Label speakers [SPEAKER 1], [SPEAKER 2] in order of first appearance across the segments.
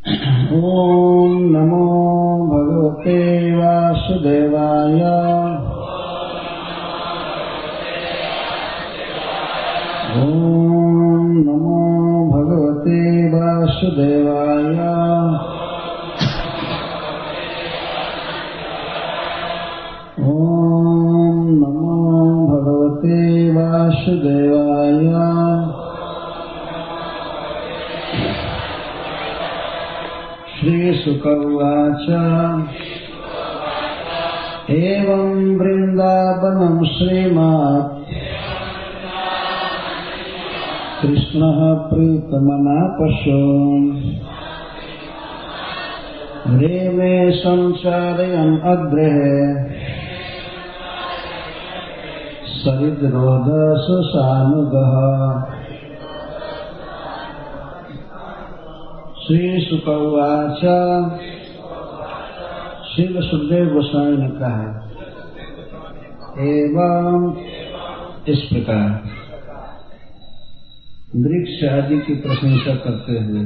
[SPEAKER 1] ओम नमो भगवते वासुदेवाय। ओम नमो भगवते वासुदेवाय। ओम नमो भगवते वासुदेवाय। श्रीशुक उवाच एवं वृन्दावनं श्रीमत् कृष्णः प्रीतमना पशून् रेमे संचारयन् अग्रे सरिद्रोधसुसानुगः। श्रीशुक उवाच। श्रील सुखदेव गोस्वामी ने कहा एवं इस प्रकार वृक्ष आदि की प्रशंसा करते हुए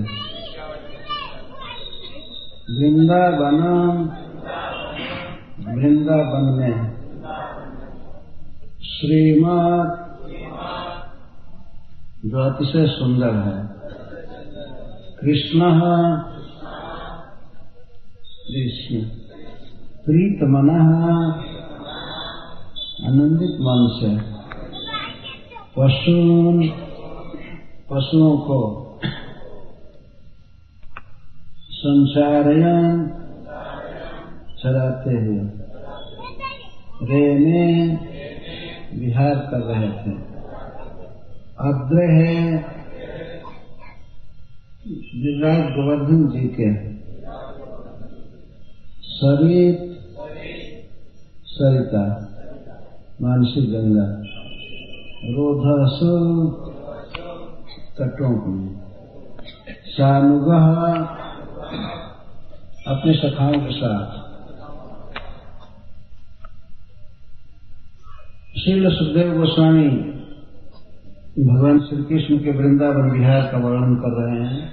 [SPEAKER 1] वृंदावन में श्रीमद् जो अतिशय सुंदर है कृष्ण प्रीतमनः आनंदित मन से पशुओं को संचारयन् चराते हुए रेमे विहार कर रहे थे। अग्र है गिरिराज गोवर्धन जी के सरिता मानसी गंगा रोधसु तटों में सानुगः अपने सखाओं के साथ। श्रील सुखदेव गोस्वामी भगवान श्री कृष्ण के वृंदावन विहार का वर्णन कर रहे हैं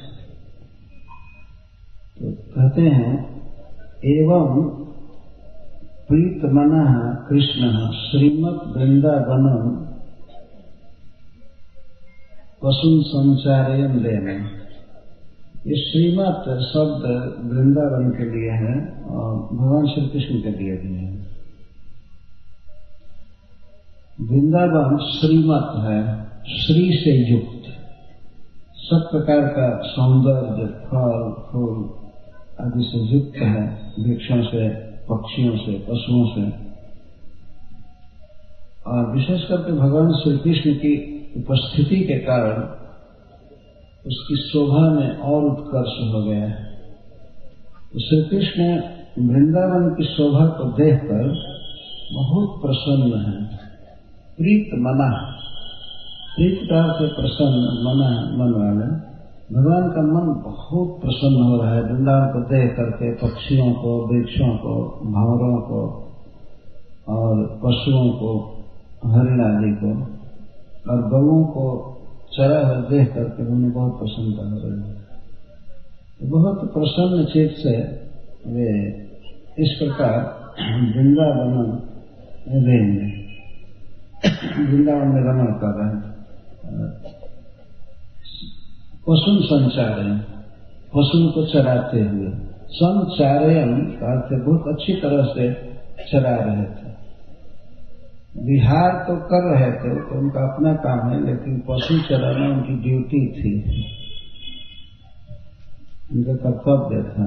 [SPEAKER 1] तो कहते हैं एवं प्रीतमनः कृष्णः श्रीमद् वृंदावनं पशून् संचारयन् रेमे। ये श्रीमद् शब्द वृंदावन के लिए है और भगवान श्री कृष्ण के लिए भी है। वृंदावन श्रीमत है, श्री से युक्त, सब प्रकार का सौंदर्य फल फूल आदि से युक्त है, वृक्षों से पक्षियों से पशुओं से। और विशेष करके भगवान श्री कृष्ण की उपस्थिति के कारण उसकी शोभा में और उत्कर्ष हो गया है। तो श्री कृष्ण वृंदावन की शोभा को देखकर बहुत प्रसन्न है। प्रीत मना, प्रीत का अर्थ प्रसन्न, मना मन वाला। भगवान का मन बहुत प्रसन्न हो रहा है वृंदावन को देख करके, पक्षियों को, वृक्षों को, भंवरों को और पशुओं को, हरिण आदि को और गौओं को चरा हुआ देख करके उन्हें बहुत प्रसन्नता हो रही है। बहुत प्रसन्न चित्त से वे इस प्रकार वृंदावन में रमण कर रहे हैं। पशुन संचारयन्, पशु को चराते हुए, संचारयन् का अर्थ बहुत अच्छी तरह से चरा रहे थे। विहार तो कर रहे थे तो उनका अपना काम है, लेकिन पशु चराना उनकी ड्यूटी थी, उनका कर्तव्य था।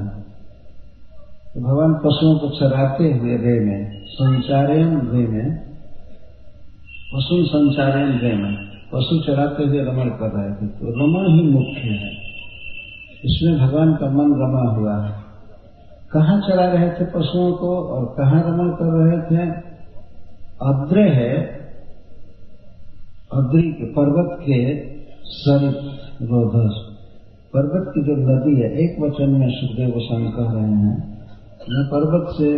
[SPEAKER 1] तो भगवान पशुओं को चराते हुए रे में संचारयन् रे में पशु संचारयन् रे में पशु चराते हुए रमण कर रहे थे। तो रमण ही मुख्य है, इसमें भगवान का मन रमा हुआ है। कहाँ चरा रहे थे पशुओं को और कहाँ रमण कर रहे थे? अद्रे है, अद्री के पर्वत के सरित रोधस, पर्वत की जो नदी है, एक वचन में सुखदेव गोस्वामी कह रहे हैं, पर्वत से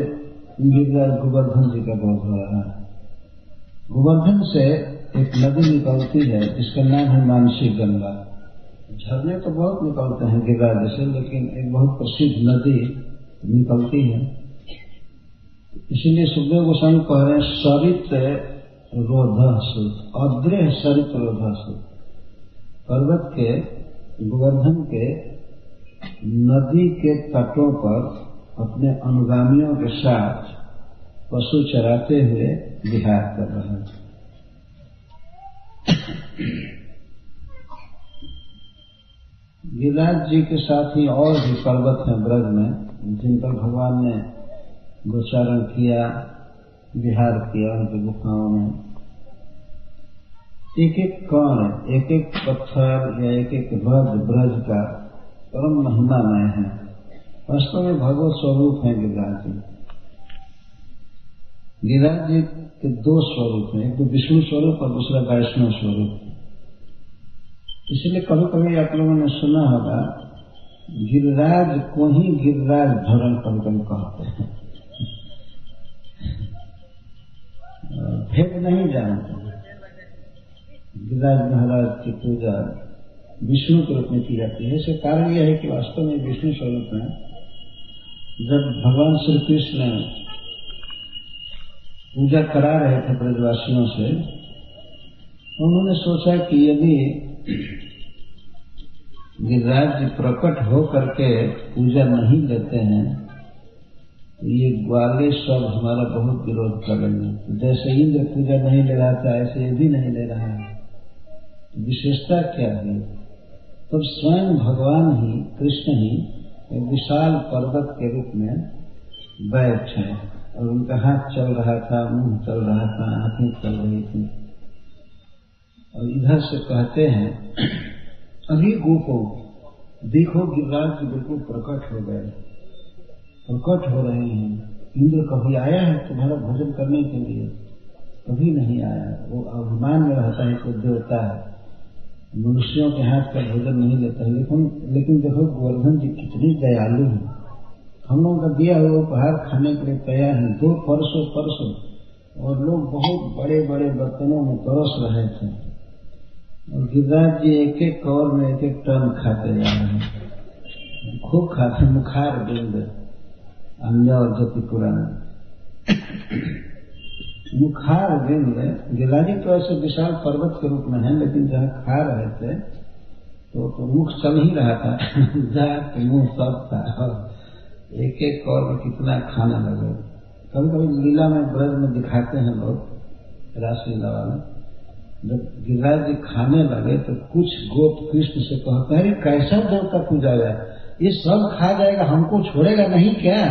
[SPEAKER 1] गिरिराज गोवर्धन जी का बोध हो रहा है। गोवर्धन से एक नदी निकलती है जिसका नाम है मानसी गंगा। झरने तो बहुत निकलते हैं गिरिराज से, लेकिन एक बहुत प्रसिद्ध नदी निकलती है। इसीलिए सुखदेव गोस्वामी कह रहे हैं सरित रोधसु, अद्रेह सरित रोधसु। पर्वत के, गोवर्धन के नदी के तटों पर अपने अनुगामियों के साथ पशु चराते हुए विहार कर रहे हैं। गिरिराज जी के साथ ही और भी पर्वत हैं ब्रज में, जिन पर भगवान ने गोचारण किया, विहार किया उनकी गुफाओं में। एक एक कण, एक एक पत्थर या एक एक रज ब्रज का परम महिमामय है। वास्तव में भगवत स्वरूप है गिरिराज जी। गिरिराज जी के दो स्वरूप हैं, एक तो विष्णु स्वरूप और दूसरा वैष्णव स्वरूप। इसलिए कभी कभी आप लोगों ने सुना होगा गिरिराज को ही गिरिराज धरण कभी कभी कहते हैं। भेद नहीं जानते। गिरिराज महाराज की पूजा विष्णु के रूप में की जाती है। इसका कारण यह है कि वास्तव में विष्णु स्वरूप में जब भगवान श्री कृष्ण पूजा करा रहे थे ब्रजवासियों से, उन्होंने सोचा कि यदि गिरिराज जी प्रकट हो करके पूजा नहीं लेते हैं तो ये ग्वाले सब हमारा बहुत विरोध करेंगे। जैसे इंद्र पूजा नहीं ले रहा था ऐसे ये भी नहीं ले रहा है। विशेषता क्या है? तब स्वयं भगवान ही, कृष्ण ही एक विशाल पर्वत के रूप में बैठे और उनका हाथ चल रहा था, मुंह चल रहा था, आंखें चल रही थी। और इधर से कहते हैं अभी गोपो देखो गिरिराज जी बिल्कुल प्रकट हो गए, प्रकट हो रहे हैं। इंद्र कभी आया है तुम्हारा भोजन करने के लिए? कभी नहीं आया। वो अभिमान में रहता है कि देवता है, मनुष्यों के हाथ का भोजन नहीं लेता है। लेकिन देखो गोवर्धन जी कितनी दयालु है, हम लोगों का दिया हुआ उपहार खाने के लिए तैयार है। 2 परसों और लोग बहुत बड़े बड़े बर्तनों में परस रहे थे और गिरिराज जी एक एक कौर में एक एक टन खाते जा रहे हैं। खूब खाते, मुखार बिंद अन्य और जति पुराना मुखार बिंद। गिरिराज जी तो ऐसे विशाल पर्वत के रूप में है, लेकिन जहाँ खा रहे थे तो मुख चल ही रहा था जहाँ मुंह सब था और एक एक कौर में कितना खाना लगे। कभी कभी लीला में ब्रज में दिखाते हैं लोग, रासलीला वाले, जब गिरिराज जी खाने लगे तो कुछ गोप कृष्ण से कहते हैं कैसा देवता पूजा जाए, ये सब खा जाएगा, हमको छोड़ेगा नहीं क्या?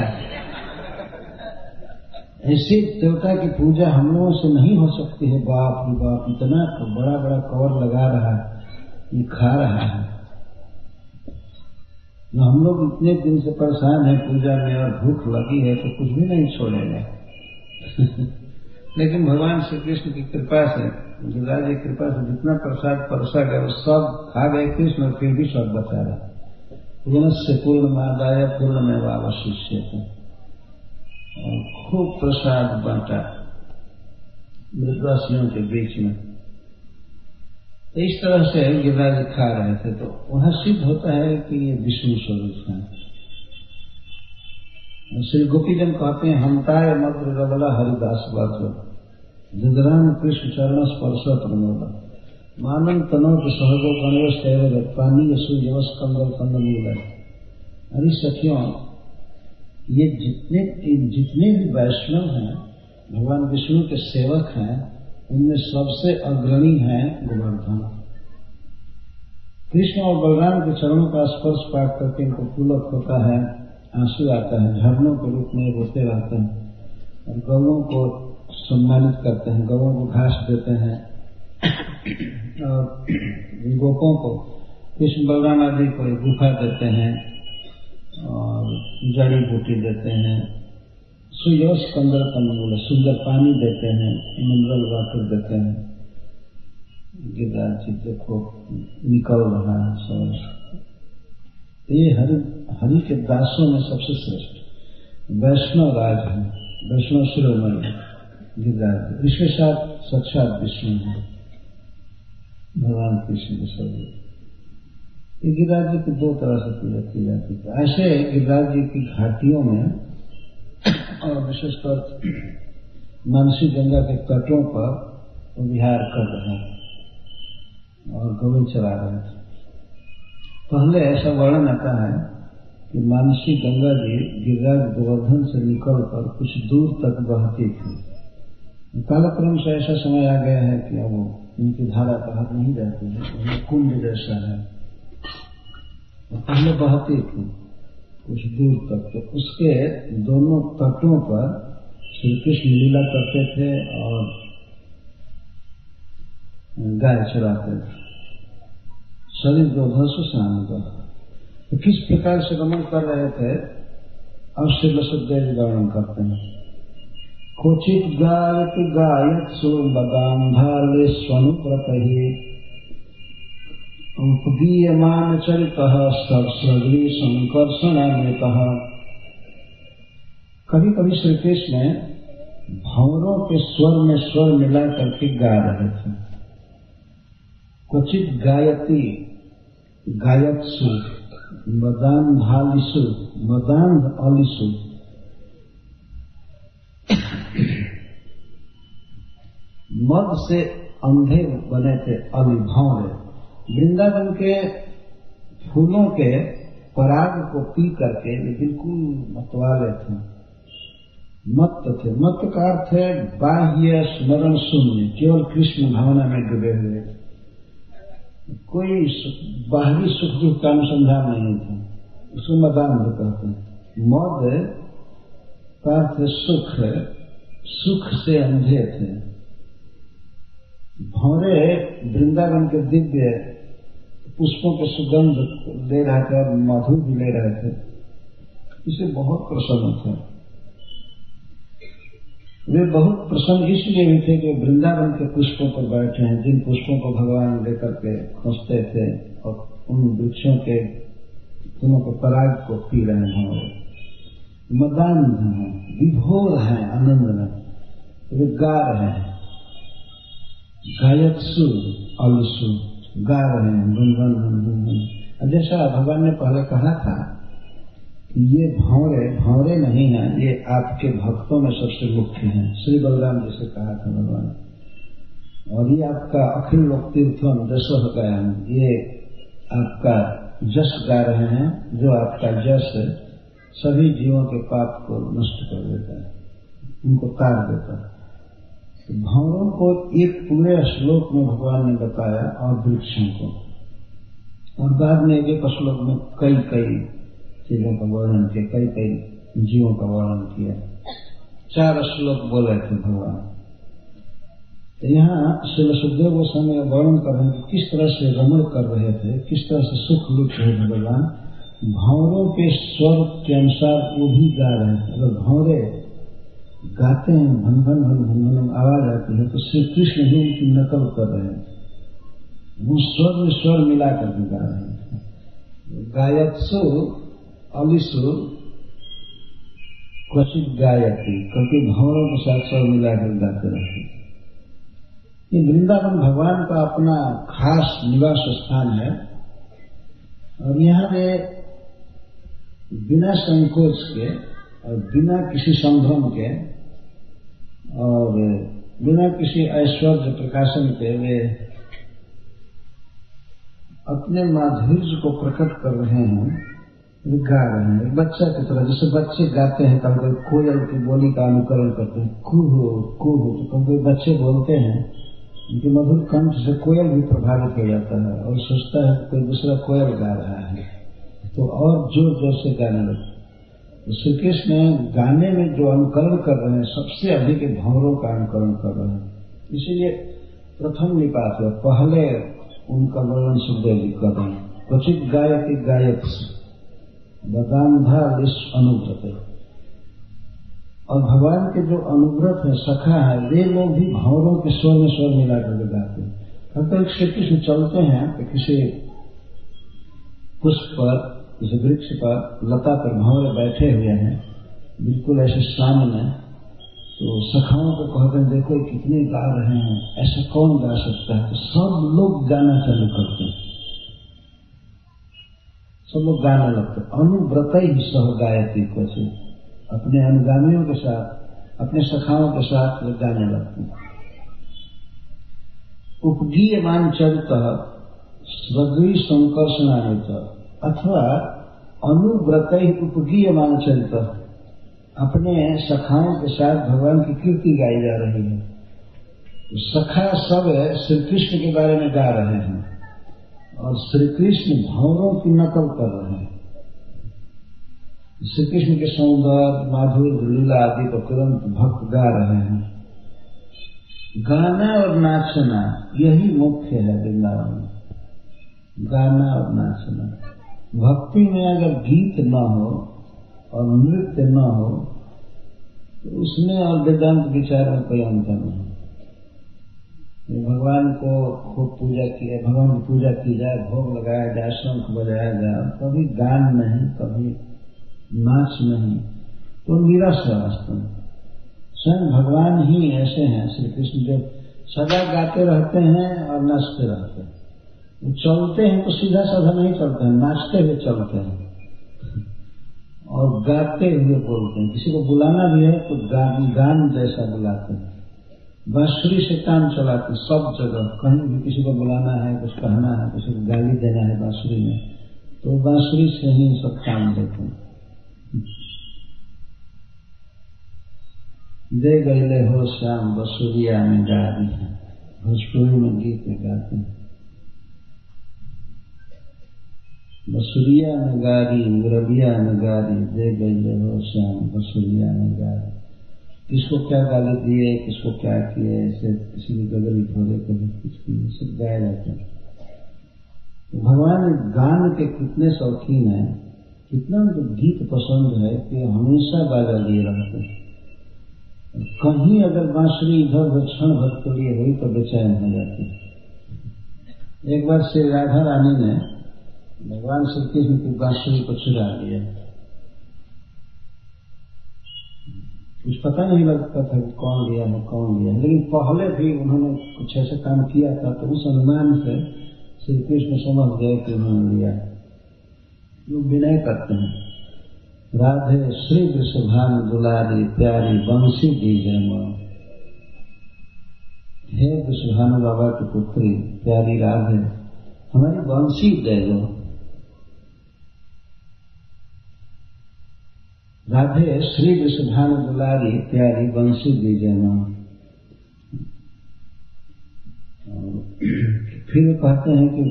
[SPEAKER 1] ऐसे देवता की पूजा हम लोगों से नहीं हो सकती है। बाप रे बाप, इतना तो बड़ा बड़ा कवर लगा रहा है, ये खा रहा है। हम लोग इतने दिन से परेशान हैं पूजा में और भूख लगी है तो कुछ भी नहीं छोड़ेगा। लेकिन भगवान श्री कृष्ण की कृपा से, गिरिराज की कृपा से जितना प्रसाद परसा गया वो सब खा गए कृष्ण और फिर भी सब बचा रहा। पूर्णस्य पूर्णमादाय पूर्णमेवावशिष्यते। और खूब प्रसाद बांटा ब्रजवासियों के बीच में। तो इस तरह से गिरिराज खा रहे थे तो वहां सिद्ध होता है कि ये विष्णु स्वरूप है। श्री गोपीजन कहते हैं हमताय मग्र रबला हरिदास वाचो जगराम कृष्ण चरण स्पर्श प्रमोद मानम तनो के सहगो गणेश तैर पानी यसु यवस कंगल कंगल मिल। अरे सखियों, ये जितने भी वैष्णव हैं, भगवान विष्णु के सेवक हैं, उनमें सबसे अग्रणी है गोवर्धन। कृष्ण और बलराम के चरणों का स्पर्श पाकर करके इनको पुलक होता है, आंसू आता है, झरनों के रूप में रोते रहते हैं और गौओं को सम्मानित करते हैं, गौओं को घास देते हैं और गोपों को, कृष्ण बलराम आदि को गुफा देते हैं और जड़ी बूटी देते हैं, सुयश कंदर कमल सुंदर पानी देते हैं, मिनरल वाटर देते हैं। गिरिराज जी देखो निकल रहा है सब। ये हरि के दासों में सबसे श्रेष्ठ वैष्णव राज है, वैष्णव शिरोमणि गिरिराज। इसके साथ साक्षात विष्णु है, भगवान कृष्ण के स्वरूप। ये गिरिराज जी की दो तरह से पूजा की जाती है। ऐसे गिरिराज जी की घाटियों में और विशेषकर मानसी गंगा के तटों पर विहार कर रहे हैं और गौवें चला रहे थे। पहले ऐसा वर्णन आता है कि मानसी गंगा जी गिरिराज गोवर्धन से निकलकर कुछ दूर तक बहती थी। कालक्रम से ऐसा समय आ गया है कि अब उनकी धारा बाहर नहीं जाती है, उन्हें कुंड जैसा है। पहले बहती थी कुछ दूर तक, तो उसके दोनों तटों पर श्री कृष्ण लीला करते थे और गाय चराते थे। शरीर गोधा सुशान का तो किस प्रकार से गमन कर रहे थे अवश्य लसुदेव वर्णन करते हैं। क्वचित गायत गायत सो बगांधाले स्वनुप्रत ही उपदीयमान चरितः सर्वसर्वी संकर्षणान्वित। कभी कभी श्री कृष्ण भंवरों के स्वर में स्वर मिला करके गा रहे थे। क्वचित गायती गायत्सु मदान भालिसु मदान अलिसु। मद से अंधे बने थे अली भंवरे। वृंदावन के फूलों के पराग को पी करके वे बिल्कुल मतवाले थे, मत्त थे। मत्त का अर्थ है बाह्य स्मरण शून्य, केवल कृष्ण भावना में डूबे हुए, कोई बाहरी सुख दुख का अनुसंधान नहीं था। उसको मदान भी कहते हैं। मद का अर्थ सुख, सुख से अंधे थे। भंवरे वृंदावन के दिव्य पुष्पों के सुगंध ले रहे थे और मधु भी ले रहे थे, इसे बहुत प्रसन्न थे। वे बहुत प्रसन्न इसलिए भी थे कि वृंदावन के पुष्पों पर बैठे हैं, जिन पुष्पों को भगवान लेकर के खोजते थे और उन वृक्षों के फूलों के पराग को पी रहे हैं। मदान हैं, विभोर हैं आनंद में, वे गा रहे हैं। गायत्सु अलसु, गा रहे हैं गुनगुन गुनगुन। जैसा भगवान ने पहले कहा था कि ये भंवरे नहीं हैं, ये आपके भक्तों में सबसे मुख्य हैं। श्री बलराम जी से कहा था भगवान। और ये आपका अखिल लोक तीर्थम जसो गायन, ये आपका जस गा रहे हैं, जो आपका जस सभी जीवों के पाप को नष्ट कर देता है, उनको तार देता है। भंवरों को एक पूरे श्लोक में भगवान ने बताया और वृक्षों को, और बाद में एक श्लोक में कई कई चीजों का वर्णन किया, कई कई जीवों का वर्णन किया। 4 श्लोक बोले थे भगवान। तो यहाँ श्री सुखदेव गोस्वामी वर्णन कर रहे हैं कि किस तरह से रमण कर रहे थे, किस तरह से सुख लुट रहे थे भगवान। भंवरों के स्वर के अनुसार वो भी गा रहे थे। अगर भंवरे गाते हैं, भन भन भन भन भन आवाज आती है, तो श्री कृष्ण ही उनकी नकल कर रहे हैं। वो स्वर में स्वर मिलाकर के गा रहे हैं। गायत्सु अलिसु क्वचित गायती, क्योंकि भंवरों के साथ स्वर मिलाकर गाते रहते। ये वृंदावन भगवान का अपना खास निवास स्थान है और यहाँ वे बिना संकोच के और बिना किसी संभ्रम के और बिना किसी ऐश्वर्य प्रकाशन के वे अपने माधुर्य को प्रकट कर रहे हैं, वे गा रहे हैं। एक बच्चा की तरह, जैसे बच्चे गाते हैं, कभी कोयल की बोली का अनुकरण करते हैं, कुहू कुहू, तो कभी बच्चे बोलते हैं, उनके मधुर कंठ से कोयल भी प्रभावित हो जाता है और सोचता है कोई दूसरा कोयल गा रहा है, तो और जोर जोर से गाने लगता है। श्री कृष्ण गाने में जो अनुकरण कर रहे हैं, सबसे अधिक भंवरों का अनुकरण कर रहे हैं। इसीलिए प्रथम निपात है, पहले उनका वर्णन सुखदेव जी कर रहे हैं। क्वचित गायती गायक बदान्धा विश्व अनुव्रत। और भगवान के जो अनुव्रत है, सखा है, वे लोग भी भंवरों के स्वर में स्वर मिलाकर के गाते हैं। अगर श्री कृष्ण चलते हैं तो किसी पुष्प पर, किसी वृक्ष पर, लता पर भंवरे बैठे हुए हैं बिल्कुल ऐसे सामने, तो सखाओं को कहते हैं देखो कितने गा रहे हैं, ऐसा कौन गा सकता है। तो सब लोग गाना चालू करते हैं सब लोग गाने लगते। अनुव्रत ही सह गायत्री क्वचित, अपने अनुगामियों के साथ, अपने सखाओं के साथ वे गाने लगते। उपगीयमान चरित स्वगृह संकर्षणान्वित, अथवा अनुव्रत ही उपगीयमान चरित, अपने सखाओं के साथ भगवान की कीर्ति गाई जा रही है। सखा सब श्री कृष्ण के बारे में गा रहे हैं और श्री कृष्ण भंवरों की नकल कर रहे हैं। श्री कृष्ण के सौंदर्य, माधुर्य, लीला आदि को तुरंत भक्त गा रहे हैं। गाना और नाचना यही मुख्य है वृंदावन में, गाना और नाचना। भक्ति में अगर गीत न हो और नृत्य न हो तो उसमें और वेदांत विचार में कोई अंतर नहीं। भगवान को खूब पूजा किया, भगवान की पूजा की जाए, भोग लगाया जाए, शंख बजाया जाए, कभी गान नहीं, कभी नाच नहीं, तो निरस है वास्तव में। स्वयं भगवान ही ऐसे हैं श्री कृष्ण, जो सदा गाते रहते हैं और नाचते रहते हैं। वो चलते हैं तो सीधा साधा नहीं चलते हैं, नाचते हुए चलते हैं और गाते हुए बोलते हैं। किसी को बुलाना भी है तो गान जैसा बुलाते हैं। बांसुरी से काम चलाते सब जगह, कहीं भी किसी को बुलाना है, कुछ कहना है, किसी को गाली देना है बांसुरी में, तो बांसुरी से ही सब काम देते हैं। दे गईले हो श्याम बसुरिया में गारी है, भोजपुरी में गीत गाते हैं। बसुरिया में गारी, मुरबिया में गारी, दे गईले हो श्याम बसुरिया में गारी। किसको क्या गाली दिए, किसको क्या किए, ऐसे किसी की गगरी खोले, कभी कुछ किए, सब गाया जाता है। भगवान गान के कितने शौकीन हैं, कितना उनको गीत पसंद है कि हमेशा बाजा लिए रहते हैं। कहीं अगर बांसुरी इधर उधर क्षण भर के लिए हुई तो बेचैन हो जाती है। एक बार श्री राधा रानी ने भगवान श्री कृष्ण की बांसुरी को चुरा लिया। कुछ पता नहीं लगता था कि कौन लिया है कौन लिया है, लेकिन पहले भी उन्होंने कुछ ऐसा काम किया था तो उस अनुमान से श्री कृष्ण समझ गए कि उन्होंने लिया। लोग विनय करते हैं, राधे श्री वृषभान दुलारी प्यारी बंसी दीजिए मों। हे वृषभानु बाबा की पुत्री प्यारी राधे, हमारी बंसी दे दो। राधे श्री वृषभानु दुलारी प्यारी बंसी दीजिए मां। फिर वो कहते हैं कि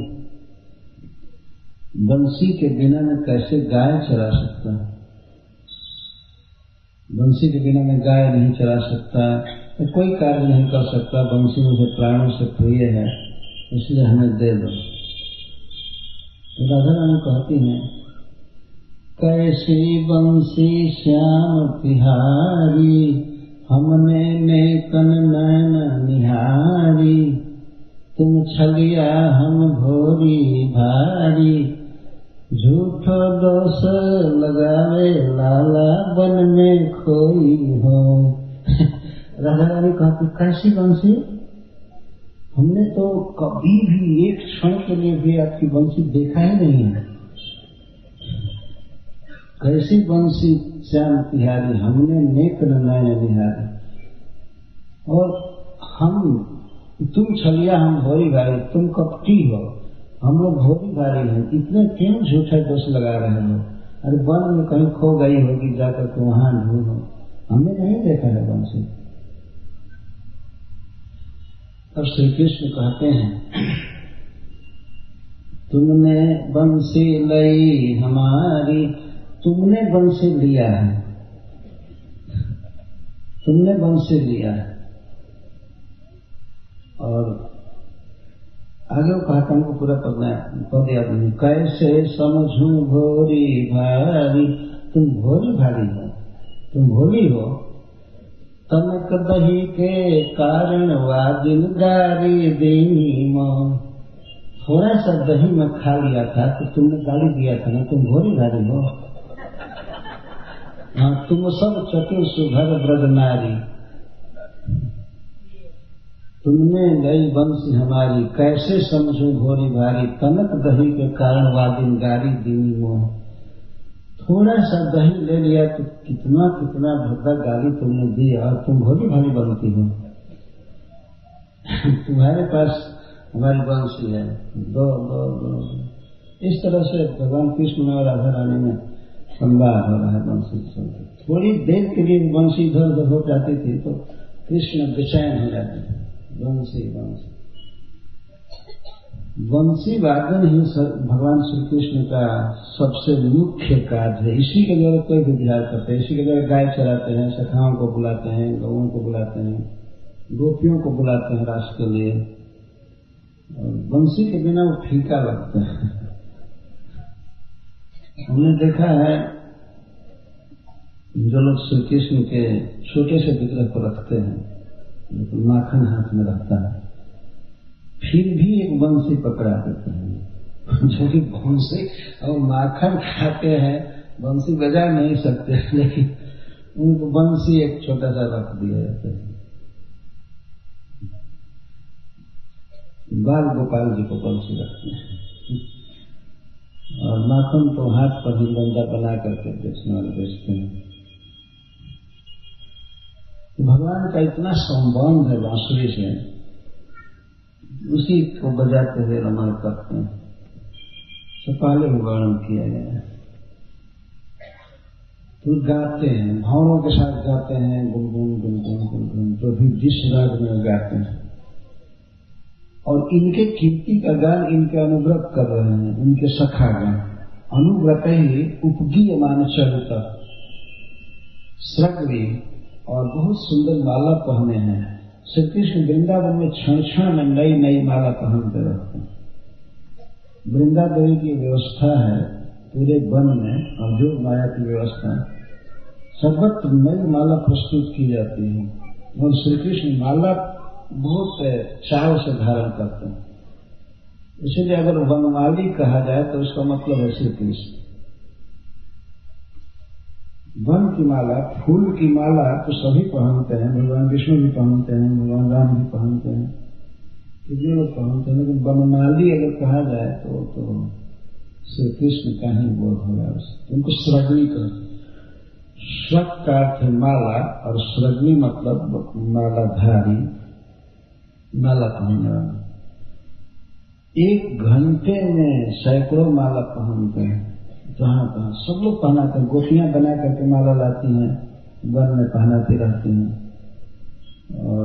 [SPEAKER 1] बंसी के बिना में कैसे गाय चरा सकता है, बंसी के बिना में गाय नहीं चरा सकता, तो कोई कार्य नहीं कर सकता। बंसी मुझे प्राणों से प्रिय है, इसलिए हमें दे दो। राधा रानी कहती हैं, कैसी बंसी श्याम तिहारी, हमने नेकन नैन निहारी, तुम छलिया हम भोरी भारी, झूठो दोष लगावे लाला बन में खोई हो। राधा रानी कहती, कैसी बंसी, हमने तो कभी भी एक क्षण के लिए भी आपकी बंसी देखा ही नहीं है। कैसी बंसी श्याम तिहारी, हमने नेक नैन निहारी, और हम तुम छलिया हम भोरी भारी, तुम कपटी हो, हम लोग भोरी भारी हैं, इतने क्यों झूठे दोष लगा रहे हो? अरे वन में कहीं खो गई होगी, जाकर के वहां ढूंढो, हमने नहीं देखा है बंसी। अब श्री कृष्ण कहते हैं, तुमने बंसी लई हमारी, तुमने बंसी लिया है, तुमने बंसी लिया है। और आगे वो कहता हमको पूरा पद याद नहीं, कैसे समझूं भोरी भारी, तुम भोरी भारी हो, तुम भोली हो। तनक दही के कारण वादिन गारी देनी मां, थोड़ा सा दही में खा लिया था तो तुमने गाली दिया था ना, तुम भोरी भारी हो। हाँ, तुम सब चतुर सुधर ब्रज नारी। तुमने नई बंसी हमारी, कैसे समझूं घोरी भारी, तनक दही के कारण वादिन गारी दीनी मोह। थोड़ा सा दही ले लिया तो कितना कितना भद्दा गाली तुमने दी, और तुम भोली भाली बनती हो। तुम्हारे पास हमारी बंसी है, दो दो दो। इस तरह से भगवान कृष्ण और राधा रानी में संवाद हो रहा है बंसी के साथ। थोड़ी देर के लिए बंसी इधर उधर हो जाती थी तो कृष्ण बेचैन हो जाते थे। बंसी बंसी बंसी वादन ही भगवान श्री कृष्ण का सबसे मुख्य कार्य है। इसी के द्वारा कोई भी विहार करते हैं, इसी के द्वारा गाय चराते हैं, सखाओं को बुलाते हैं, गौओं को बुलाते हैं, गोपियों को बुलाते हैं रास के लिए। और बंसी के बिना वो फीका लगता है। हमने देखा है जो लोग श्री कृष्ण के छोटे से विग्रह को रखते हैं, लेकिन माखन हाथ में रहता है, फिर भी एक बंसी पकड़ा देते हैं, जो कि बंसी और माखन खाते हैं, बंसी बजा नहीं सकते, लेकिन उनको बंसी एक छोटा सा रख दिया जाता है। बाल गोपाल जी को बंसी रखते हैं, और माखन तो हाथ पर ही बंदा बना करके बेचने वाले बेचते हैं। भगवान का इतना संबंध है बांसुरी से, उसी को बजाते हुए रमण करते हैं। तो पहले भी वर्णन किया गया है। तो गाते हैं, भावों के साथ गाते हैं, गुनगुन गुनगुन गुनगुन, जो भी जिस राग में गाते हैं। और इनके कीर्ति का गान इनके अनुव्रत कर रहे हैं, इनके सखा गान। अनुव्रत ही उपगीयमान चरित श्रगवी, और बहुत सुंदर माला पहने हैं। श्री कृष्ण वृंदावन में क्षण क्षण में नई नई माला पहनते रहते हैं। वृंदा देवी की व्यवस्था है पूरे वन में, और जो माया की व्यवस्था सर्वत्र नई माला प्रस्तुत की जाती है, और श्री कृष्ण माला बहुत चाव से धारण करते हैं। इसलिए अगर वनमाली कहा जाए तो उसका मतलब है श्री कृष्ण। वन की माला, फूल की माला तो सभी पहनते हैं, भगवान विष्णु भी पहनते हैं, भगवान राम भी पहनते हैं, कितने लोग पहनते हैं, लेकिन वनमाली अगर कहा जाए तो श्री कृष्ण का ही बोध होगा। उनको श्रगणी कहते। श्रग का अर्थ है माला, और श्रगणी मतलब मालाधारी, माला पहनने वाला। 1 घंटे में सैकड़ों माला पहनते हैं, जहां तहां सब लोग पहनाते हैं। गोपियां बना करके माला लाती हैं, वन में पहनाती रहती हैं। और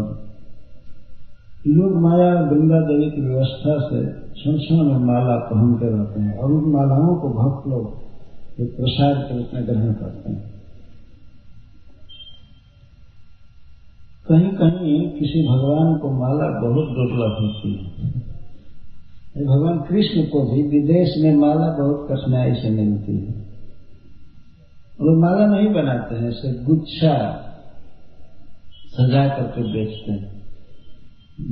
[SPEAKER 1] लोग माया वृंदा देवी की व्यवस्था से क्षण क्षण में माला पहनते रहते हैं, और उन मालाओं को भक्त लोग एक प्रसाद के रूप में ग्रहण करते हैं। कहीं कहीं किसी भगवान को माला बहुत दुर्लभ होती है। भगवान कृष्ण को भी विदेश में माला बहुत कठिनाई से मिलती है। लोग माला नहीं बनाते हैं, इसे गुच्छा सजा करके बेचते हैं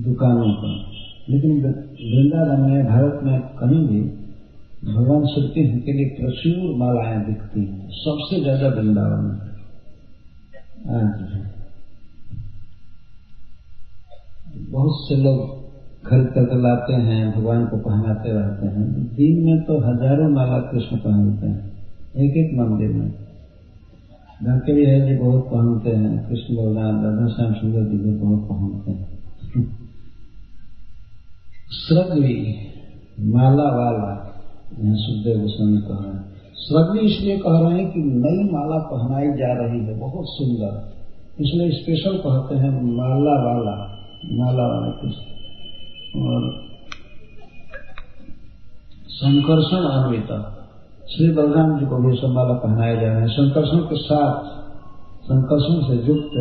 [SPEAKER 1] दुकानों पर। लेकिन वृंदावन में, भारत में कहीं भी भगवान श्री कृष्ण के लिए प्रचुर मालाएं बिकती हैं, सबसे ज्यादा वृंदावन में आज बहुत से लोग खरीद करके लाते हैं, भगवान को पहनाते रहते हैं। दिन में तो हजारों माला कृष्ण पहनते हैं, एक एक मंदिर में। ढाके भी है जी बहुत पहनते हैं, कृष्ण बलराम राधा श्याम सुंदर जी भी बहुत पहनते हैं। श्रगवी माला वाला, यहाँ सुखदेव गोस्वामी कह रहे हैं। श्रगवी इसलिए कह रहे हैं कि नई माला पहनाई जा रही है, बहुत सुंदर, इसलिए स्पेशल कहते हैं माला वाला, माला वाला कृष्ण। और संकर्षण अन्विता, श्री बलराम जी को भी सब माला पहनाए जा रहे हैं। संकर्षण के साथ, संकर्षण से युक्त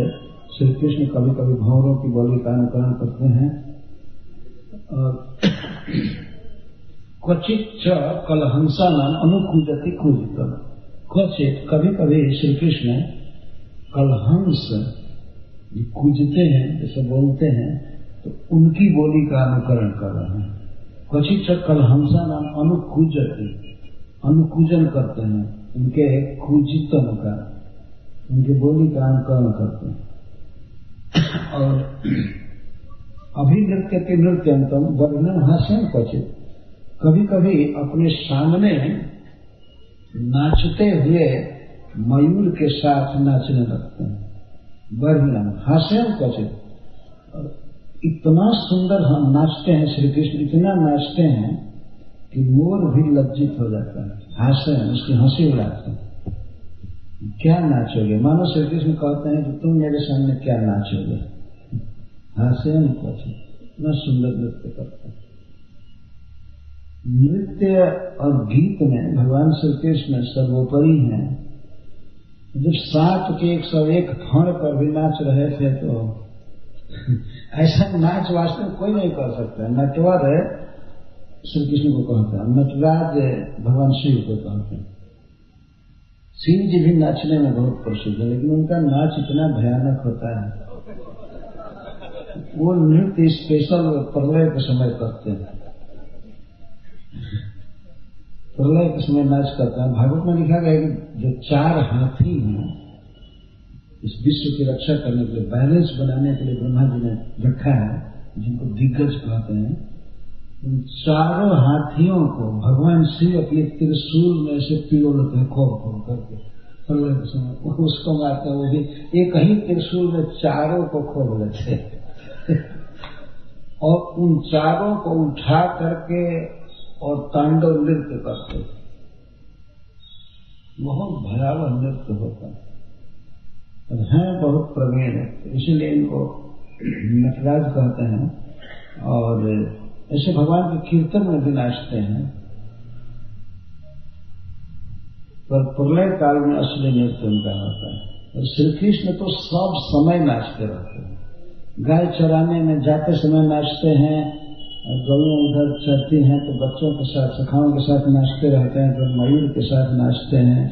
[SPEAKER 1] श्री कृष्ण कभी कभी भंवरों की बोली का अनुकरण करते हैं। और क्वचित कलहंसा नाम अनुकूजति कूजित, क्वचित कभी कभी श्री कृष्ण कलहंस कूजते हैं, जैसे बोलते हैं, तो उनकी बोली का अनुकरण कर रहे हैं। क्वचित कलहंसा नाम अनुकूजति, अनुकूजन करते हैं, उनके कूजितम का, उनकी बोली का अनुकरण करते हैं। और अभिनृत्य के नृत्यंतम वर्णन हास्यम क्वचित। कभी कभी अपने सामने नाचते हुए मयूर के साथ नाचने लगते हैं। वर्णन हास्यम क्वचित। इतना सुंदर हम नाचते हैं, श्री कृष्ण इतना नाचते हैं कि मोर भी लज्जित हो जाता है। हास्यम, उसकी हंसी उड़ाते हैं। क्या नाचोगे? मानो श्री कृष्ण कहते हैं कि तुम मेरे सामने क्या नाचोगे? हास्यम क्वचित। इतना सुंदर नृत्य करते हैं। नृत्य और गीत में भगवान श्री कृष्ण सर्वोपरि हैं। जब सांप के 101 फण पर भी नाच रहे थे तो ऐसा नाच वास्तव में कोई नहीं कर सकता। नटवर श्री कृष्ण को कहते हैं, नटराज भगवान शिव को कहते हैं। शिव जी भी नाचने में बहुत प्रसिद्ध है, लेकिन उनका नाच इतना भयानक होता है। वो नृत्य स्पेशल प्रलय के समय करते हैं। प्रलय के समय नाच करता है। भागवत में लिखा गया कि जो 4 हाथी हैं इस विश्व की रक्षा करने के लिए, बैलेंस बनाने के लिए ब्रह्मा जी ने रखा है, जिनको दिग्गज कहते हैं। उन 4 हाथियों को भगवान शिव अपने त्रिशूल में से पिरोलते हैं, खोप करके प्रलय के समय उसको मारते हैं। वो भी एक ही त्रिशूल में 4 को खोप लेते और उन 4 को उठा करके और तांडव नृत्य करते। बहुत भयावह नृत्य होता है, बहुत प्रवीण है, इसीलिए इनको नटराज कहते हैं। और ऐसे भगवान के कीर्तन में भी नाचते हैं, पर प्रलय काल में असली नृत्य उनका होता है। और श्री कृष्ण तो सब समय नाचते रहते हैं। गाय चराने में जाते समय नाचते हैं, गौएं उधर चरती हैं तो बच्चों के साथ, सखाओं के साथ नाचते रहते हैं, फिर मयूर के साथ नाचते हैं,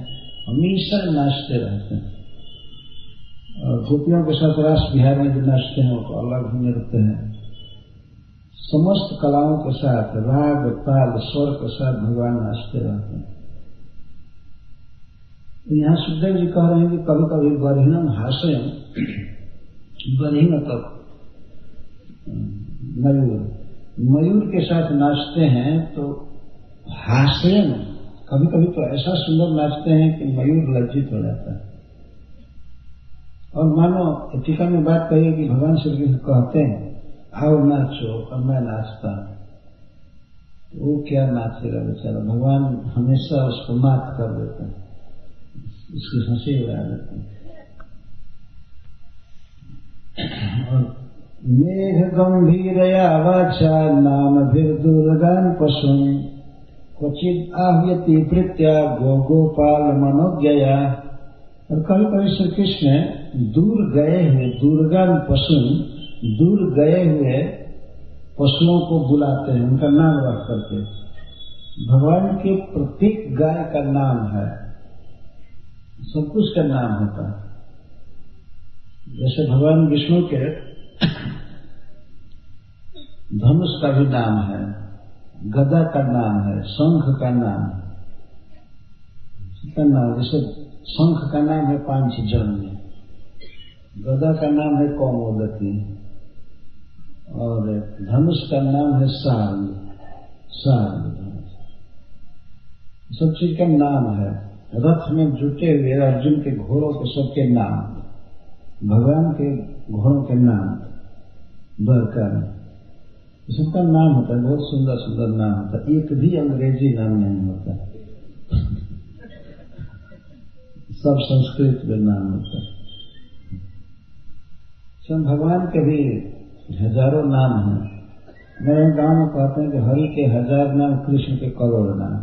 [SPEAKER 1] हमेशा नाचते रहते हैं। और गोपियों के साथ रास बिहार में भी नाचते हैं, वो तो अलग ही नृत्य है। समस्त कलाओं के साथ, राग ताल स्वर के साथ भगवान नाचते रहते हैं। यहाँ सुखदेव जी कह रहे हैं कि कभी कभी बरहीनम हास्यम, बरहीन मतलब मयूर के साथ नाचते हैं तो हास्यम, कभी कभी तो ऐसा सुंदर नाचते हैं कि मयूर लज्जित हो जाता है। और मानो टीका में बात कही कि भगवान श्री कृष्ण कहते हैं आओ नाचो, और मैं नाचता हूं, तो वो क्या नाचेगा बेचारा। भगवान हमेशा उसको मात कर देते हैं, उसकी हंसी उड़ा देते हैं। और मेघ गंभीरया वाचा नाम भीर दुर्गान पशुन क्वचित आह्वयति प्रीत्या गोपाल मनोज्ञया। और कभी कभी श्री कृष्ण दूर गए हुए दुर्गान पशुन, दूर गए हुए पशुओं को बुलाते हैं, उनका नाम रख करके। भगवान के प्रत्येक गाय का नाम है, सब कुछ का नाम होता है। जैसे भगवान विष्णु के धनुष का भी नाम है, गदा का नाम है, शंख का नाम है, जैसे शंख का नाम है पांचजन्य, गदा का नाम है कौमोदती, और धनुष का नाम है साल धनुष। सब चीज का नाम है। रथ में जुटे हुए अर्जुन के घोड़ों के सबके नाम, भगवान के घोड़ों के नाम, द्वारका में सबका नाम होता है। बहुत सुंदर सुंदर नाम होता है, एक भी अंग्रेजी नाम नहीं होता, सब संस्कृत में नाम होता है। भगवान के भी हजारों नाम हैं। मेरे गांव में कहते हैं कि हरि के 1000 नाम, कृष्ण के करोड़ नाम।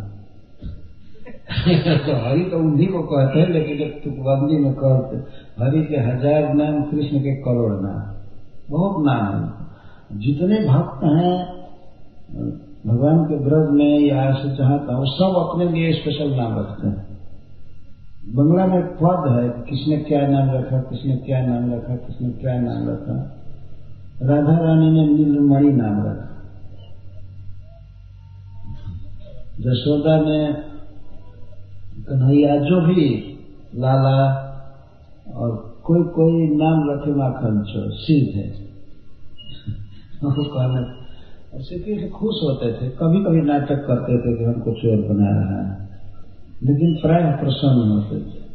[SPEAKER 1] तो हरि तो उन्हीं को कहते हैं, लेकिन जब तुकबंदी में कहते हरि के 1000 नाम, कृष्ण के करोड़ नाम, बहुत नाम है। जितने भक्त हैं भगवान के व्रत में या ऐसे चाहता, वो सब अपने लिए स्पेशल नाम रखते हैं। बंगला में पद है कि किसने क्या नाम रखा, किसने क्या नाम रखा, किसने क्या नाम रखा। राधा रानी ने नीलमणि नाम रखा, यशोदा ने कन्हैया, जो भी लाला, और कोई नाम रखे माखन चोर, सीधे वो कहने और श्री कृष्ण खुश होते थे, कभी कभी नाटक करते थे कि हमको चोर बना रहा है, लेकिन प्राय प्रसन्न होते थे।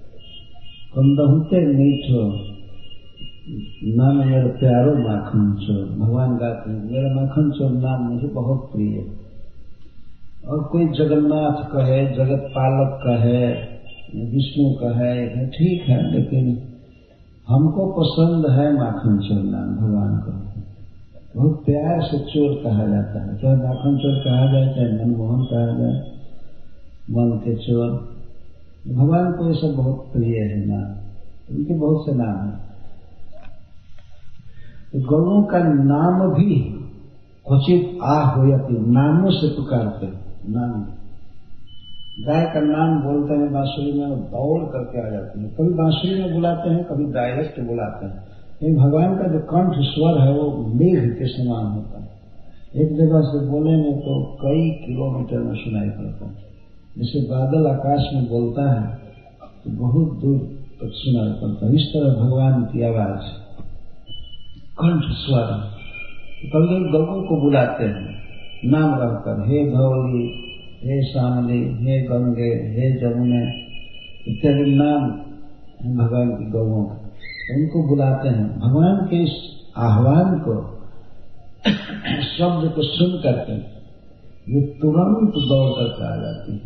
[SPEAKER 1] कंदहुते मीठो नाम मेरा प्यारो माखन चोर, भगवान गाते हैं मेरा माखन चोर नाम मुझे बहुत प्रिय है। और कोई जगन्नाथ कहे, जगत पालक कहे, विष्णु कहे, ठीक है, लेकिन हमको पसंद है माखन चोर नाम भगवान का। बहुत प्यार से चोर कहा जाता है, चाहे माखन चोर कहा जाए, चाहे मनमोहन कहा जाए, मन के चोर। भगवान को ये सब बहुत प्रिय है नाम, उनके बहुत से नाम है। तो गौओं का नाम भी क्वचित हो जाती, नामों से पुकारते नाम। गाय का नाम बोलते हैं बांसुरी में, दौड़ करके आ जाती है। कभी बांसुरी में बुलाते हैं, कभी डायरेक्ट बुलाते हैं। लेकिन भगवान का जो कंठ स्वर है वो मेघ के समान होता है, एक जगह से बोलेंगे तो कई किलोमीटर में सुनाई पड़ता है। जैसे बादल आकाश में बोलता है तो बहुत दूर तक सुनाई पड़ता है, इस तरह भगवान की आवाज कंठ स्वर। कभी गौओं को बुलाते हैं नाम रखकर, हे धौली, हे श्यामली, हे गंगे, हे जमुने इत्यादि नाम भगवान की गौओं का, उनको बुलाते हैं। भगवान के इस आह्वान को शब्द को सुन करके ये तुरंत दौड़ करके आ जाती है,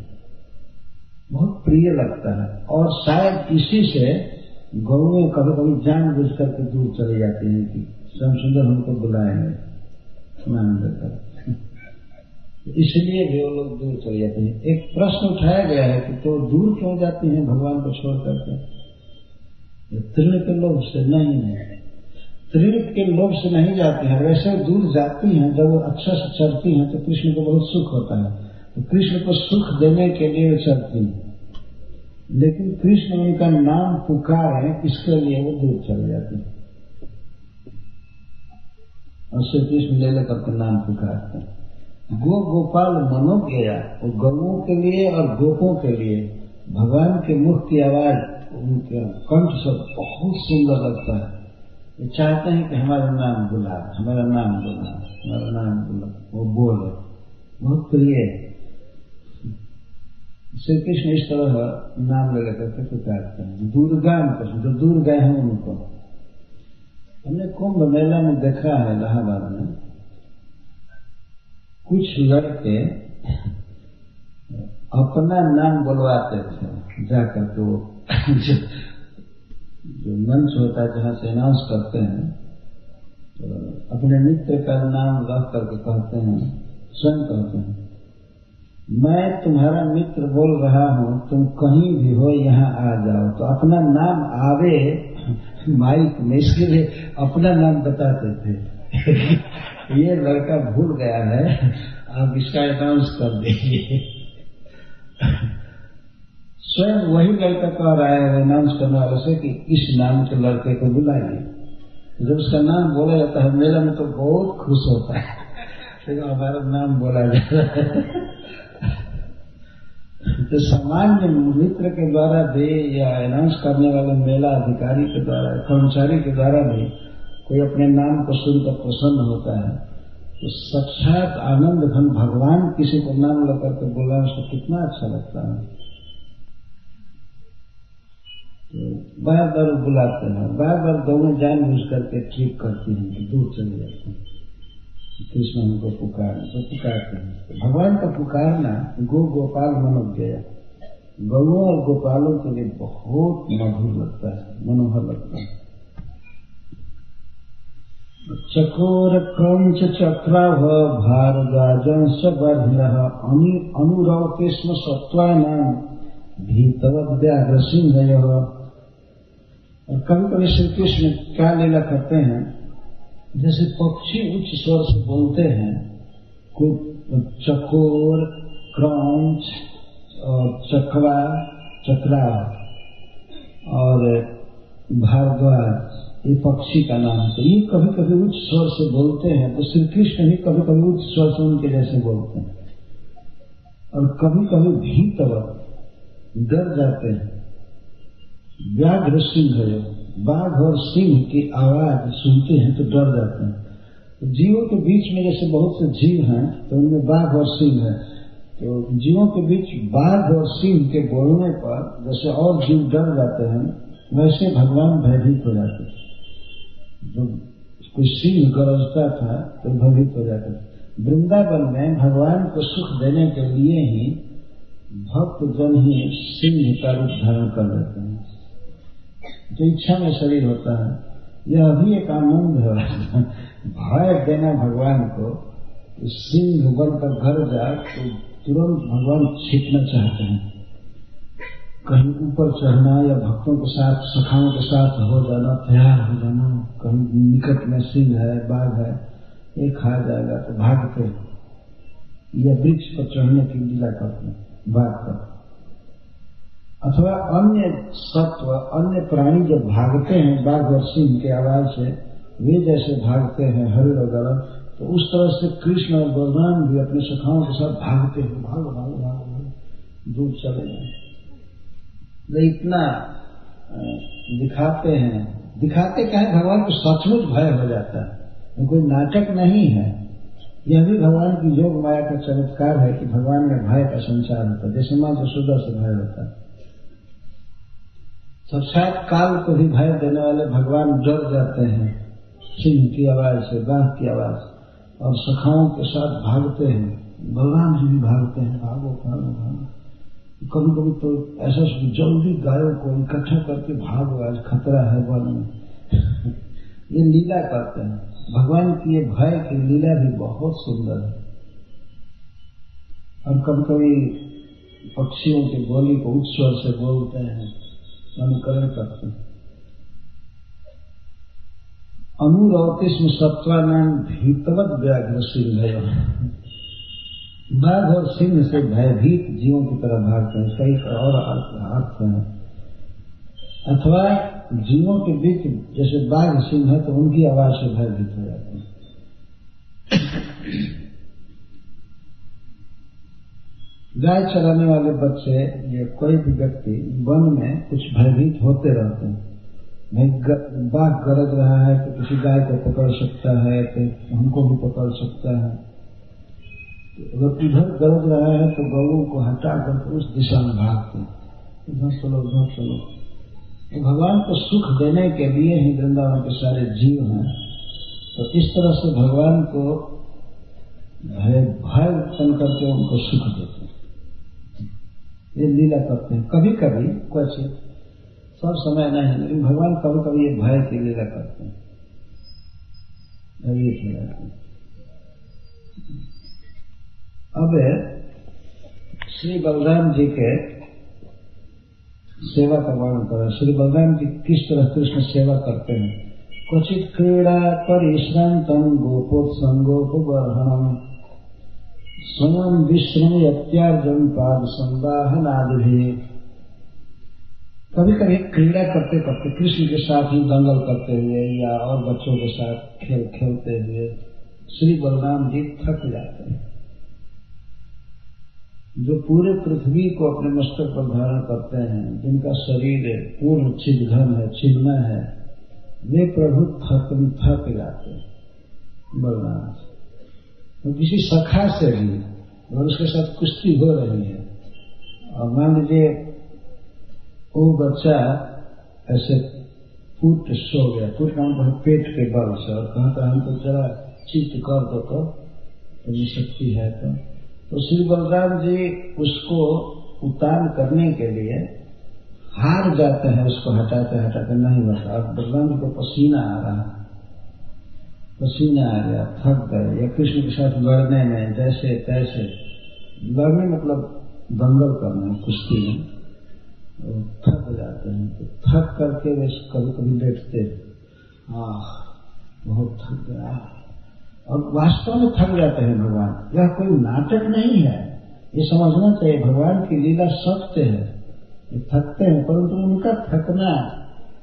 [SPEAKER 1] बहुत प्रिय लगता है। और शायद इसी से गौएं कभी कभी जानबूझ करके दूर चली जाती हैं कि श्याम सुंदर हमको बुलाएंगे नाम देकर, इसलिए भी वो लोग दूर चले जाते हैं। एक प्रश्न उठाया गया है कि तो दूर क्यों जाती हैं भगवान को छोड़ करके? तृण के लोभ से नहीं है, तृण के लोभ से नहीं जाती हैं। वैसे दूर जाती हैं, जब वो अच्छा से चलती हैं तो कृष्ण को बहुत सुख होता है, तो कृष्ण को सुख देने के लिए चलती हैं। लेकिन कृष्ण उनका नाम पुकारे इसके लिए वो दूर चले जाती हैं, और श्री कृष्ण ले लेकर के नाम पुकारते हैं। गो गोपाल मनो गया, वो गौओं के लिए और गोपों के लिए भगवान के मुख की आवाज, उनके कंठ सब बहुत सुंदर लगता है। ये चाहते हैं कि हमारा नाम बुला, हमारा नाम बुला, हमारा नाम बुला, वो बोले, बहुत प्रिय। श्री कृष्ण इस तरह नाम ले लेकर के पुकारते हैं। दूरगाम को, जो दूर गए हैं उनको हमने कुंभ मेला में देखा है, इलाहाबाद में कुछ लड़के अपना नाम बुलवाते थे जाकर, तो जो मंच होता है जहाँ से अनाउंस करते हैं, तो अपने मित्र का नाम रख करके कहते हैं, स्वयं कहते हैं, मैं तुम्हारा मित्र बोल रहा हूँ, तुम कहीं भी हो यहाँ आ जाओ। तो अपना नाम आवे माइक में, इसके लिए अपना नाम बताते थे। ये लड़का भूल गया है, आप इसका अनाउंस कर दीजिए। स्वयं वही लड़का कह रहा है अनाउंस करने वाले से कि इस नाम के लड़के को बुलाइए। जब उसका नाम बोला जाता है मेला में तो बहुत खुश होता है, लेकिन हमारा नाम बोला जाता है। तो सामान्य मित्र के द्वारा भी या अनाउंस करने वाले मेला अधिकारी के द्वारा, कर्मचारी के द्वारा भी कोई अपने नाम को सुनकर प्रसन्न होता है, तो साक्षात आनंद घन भगवान किसी को नाम लेकर के बोला, उसको कितना अच्छा लगता है। तो बार बार बुलाते हैं, बार बार दोनों जानबूझ करके ठीक करती हैं कि दूर चले जाते हैं। कृष्ण उनको पुकारते हैं। तो भगवान का पुकारना गो गोपाल मनोज गया, गौओं और गोपालों के लिए बहुत मधुर लगता है, मनोहर लगता है। चकोर क्रंच चक्राव भारद्वाजंस बर्हिरः अनुरव कृष्ण सत्वानां भीतव्याघ्र सिंहयः। और कभी कभी श्री कृष्ण क्या लीला करते हैं, जैसे पक्षी उच्च स्वर से बोलते हैं, कोई चकोर, क्रंच और चक्रा और भारद्वाज, ये पक्षी का नाम है। तो ये कभी कभी उच्च स्वर से बोलते हैं, तो श्री कृष्ण भी कभी कभी उच्च स्वर से उनके जैसे बोलते हैं। और कभी कभी भीतवत डर जाते हैं। व्याघ्र सिंह है, बाघ और सिंह की आवाज सुनते हैं तो डर जाते हैं। तो जीवों के बीच में जैसे बहुत से जीव हैं तो उनमें बाघ और सिंह है, तो जीवों के बीच बाघ और सिंह के बोलने पर जैसे और जीव डर जाते हैं, वैसे भगवान भयभीत हो जाते थे। जब कोई सिंह गरजता था तो भयभीत हो जाते थे। वृंदावन में भगवान को सुख देने के लिए ही भक्त जन ही सिंह का रूप धारण कर लेते हैं। जो इच्छा में शरीर होता है, यह भी एक आनंद है। भय देना भगवान को, सिंह बनकर घर जाए तो तुरंत भगवान छिपना चाहते हैं, कहीं ऊपर चढ़ना या भक्तों के साथ सखाओं के साथ हो जाना, तैयार हो जाना, कहीं निकट में सिंह है बाघ है ये खा जाएगा तो भागते, या वृक्ष पर चढ़ने की लीला करते हैं बाघ पर। अथवा अन्य सत्व अन्य प्राणी जब भागते हैं बाघ और सिंह के आवाज से, वे जैसे भागते हैं हरिण वगैरह, तो उस तरह से कृष्ण और बलराम भी अपने सखाओं के साथ भागते हैं, भागो भागो भागो दूर चले गए। इतना दिखाते हैं, दिखाते क्या है, भगवान को सचमुच भय हो जाता है, कोई नाटक नहीं है। यह भी भगवान की योग माया का चमत्कार है कि भगवान में भय का संचार होता है, जैसे मां यशोदा से भय होता है। साक्षात काल को भी भय देने वाले भगवान डर जाते हैं सिंह की आवाज से, बाघ की आवाज, और सखाओं के साथ भागते हैं। बलराम जी भी भागते हैं, भागो भागो भागो। कभी कभी तो ऐसा जल्दी गायों को इकट्ठा करके भागो, आज खतरा है वन में। ये लीला करते हैं। भगवान की ये भय की लीला भी बहुत सुंदर है। और कभी कभी पक्षियों की बोली को उच्च स्वर से बोलते हैं, अनुकरण करते हैं। अनुरौतिस्म सत्वानाम भीतवत व्याघ्र सिंह, बाघ और सिंह से भयभीत जीवों की तरह भागते हैं। कई और अर्थ हैं। अथवा जीवों के बीच जैसे बाघ सिंह है तो उनकी आवाज से भयभीत हो जाते हैं। गाय चराने वाले बच्चे या कोई भी व्यक्ति वन में कुछ भयभीत होते रहते हैं। बाघ गरज रहा है तो किसी गाय को पकड़ सकता है, तो हमको भी पकड़ सकता है। अगर इधर गरज रहा है तो गौओं को हटा कर उस दिशा में भागते, इधर चलो उधर चलो। तो भगवान को सुख देने के लिए ही वृंदावन के सारे जीव हैं। तो इस तरह से भगवान को भय उत्पन्न करके उनको सुख देते हैं, ये लीला करते हैं। कभी कभी कुछ सब समय नहीं, लेकिन भगवान कभी कभी ये भय की लीला करते हैं, भयभीत हो जाते हैं। अब श्री बलराम जी के सेवा का वर्णन करें। श्री बलराम जी किस तरह कृष्ण सेवा करते हैं। क्वचित क्रीड़ा परिश्रांतम गोपोत्संगोपबर्हणम स्वयं विश्रमयत्यार्जन पाद संवाहनादि। कभी कभी क्रीड़ा करते करते कृष्ण के साथ ही दंगल करते हुए या और बच्चों के साथ खेल खेलते हुए श्री बलराम जी थक जाते हैं। जो पूरे पृथ्वी को अपने मस्तक पर धारण करते हैं, जिनका शरीर पूर्ण छिदघन है, छिदना है, वे प्रभु थक जाते हैं बलराम से। तो किसी सखा से भी और उसके साथ कुश्ती हो रही है, और मान लीजिए वो बच्चा ऐसे फूट सो गया, फूट का मतलब पेट के बल से, और कहता हमको जरा चित्त कर दो तो ये शक्ति है। तो श्री बलराम जी उसको उतार करने के लिए हार जाते हैं, उसको हटाते हटाते नहीं होता। अब बलराम जी को पसीना आ रहा, पसीना आ गया, थक गए, या कृष्ण के साथ लड़ने में जैसे तैसे लड़ने मतलब दंगल करने कुश्ती में थक जाते हैं। तो थक करके वे कभी कभी लेटते, बहुत थक गया, और वास्तव में थक जाते हैं भगवान। यह कोई नाटक नहीं है, ये समझना चाहिए। भगवान की लीला सत्य है, ये थकते हैं, परंतु उनका थकना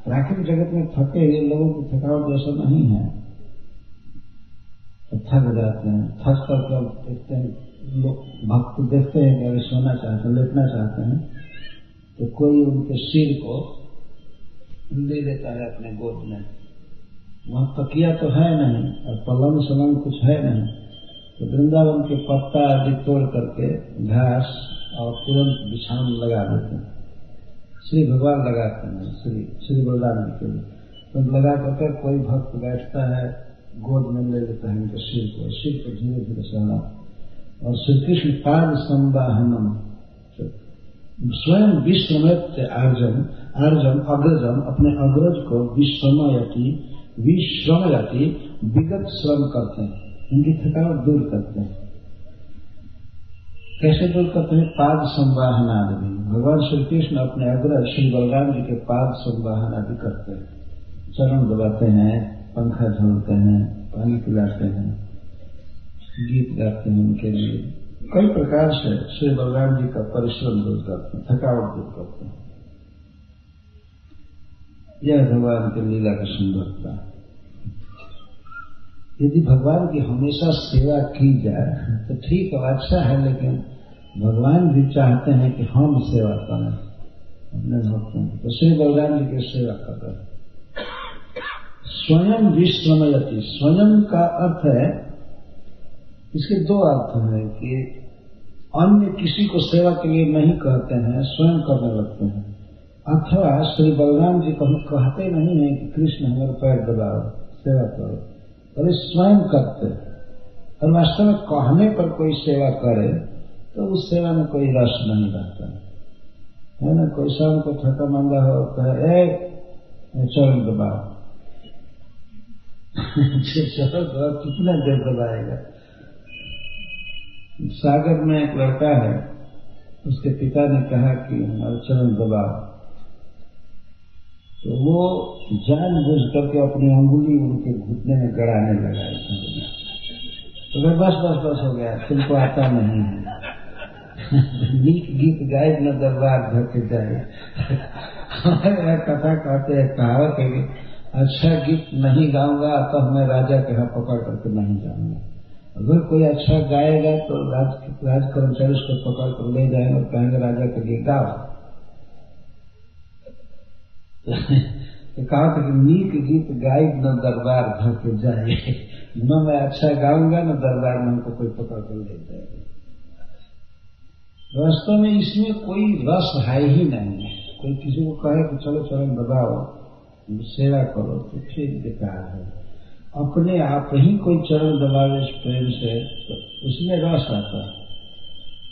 [SPEAKER 1] प्राकृतिक जगत में थके हुए लोगों की थकावट जैसा नहीं है। तो थक जाते हैं, थक कर देखते हैं लोग, भक्त देखते हैं कि अगर सोना चाहते हैं, लेटना चाहते हैं, तो कोई उनके सिर को ले लेता है अपने गोद में, वहां तकिया तो है नहीं और पलंग सलंग कुछ है नहीं, तो वृंदावन के पत्ता आदि तोड़ करके घास और तुरंत बिछावन लगा देते हैं। श्री भगवान लगाते हैं, श्री बलराम जी के लिए तो लगा करके कोई भक्त बैठता है, गोद में ले लेता है उनके सिर को धीरे धीरे सहना। और श्री कृष्ण पाद संवाहनम, स्वयं विश्रमित अर्जन अग्रजम, अपने अग्रज को विश्रमयति विगत श्रम करते हैं, उनकी थकावट दूर करते हैं। कैसे दूर करते हैं? पाद संवाहन आदि। भगवान श्री कृष्ण अपने अग्रज श्री बलराम जी के पाद संवाहन आदि करते हैं, चरण दबाते हैं, पंखा झोलते हैं, पानी पिलाते हैं, गीत गाते हैं उनके लिए। कई प्रकार से श्री बलराम जी का परिश्रम दूर करते हैं, थकावट दूर करते हैं। यह भगवान की लीला की सुंदरता। यदि भगवान की हमेशा सेवा की जाए तो ठीक है, अच्छा है, लेकिन भगवान भी चाहते हैं कि हम सेवा करें अपने भक्तों की, तो श्री बलराम जी की सेवा कर रहे हैं। स्वयं विश्रमयति, स्वयं का अर्थ है, इसके दो अर्थ हैं कि अन्य किसी को सेवा के लिए नहीं कहते हैं, स्वयं करने लगते हैं, अथवा श्री बलराम जी कभी कहते नहीं है कि कृष्ण हमारे पैर दबाओ सेवा करो, और स्वयं करते। और वास्तव में कहने पर कोई सेवा करे तो उस सेवा में कोई रस नहीं रहता है ना। कोई शाम को थका मांगा हो, कहे चरण दबाओ चरण दबाओ, कितना देर दबाएगा। सागर में एक लड़का है, उसके पिता ने कहा कि हमारे चरण दबाओ, तो वो जानबूझ करके अपनी अंगुली उनके घुटने में गड़ाने लगा। तो बस हो गया, तुमको आता नहीं है। गीत गायब न दरबार धके जाए। कथा कहते हैं, कहावत है कि अच्छा गीत नहीं गाऊंगा तो मैं राजा के यहाँ पकड़ करके नहीं जाऊंगा। अगर कोई अच्छा गाएगा तो राज कर्मचारी उसको पकड़ कर ले जाएंगे और कहेंगे राजा के लिए गाओ। तो कहा था कि नीक गीत गायब न दरबार धके जाए, न मैं अच्छा गाऊंगा न दरबार में हमको कोई पकड़ कर ले जाएगा। वास्तव में इसमें कोई रस है ही नहीं है। कोई किसी को कहे कि चलो चरण दबाओ सेवा करो तो ठीक बेकार है। अपने आप ही कोई चरण दबावे प्रेम से तो उसमें रस आता है,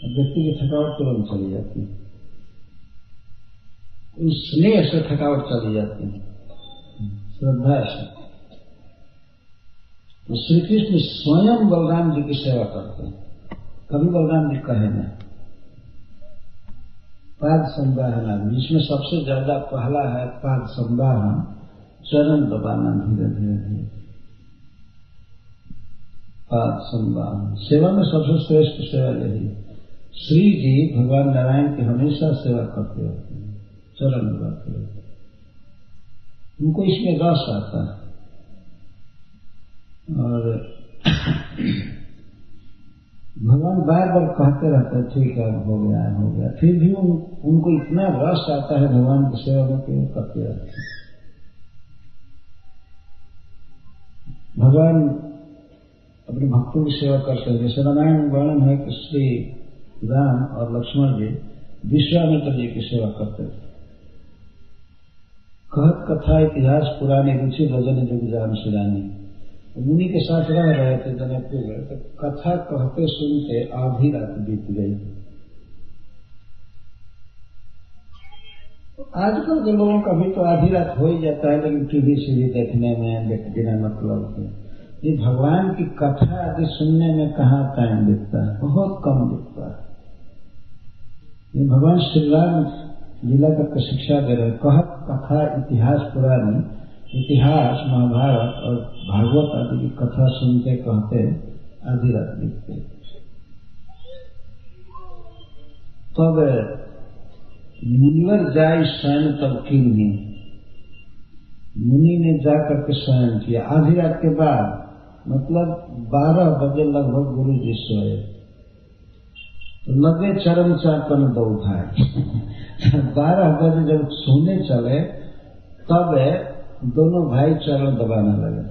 [SPEAKER 1] व्यक्ति की थकावट तुरंत चली जाती है, उस स्नेह से थकावट चली जाती है, श्रद्धा से। तो श्री कृष्ण स्वयं बलराम जी की सेवा करते हैं, कभी बलराम जी कहे नहीं। पाद संवाहन, जिसमें सबसे ज्यादा पहला है पाद संवाहन, चरण दबाना धीरे धीरे धीरे। पाद संवाहन सेवा में सबसे श्रेष्ठ सेवा यही। श्री जी भगवान नारायण की हमेशा सेवा करते होते हैं, चरण दबाते होते हैं, उनको इसमें रस आता है। और भगवान बार बार कहते रहते हैं ठीक है हो गया, फिर भी उनको इतना रस आता है भगवान की सेवा में कि वो करते रहते हैं। भगवान अपने भक्तों की सेवा करते हैं। जैसे रामायण वर्णन है कि श्री राम और लक्ष्मण जी विश्वामित्र जी की सेवा करते थे। कहत कथा इतिहास पुरानी रुचि भजन जुग जान सुरानी। मुनि के साथ रह रहे थे जनकपुर में, तो कथा कहते सुनते आधी रात बीत गई। आजकल के लोगों का भी तो आधी रात हो ही जाता है, लेकिन टीवी सीवी देखने में बिना मतलब के। ये भगवान की कथा आदि सुनने में कहाँ टाइम दिखता है, बहुत कम दिखता है। ये भगवान श्री राम लीला करके शिक्षा दे रहे। कहत कथा इतिहास पुरानी, इतिहास महाभारत और भागवत आदि की कथा सुनते कहते आधी रात बीतते। तब मुनिवर जाय शयन तब किन्हीं, मुनि ने जाकर के शयन किया आधी रात के बाद, मतलब 12 बजे लगभग गुरु जी सोए, तो लगे चरण चापन दो भाई। 12 बजे जब सोने चले तब दोनों भाई चरण दबाने लगे।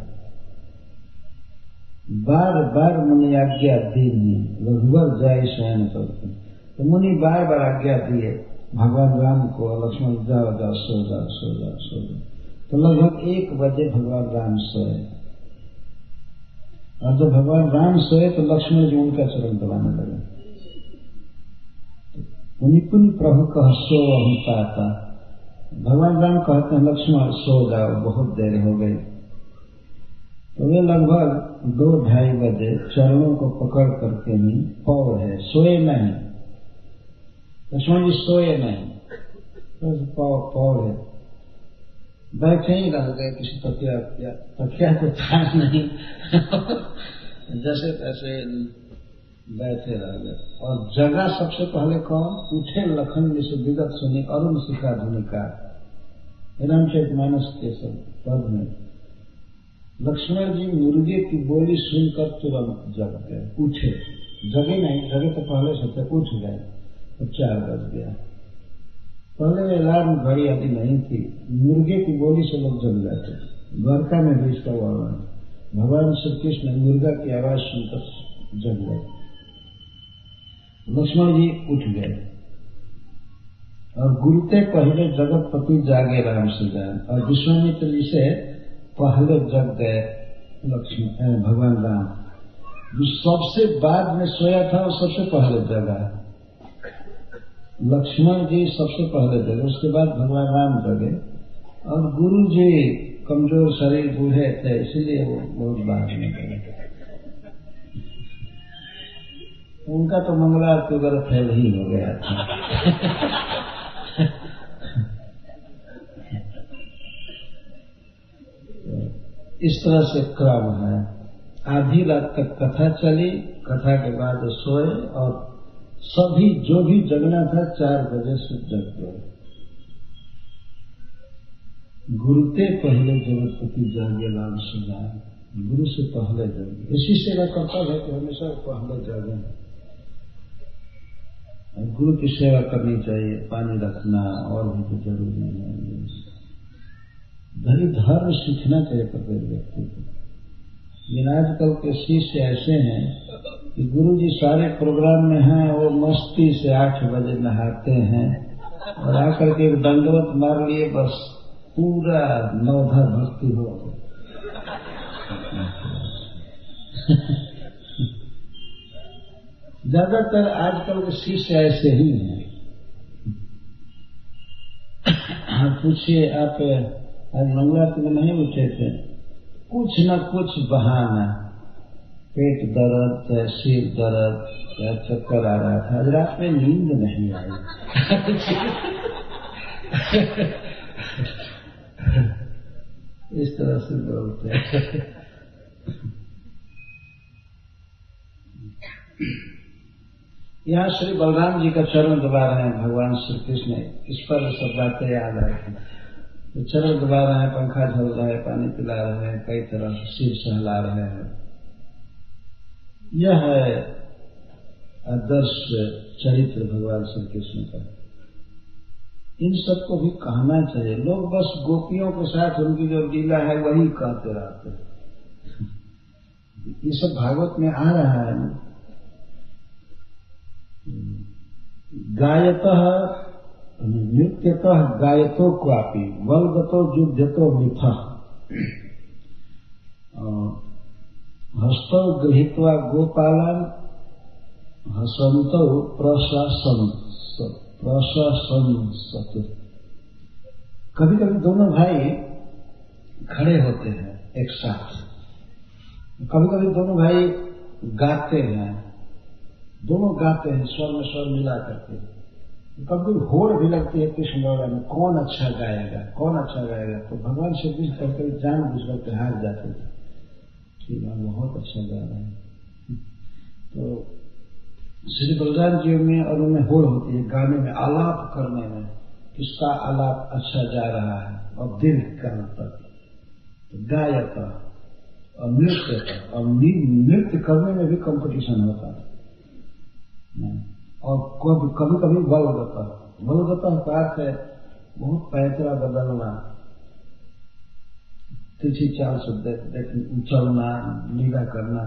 [SPEAKER 1] बार बार मुनि आज्ञा दी, रघुवर जाय शयन करते, तो मुनि बार बार आज्ञा दिए भगवान राम को, लक्ष्मण जाओ जाओ सो जाओ सो जाओ सो जाओ। तो लगभग 1 बजे भगवान राम सोए, और जब भगवान राम सोए तो लक्ष्मण जी उनका चरण दबाने लगे। पुनि पुनि प्रभु कह सो हम पाता, भगवान राम कहते हैं लक्ष्मण सो जाओ, बहुत देर हो गई। तो वे लगभग 2-2:30 बजे चरणों को पकड़ करके ही पौड़ है, सोए नहीं। लक्ष्मण जी सोए नहीं, तो पौड़ है, बैठे ही रह गए। किसी तकिया तो था नहीं जैसे तैसे बैठे रह गए। और जगह सबसे पहले कौन उठे? लखन जी से विगत सुनी अरुण शिखा धुनिका, रामचरितमानस के सब पद में लक्ष्मण जी मुर्गे की बोली सुनकर तुरंत जग गए, उठे। जगे नहीं, जगे तो पहले से थे, उठ गए। तो 4 बज गया। पहले अलार्म घड़ी आदि नहीं थी, मुर्गे की बोली से लोग जग जाते। द्वारका में भी इसका वर्णन, भगवान श्री कृष्ण मुर्गा की आवाज सुनकर जग गए। लक्ष्मण जी उठ गए और गुरुते पहले जगतपति जागे राम से जान, और विश्वामित्र जी से पहले जग गए भगवान राम। जो सबसे बाद में सोया था वो सबसे पहले जगा। लक्ष्मण जी सबसे पहले जगे, उसके बाद भगवान राम जगे। और गुरु जी कमजोर शरीर बूढ़े थे, इसलिए वो बहुत बाद में जगे। उनका तो मंगलारती वगैरह फेल ही हो गया था इस तरह से क्रम है। आधी रात तक कथा चली, कथा के बाद सोए, और सभी जो भी जगना था 4 बजे से जग गए। गुरुते पहले जगतपति जागे राम से जाए, गुरु से पहले जगे। इसी से मेरा कर्तव्य है कि हमेशा पहले जागे। गुरु की सेवा करनी चाहिए, पानी रखना और भी तो जरूरी है। धर्म सीखना चाहिए प्रत्येक व्यक्ति को। लेकिन आजकल के शिष्य ऐसे हैं कि गुरु जी सारे प्रोग्राम में हैं, वो मस्ती से 8 बजे नहाते हैं और आकर के एक दंडवत मार लिए, बस पूरा 9-10 भक्ति हो गई। ज्यादातर आजकल के शिष्य ऐसे ही हैं। पूछिए आप आज मंगलारती में नहीं उठे थे, कुछ न कुछ बहाना, पेट दर्द या सिर दर्द या चक्कर आ रहा था, आज रात में नींद नहीं आई इस तरह से बोलते हैं। यहाँ श्री बलराम जी का चरण दबा रहे हैं भगवान श्री कृष्ण। इस पर सब बातें याद आई थी। तो चरण दबा रहे हैं, पंखा झल रहा है, पानी पिला रहे हैं, कई तरह से सिर सहला रहे हैं। यह है आदर्श चरित्र भगवान श्री कृष्ण का। इन सबको भी कहना चाहिए। लोग बस गोपियों के साथ उनकी जो लीला है वही कहते रहते हैं। ये सब भागवत में आ रहा है। गायतः नृत्यतः गायतो क्वापि बलगतो युद्धतो मिथः हस्तो गृहीत्वा गोपालन हसंतो प्रशासन। कभी कभी दोनों भाई खड़े होते हैं एक साथ, कभी कभी दोनों भाई गाते हैं, दोनों गाते हैं स्वर में स्वर मिला करके। कभी होड़ भी लगती है कृष्ण भगवान में, कौन अच्छा गाएगा कौन अच्छा गाएगा। तो भगवान श्री कृष्ण कहकर जान बुझ करके हार जाते थे कि बहुत अच्छा गा रहा है। तो श्री बलराम जी में और उनमें होड़ होती है गाने में, आलाप करने में, किसका आलाप अच्छा जा रहा है और दीर्घ काल तक। तो गायक और नृत्य करने में भी कंपटीशन होता है। और कभी कभी बलगत का अर्थ है बहुत पैतरा बदलना, तिथि चाल से चलना, लीला करना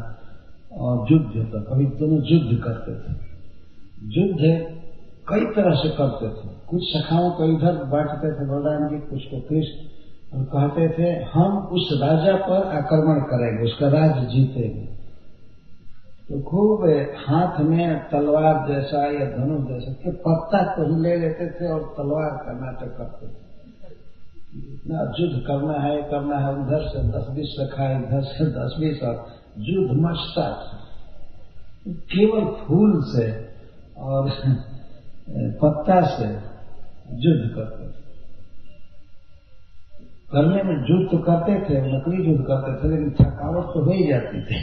[SPEAKER 1] और युद्ध होता। कभी दोनों युद्ध करते थे। युद्ध कई तरह से करते थे। कुछ सखाओं को इधर बांटते थे बलराम जी, कुछ को कृष्ण, और कहते थे हम उस राजा पर आक्रमण करेंगे, उसका राज्य जीतेंगे। तो खूब हाथ में तलवार जैसा या धनुष जैसा के पत्ता को ही ले लेते थे और तलवार का नाटक करते थे। इतना युद्ध करना है उधर से 10-20 सखा, इधर से 10-20, और युद्ध मचता था। केवल फूल से और पत्ता से युद्ध करते थे। करने में युद्ध तो करते थे, नकली युद्ध करते थे, लेकिन थकावट तो हो ही जाती थी।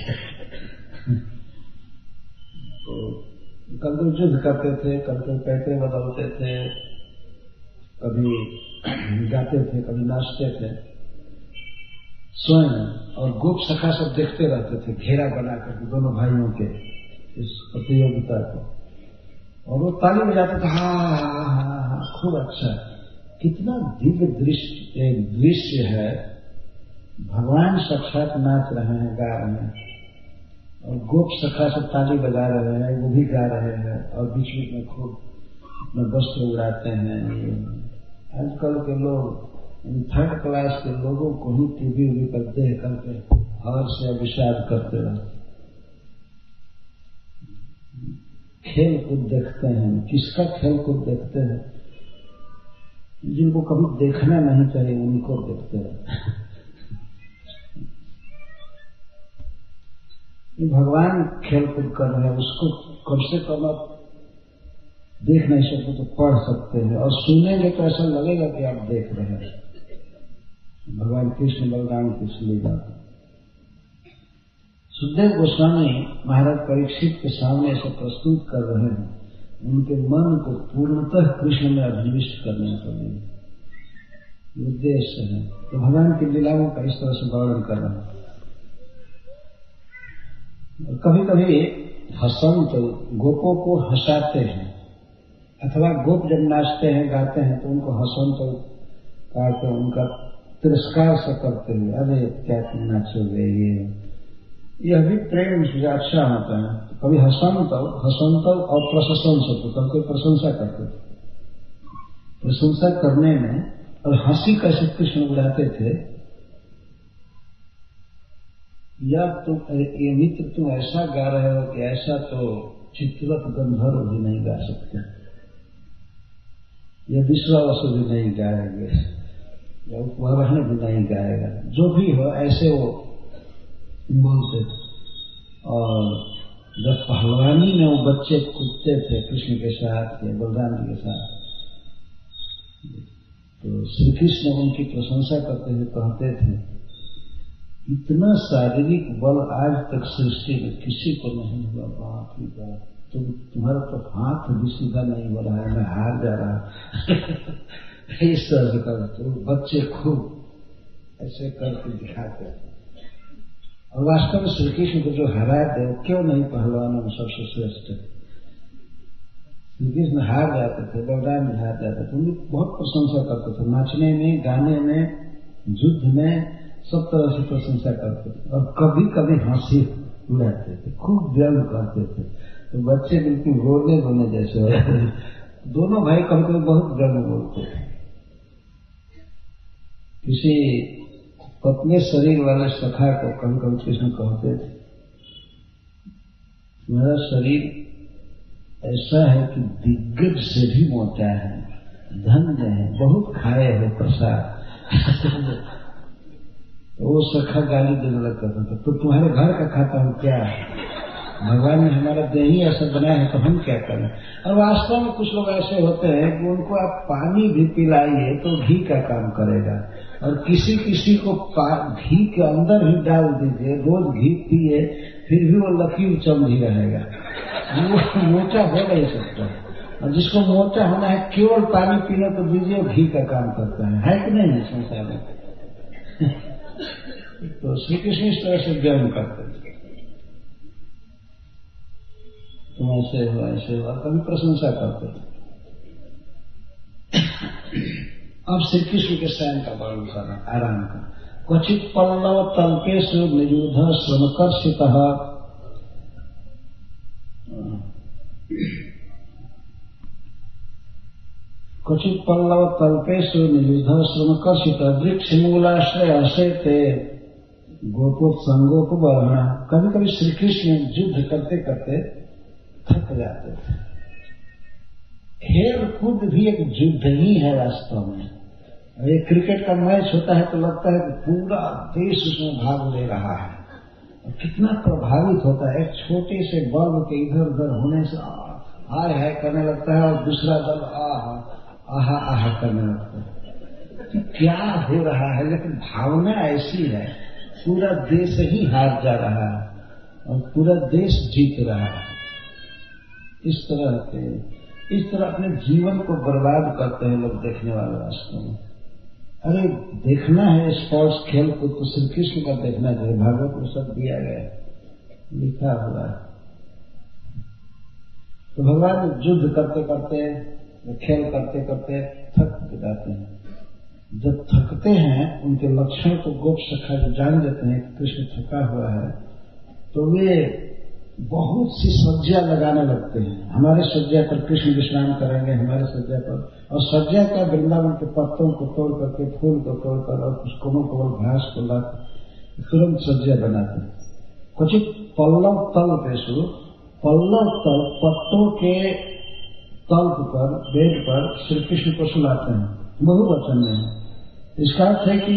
[SPEAKER 1] तो कभी युद्ध करते थे, कभी पैसे बदलते थे, कभी गाते थे, कभी नाचते थे स्वयं, और गोप सखा सब देखते रहते थे घेरा बनाकर दोनों भाइयों के इस प्रतियोगिता को, और वो ताली बजाते थे, हाँ, खूब अच्छा। कितना दिव्य दृश्य है। भगवान साक्षात नाच रहे हैं, गा रहे हैं, और गोप सखा सब ताली बजा रहे हैं, वो भी गा रहे हैं, और बीच बीच में खूब अपने वस्त्र उड़ाते हैं। आजकल के लोग थर्ड क्लास के लोगों को ही टीवी पर देख करके हर्ष या विषाद करते रहते। खेल कूद देखते हैं, किसका खेल कूद देखते हैं? जिनको कभी देखना नहीं चाहिए उनको देखते रहते। भगवान खेल कूद कर रहे हैं, उसको कम से कम आप देख नहीं सकते तो पढ़ सकते हैं, और सुनेंगे तो ऐसा लगेगा कि आप देख रहे हैं भगवान कृष्ण बलराम की लीला। सुखदेव गोस्वामी महाराज परीक्षित के सामने ऐसा प्रस्तुत कर रहे हैं, उनके मन को पूर्णतः कृष्ण में अभिनिविष्ट करने के लिए उद्देश्य है। तो भगवान की लीलाओं का इस तरह से वर्णन कर रहे हैं। कभी कभी हसंत गोपों को हंसाते हैं, अथवा गोप जब नाचते हैं गाते हैं तो उनको हसंत करते, उनका तिरस्कार से करते हुए, अरे क्या तुम नाचोगे, यह भी प्रेम से अच्छा होता है। कभी हसंत और प्रशंसक, कभी प्रशंसा करते थे। प्रशंसा करने में और हंसी कैसे कृष्ण उड़ाते थे, या ये मित्र तुम ऐसा गा रहे हो कि ऐसा तो चित्रवत गंधर्व भी नहीं गा सकते, या विश्वावसु भी नहीं गाएंगे, या उपवरण भी नहीं गाएगा, जो भी हो ऐसे वो बोलते थे। और जब पहलवानी में वो बच्चे कूदते थे कृष्ण के साथ या बलराम जी के साथ, तो श्री कृष्ण उनकी प्रशंसा करते हुए कहते थे, इतना शारीरिक बल आज तक सृष्टि में किसी को नहीं हुआ, बाप रे बाप, तुम्हारा तो हाथ भी सीधा नहीं हो रहा है, मैं हार जा रहा। इस तरह से करते तो बच्चे खूब ऐसे करके दिखाते थे। और वास्तव में श्री कृष्ण को जो हरा दे, क्यों नहीं पहलवानों में सबसे श्रेष्ठ है। श्री कृष्ण हार जाते थे, बलराम भी हार जाते थे, उनकी बहुत प्रशंसा करते थे, नाचने में, गाने में, युद्ध में, सब तरह से प्रशंसा करते थे। और कभी कभी हंसी उड़ाते थे, खूब व्यंग करते थे, तो बच्चे बिल्कुल रोने जैसे हो। दोनों भाई कभी कभी बहुत व्यंग बोलते थे। किसी पतले शरीर वाले सखा को कभी कभी कृष्ण कहते थे, मेरा शरीर ऐसा है कि दिग्गज से भी मोटा है, धन्य है, बहुत खाए हो प्रसाद। तो वो सखा गाली देने लगता था, तो तुम्हारे घर का खाता हूँ क्या, भगवान ने हमारा देह ही ऐसा बनाया है तो हम क्या करें। और वास्तव में कुछ लोग ऐसे होते हैं कि उनको आप पानी भी पिलाइए तो घी का काम करेगा, और किसी किसी को घी के अंदर ही डाल दीजिए, रोज घी पिए, फिर भी वो लकीर चंद ही रहेगा, वो मोटा हो नहीं सकता। और जिसको मोटा होना है केवल पानी पीने को दीजिए, घी का काम करता है कि नहीं है संसार में। तो श्री कृष्ण इस तरह से व्यंग करते थे, तुम ऐसे हो, कभी प्रशंसा करते थे। अब श्री कृष्ण के शयन का वर्णन करना, आराम का। क्वचित पल्लव तल्पेषु निरूढ़ श्रमकर्षितः क्वचित पल्लव तल्पेषु निरूढ़ श्रमकर्षितः वृक्ष मूलाश्रय आश्रयते गोपोत्संगोपवर्णा। कभी कभी श्री कृष्ण युद्ध करते करते थक जाते थे। खेल कूद भी एक युद्ध ही है वास्तव में। एक क्रिकेट का मैच होता है तो लगता है कि पूरा देश उसमें भाग ले रहा है और कितना प्रभावित होता है। एक छोटे से बल्ब के इधर उधर होने से हाय हाय करने लगता है और दूसरा दल आहा आहा करने लगता है। क्या हो रहा है, लेकिन भावना ऐसी है पूरा देश ही हार जा रहा है और पूरा देश जीत रहा है। इस तरह अपने जीवन को बर्बाद करते हैं लोग देखने वाले वास्तव में। अरे देखना है स्पोर्ट्स खेल को तो श्री कृष्ण का देखना चाहिए। भागवत में सब दिया गया लिखा हुआ है। तो भगवान युद्ध करते करते खेल करते करते थक जाते हैं। जब थकते हैं उनके लक्षण को गोप सखा जो जान लेते हैं कि कृष्ण थका हुआ है तो वे बहुत सी सज्जा लगाने लगते हैं। हमारे सज्जा पर कृष्ण विश्राम करेंगे, हमारे सज्जा पर। और सज्जा का वृंदावन के पत्तों को तोड़ करके, फूल को तोड़कर और कुछ कोमल कोमल घास को लाकर तुरंत सज्जा बनाते हैं। कुछ पल्लव तल पेशु, पल्लव तल पत्तों के तल्प पर, बेड पर श्री कृष्ण को सुलाते हैं। बहुवचन में इसका अर्थ है कि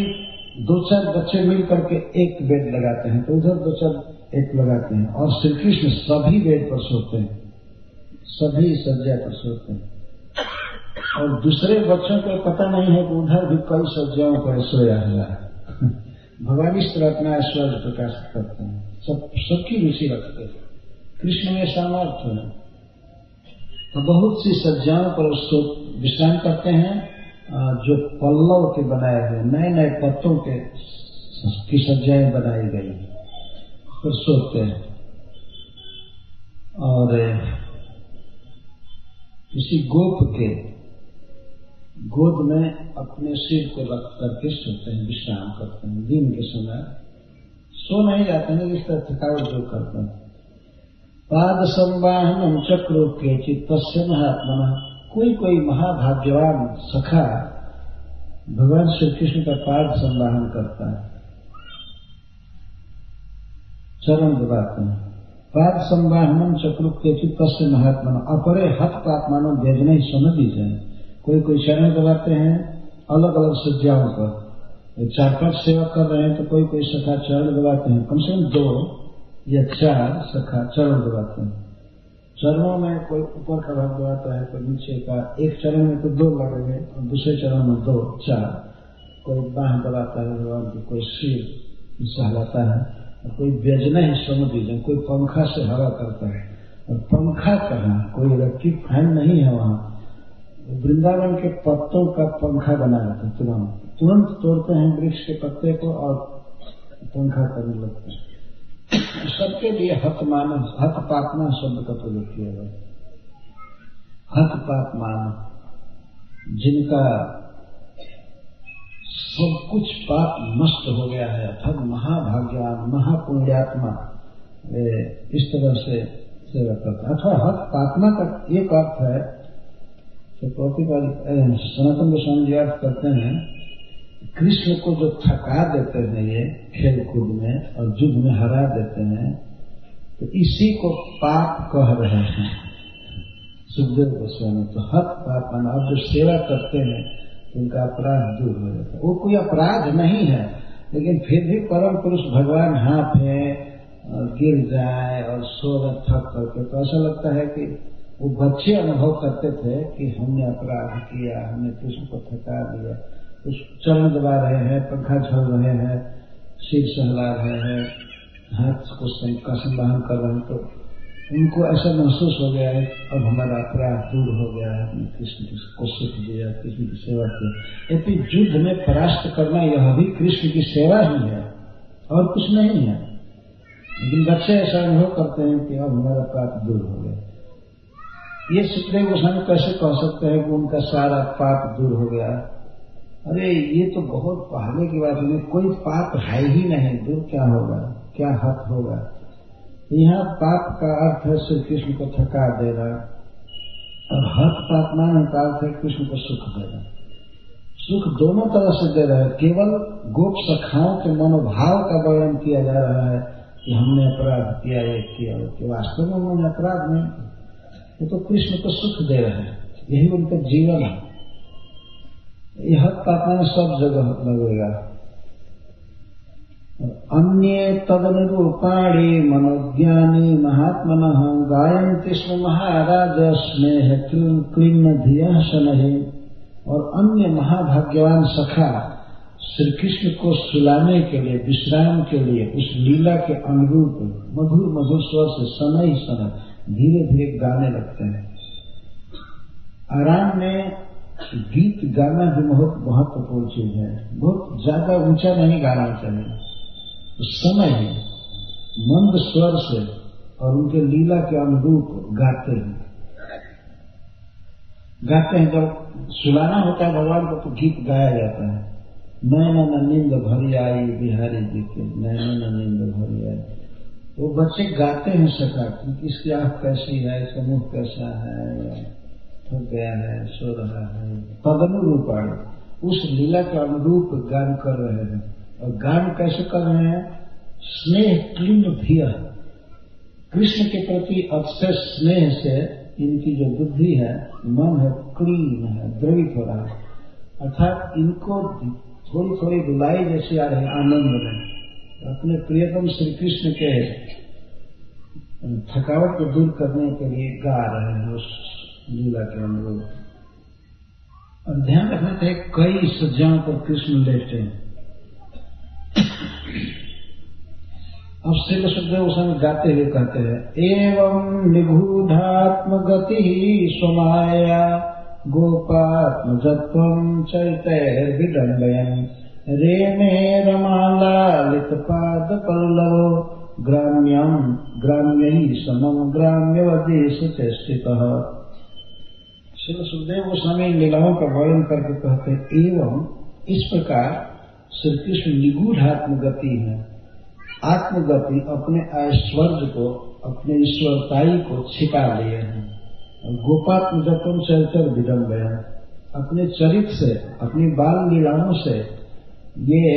[SPEAKER 1] दो चार बच्चे मिल करके एक बेड लगाते हैं तो उधर दो चार एक लगाते हैं और श्री कृष्ण सभी बेड पर सोते हैं, सभी सज्जा पर सोते हैं। और दूसरे बच्चों को पता नहीं है कि उधर भी कई सज्जाओं पर सोया हुआ है। भगवान इस तरह अपना ऐश्वर्य प्रकाशित करते हैं, सबकी रुचि रखते हैं। कृष्ण में सामर्थ्य है तो बहुत सी सज्जाओं पर उसको विश्राम करते हैं जो पल्लव के बनाए हुए नए नए पत्तों के की सज्जाएं बनाई गई तो सोते हैं। और किसी गोप के गोद में अपने सिर को रख करके सोते हैं, विश्राम करते हैं। दिन के समय सो नहीं जाते हैं, इस तरह थकावट दूर करते हैं। पाद संवाहनम चक्रो के चित्तस्य महात्मा। कोई महाभाग्यवान सखा भगवान श्री कृष्ण का पाद संवाहन करता है, चरण दबाते हैं। पाद संवाहनम चक्रो के चित्तस्य महात्मा। अपरे हत पात्मानो वेदना समझी जाए। कोई चरण दबाते हैं अलग अलग सज्जाओं पर। 4-5 सेवा कर रहे हैं तो कोई सखा चरण दबाते हैं। कम से कम 2 या 4 सखा चरण दबाते हैं। चरणों में कोई ऊपर का भाग दबाता है, कोई नीचे का। एक चरण में तो 2 लगेंगे और दूसरे चरण में 2, 4। कोई बाह दबाता है भगवान की, कोई सिर सहलाता है और कोई व्यजना ही समझ दीजिए। कोई पंखा से हवा करता है और पंखा कहाँ, कोई इलेक्ट्रिक फैन नहीं है वहां। वृंदावन के पत्तों का पंखा बना रहता है। तुरंत तोड़ते हैं वृक्ष के पत्ते को और पंखा करने लगते हैं। सबके लिए हत पात्मा शब्द का प्रयोग किया गया। हत पात्मा जिनका सब कुछ पाप नष्ट हो गया है, अथवा महाभाग्यवान महापुण्यात्मा इस तरह से सेवा करता है। अथवा हत पात्मा का एक अर्थ है तो सनातन गोस्वामी जी अर्थ करते हैं कृष्ण को जो थका देते हैं ये खेल कूद में और युद्ध में हरा देते हैं तो इसी को पाप कह रहे हैं सुखदेव गोस्वामी। तो हत पाप माना अब जो सेवा करते हैं तो उनका अपराध दूर हो जाता है। वो कोई अपराध नहीं है लेकिन फिर भी परम पुरुष भगवान हाफे गिर जाए और सो थक करके तो ऐसा लगता है कि वो बच्चे अनुभव करते थे कि हमने अपराध किया, हमने कृष्ण को थका दिया। उस चरण दबा रहे हैं, पंखा झल रहे हैं, सिर सहला रहे हैं, हाथ को संवाहन कर रहे हैं तो उनको ऐसा महसूस हो गया है अब हमारा अपराध दूर हो गया है, हमने कृष्ण को सुख दिया, कृष्ण की सेवा की। यदि युद्ध में परास्त करना यह भी कृष्ण की सेवा ही है और कुछ नहीं है। लेकिन बच्चे ऐसा अनुभव करते हैं कि अब हमारा पाप दूर हो गया। ये सुखदेव गोस्वामी कैसे कह सकते हैं कि उनका सारा पाप दूर हो गया? अरे ये तो बहुत पहले की बात है, कोई पाप है ही नहीं, दूर क्या होगा, क्या हक होगा। यहाँ पाप का अर्थ है श्री कृष्ण को थका देना, और हक पापमान का अर्थ है कृष्ण को सुख देना। सुख दोनों तरह से दे रहे हैं। केवल गोप सखाओं के मनोभाव का वर्णन किया जा रहा है कि हमने अपराध किया, ये किया, कि वास्तव में उन्होंने अपराध नहीं, वो तो कृष्ण को सुख दे रहे हैं, यही उनका जीवन है। यह पापमान सब जगह लगेगा। अन्ये तदनुरूपाणि मनोज्ञानी महात्मनः गायन्ति स्म महाराज स्नेह क्लीन्न धियः शनैः। और अन्य महाभाग्यवान सखा श्री कृष्ण को सुलाने के लिए, विश्राम के लिए उस लीला के अनुरूप मधुर मधुर स्वर से शनै शनै धीरे धीरे गाने लगते हैं। आराम में गीत गाना भी बहुत महत्वपूर्ण चीज है। बहुत ज्यादा ऊंचा नहीं गाना चाहिए, तो समय ही मंद स्वर से और उनके लीला के अनुरूप गाते हैं। जब सुलाना होता है भगवान को तो गीत गाया जाता है। नैन नींद भरी आई बिहारी जी के, नैन नींद भरी आई। वो बच्चे गाते हैं सखा कि इसकी आंख कैसी है, इसका मुंह कैसा है, थक गया है, सो रहा है। तदनुरूपाण उस लीला के अनुरूप गान कर रहे हैं। और गान कैसे कर रहे हैं? स्नेह क्लीन्न धिया, कृष्ण के प्रति अतिशय स्नेह से इनकी जो बुद्धि है, मन है, क्लीन है, द्रवित हो रहा है। अर्थात इनको थोड़ी थोड़ी रुलाई जैसी आ रही आनंद में, अपने प्रियतम श्री कृष्ण के थकावट को दूर करने के लिए गा रहे हैं उस लीला के अनुरूप। और ध्यान रखना चाहिए, कई सज्जाओं पर कृष्ण लेटे हैं। अब श्री सुखदेव उस समय गाते हुए कहते हैं, एवं निगूढ़ात्म गति स्वमाया गोपात्मजत्वं चरितैर्विडम्बयन् रेमे रमालालित पाद पल्लवो ग्राम्यै समं ग्राम्यवदेश चेष्टितः। श्री सुखदेव गोस्वामी लीलाओं का वर्णन करके कहते हैं, एवं इस प्रकार श्री कृष्ण निगूढ़ आत्मगति है। आत्मगति अपने ऐश्वर्य को, अपने ईश्वरताई को छिपा लिए हैं। गोपात्म जत्वम चरित्र विडम्बयन्, अपने चरित्र से, अपनी बाल लीलाओं से ये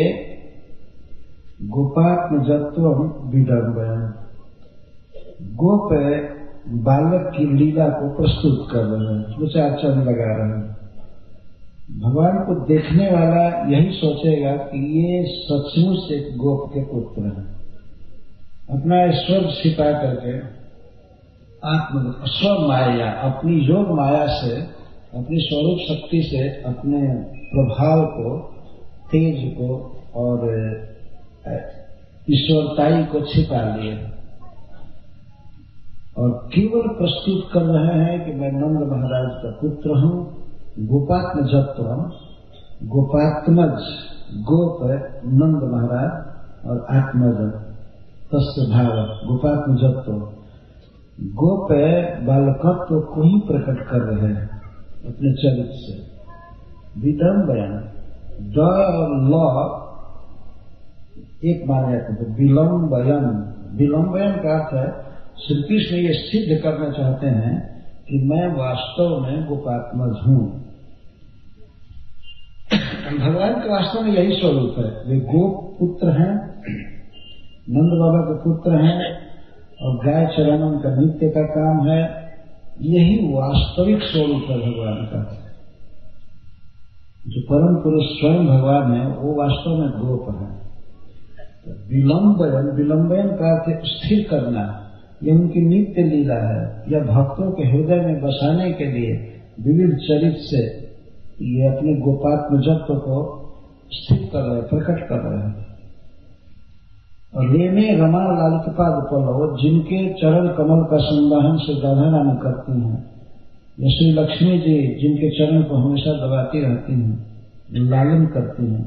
[SPEAKER 1] गोपात्म जत्वम विडम्बयन्, गोप बालक की लीला को प्रस्तुत कर रहे हैं, विचार चंद लगा रहे हैं। भगवान को देखने वाला यही सोचेगा कि ये सचमुच एक गोप के पुत्र हैं। अपना ऐश्वर्य छिपा करके स्व माया, अपनी योग माया से, अपनी स्वरूप शक्ति से अपने प्रभाव को, तेज को और ईश्वरताई को छिपा लिए और केवल प्रस्तुत कर रहे हैं कि मैं नंद महाराज का पुत्र हूं। गोपात्म जत्वम, गोपात्मज, गोप नंद महाराज और आत्मज तस्य भाव, गोपात्म जत्व, गोप बालकत्व को ही प्रकट कर रहे हैं अपने चरित्र से। विडम्बयन्, ड और ल एक माना जाता है। विलंबयन, विलंबयन का अर्थ है श्री कृष्ण ये सिद्ध करना चाहते हैं कि मैं वास्तव में गोपात्मज हूं। भगवान के वास्तव में यही स्वरूप है। वे गोप पुत्र हैं, नंद बाबा के पुत्र हैं और गाय चराना उनका नित्य का काम है। यही वास्तविक स्वरूप है भगवान का। जो परम पुरुष स्वयं भगवान है वो वास्तव में गोप है। विलंबयन, विलंबयन का अर्थ स्थिर करना, यह उनकी नित्य लीला है। या भक्तों के हृदय में बसाने के लिए विविध चरित्र से ये अपने गोपात्म जत्व को स्थिर कर रहे, प्रकट कर रहे हैं। और रेमे रमा लालित पाद पल्लव, जिनके चरण कमल का संवाहन से राधा रानी करती हैं, या श्री लक्ष्मी जी जिनके चरण को हमेशा दबाती रहती हैं, लालन करती हैं,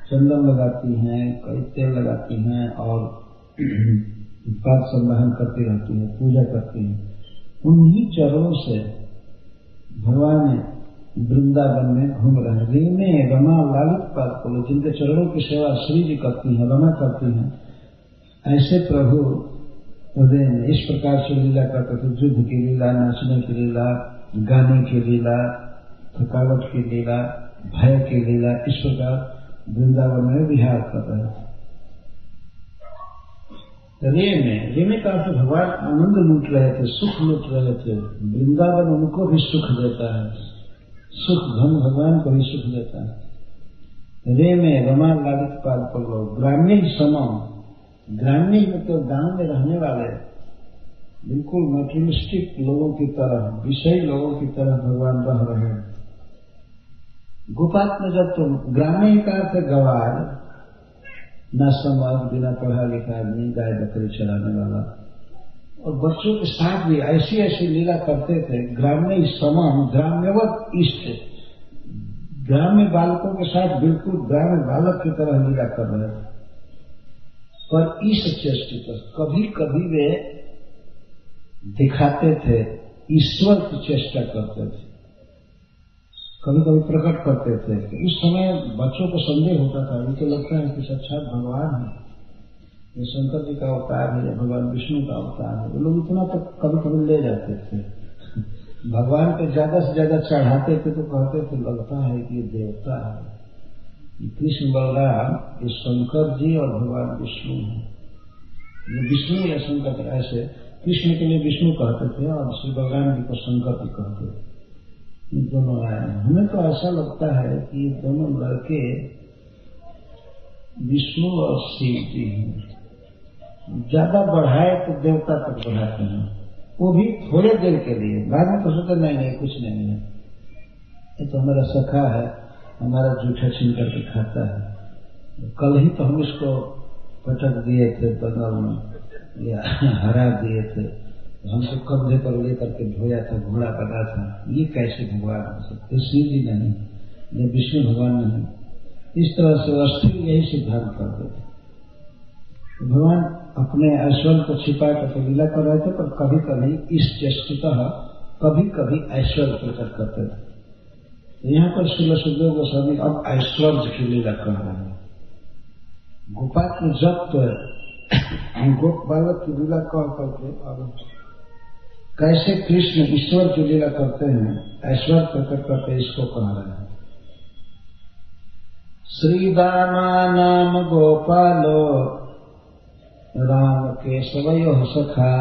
[SPEAKER 1] चंदन लगाती हैं, कई तेल लगाती हैं और पाद संवाहन करती रहती है, पूजा करती है। उन्हीं चरणों से भगवान वृंदावन में घूम रहे हैं। रीमे रमा लालित पाद, जिनके चरणों की सेवा श्री जी करती हैं, रमा करती हैं, ऐसे प्रभु रेम इस प्रकार से लीला करते थे। युद्ध की लीला, नाचने की लीला, गाने की लीला, थकावट की लीला, भय की लीला, इस प्रकार वृंदावन में विहार कर रहे थे। रेमे का अर्थ भगवान आनंद लूट रहे थे, सुख लूट रहे थे। वृंदावन उनको भी सुख देता है, सुख धन भगवान को भी सुख देता है। रेमे रमा लालित पाद पल्लव, ग्रामीण समम, ग्रामीण मतलब गांव में रहने वाले बिल्कुल मटेरियलिस्टिक लोगों की तरह, विषयी लोगों की तरह भगवान रह रहे हैं। गोपात में जब तुम ग्रामीण का अर्थ गवार, न समझ, बिना पढ़ा लिखा आदमी, गाय बकरी चलाने वाला, और बच्चों के साथ भी ऐसी ऐसी लीला करते थे। ग्राम्य समम, ग्राम्यवत इष्ट, ग्राम्य बालकों के साथ बिल्कुल ग्राम्य बालक की तरह लीला कर रहे थे। पर इस चेष्टित कभी कभी वे दिखाते थे, ईश्वर की चेष्टा करते थे, कभी कभी प्रकट करते थे। उस समय बच्चों को संदेह होता था, उनको लगता है कि साक्षात भगवान है, ये शंकर जी का अवतार है या भगवान विष्णु का अवतार है। वो लोग इतना तक कभी कभी ले जाते थे, भगवान को ज्यादा से ज्यादा चढ़ाते थे तो कहते थे लगता है कि ये देवता है। कृष्ण बलराम ये शंकर जी और भगवान विष्णु है, ये विष्णु या शंकर, ऐसे कृष्ण के लिए विष्णु कहते थे और श्री बलराम जी को शंकर जी कहते थे। ये दोनों आए हैं। हमें तो ऐसा लगता है कि ये दोनों लड़के विष्णु और शिव जी हैं। ज्यादा बढ़ाए तो देवता तक बढ़ाते हैं, वो भी थोड़े देर के लिए, बाद में तो सोचते नहीं कुछ नहीं है, ये तो हमारा सखा है, हमारा जूठा छीन करके खाता है। कल ही तो हम इसको पटक दिए थे बंगाल में, या हरा दिए थे, हमको कंधे पर लेकर के ढोया था, घोड़ा बना था। ये कैसे भगवान हो सकते? शिव जी नहीं, ये विष्णु भगवान नहीं। इस तरह से अस्थिर यही सिद्धांत करते थे। भगवान अपने ऐश्वर्य को छिपा करके लीला कर रहे थे, पर कभी कभी इस चेष्टितः कभी कभी ऐश्वर्य प्रकट करते थे। यहाँ पर श्रील सुखदेव गोस्वामी अब ऐश्वर्य की लीला कर रहे हैं। गोपात में जब गोप बालक की लीला कह करके अब कैसे कृष्ण ईश्वर की लीला करते हैं, ऐश्वर्य प्रकट करते, इसको कह रहे हैं। श्रीदामा नाम गोपालो राम केशवयो सखा,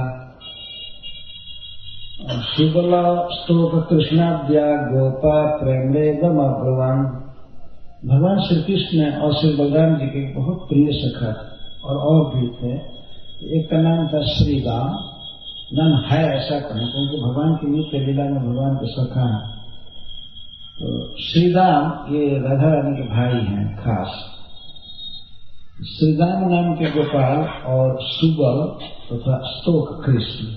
[SPEAKER 1] शुगल स्तोक कृष्णाद्या गोपा प्रेमेदम अब्रुवन। भगवान श्री कृष्ण और श्री बलराम जी के बहुत प्रिय सखा और भी थे। एक का नाम था श्रीदाम, नाम है ऐसा कहें क्योंकि भगवान की नित्य लीला में भगवान के सखा हैं। तो श्रीदाम ये राधा रानी के भाई हैं खास। श्रीदाम नाम के गोपाल और सुबल तथा स्तोक कृष्ण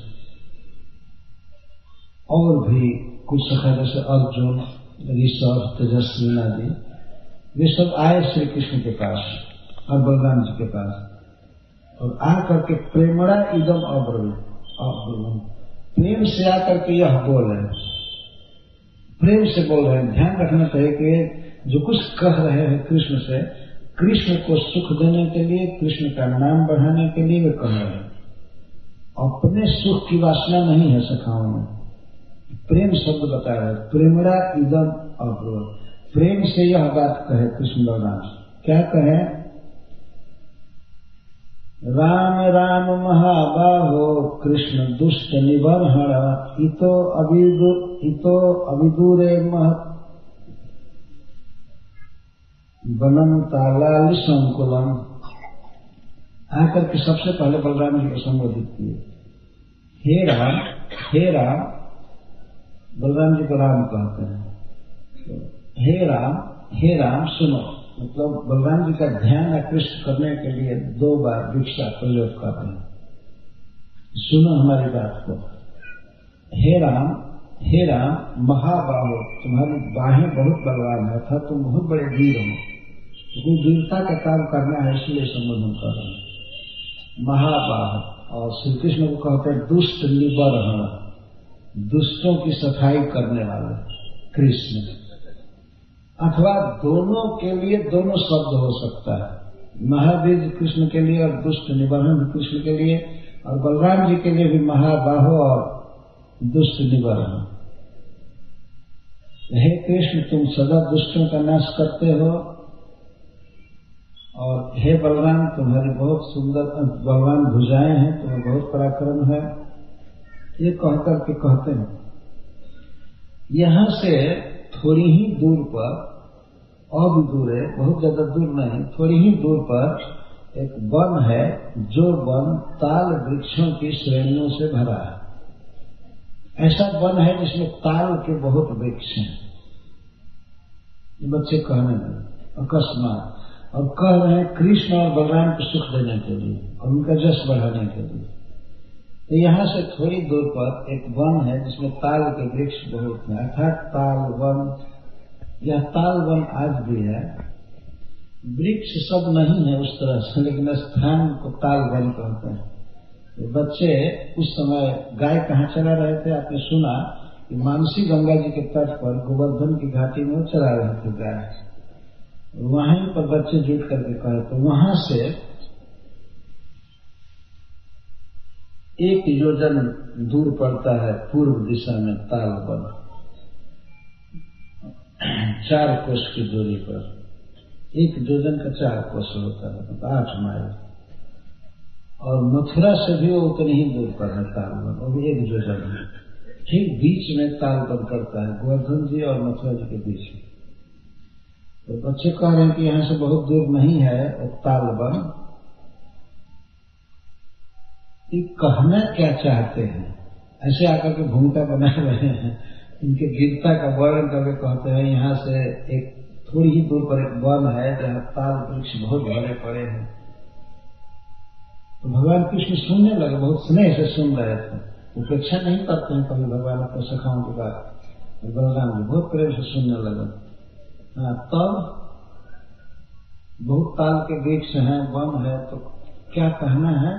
[SPEAKER 1] और भी कुछ सखा जैसे अर्जुन, ऋषभ, तेजस्वी आदि, वे सब आए श्री कृष्ण के पास और बलराम जी के पास और आकर के प्रेमड़ा इदम अब्रुवन, प्रेम से आकर के यह बोल रहे हैं, प्रेम से बोल रहे हैं। ध्यान रखना चाहिए कि जो कुछ कह रहे हैं कृष्ण से, कृष्ण को सुख देने के लिए, कृष्ण का नाम बढ़ाने के लिए वे कह रहे हैं। अपने सुख की वासना नहीं है सखाओं में, प्रेम शब्द बता रहे हैं। प्रेमड़ा इदम अब्रुवन, प्रेम से यह बात कहे कृष्ण बलराम। क्या कहे? राम राम महाबाहो कृष्ण दुष्ट निबर्हण, इतो अविदूरे महत् बनम तालाल संकुलम। आकर के सबसे पहले बलराम जी को संबोधित किए, हे राम, बलराम जी को राम कहते हैं। हे राम सुनो, मतलब बलराम जी का ध्यान आकृष्ट करने के लिए 2 बार भिक्षा प्रयोग करते हैं। सुनो हमारी बात को। हे राम महाबाहो, तुम्हारी बाहें बहुत बलवान है, अर्थात तुम बहुत बड़े वीर हो, तुम वीरता का काम करना है, इसलिए संबोधन कर रहे हैं महाबाह। और श्री कृष्ण को कहते हैं दुष्ट निबर्हण, दुष्टों की सफाई करने वाले कृष्ण। अथवा दोनों के लिए दोनों शब्द हो सकता है, महावीर कृष्ण के लिए और दुष्ट निवारण कृष्ण के लिए, और बलराम जी के लिए भी महाबाहो और दुष्ट निवारण। हे कृष्ण, तुम सदा दुष्टों का नाश करते हो, और हे बलराम, तुम्हारी बहुत सुंदर बलवान भुजाएं हैं, तुम्हें बहुत पराक्रम है। ये कहकर के कहते हैं। यहां से थोड़ी ही दूर पर, और भी दूर है, बहुत ज्यादा दूर नहीं, थोड़ी ही दूर पर एक वन है, जो वन ताल वृक्षों की श्रेणियों से भरा है। ऐसा वन है जिसमें ताल के बहुत वृक्ष हैं। ये बच्चे कहने लगे अकस्मात, और कह रहे हैं कृष्ण और बलराम को सुख देने के लिए और उनका जश बढ़ाने के लिए। तो यहाँ से थोड़ी दूर पर एक वन है जिसमें ताल के वृक्ष बहुत हैं, अर्थात ताल वन। यह ताल वन आज भी है। वृक्ष सब नहीं है उस तरह से, लेकिन स्थान को ताल वन कहते हैं। तो बच्चे उस समय गाय कहाँ चला रहे थे, आपने सुना कि मानसी गंगा जी के तट पर गोवर्धन की घाटी में चला रहे थे गाय। वहीं पर बच्चे जुट करके कहे, तो वहां से 1 योजन दूर पड़ता है पूर्व दिशा में ताल वन, 4 कोस की दूरी पर। 1 योजन का 4 कोस होता है, मतलब 8 माइल। और मथुरा से भी वो उतनी ही दूर पर है ताल वन, वो भी 1 योजन है। ठीक बीच में ताल वन पड़ता है, गोवर्धन जी और मथुरा जी के बीच में। तो बच्चे कह रहे हैं कि यहां से बहुत दूर नहीं है ताल वन। कहना क्या चाहते हैं, ऐसे आकर के भूमिका बना रहे हैं। इनके गिरता का वर्णन करके कहते हैं यहाँ से एक थोड़ी ही दूर पर एक वन है जहाँ ताल वृक्ष बहुत भरे पड़े हैं। तो भगवान कृष्ण सुनने लगे, बहुत स्नेह से सुन रहे थे, उपेक्षा नहीं करते हैं कभी भगवान अपने सखाओं की बात। बलराम जी बहुत प्रेम से सुनने लगे। तब बहुत ताल के वृक्ष हैं, वन है, तो क्या कहना है?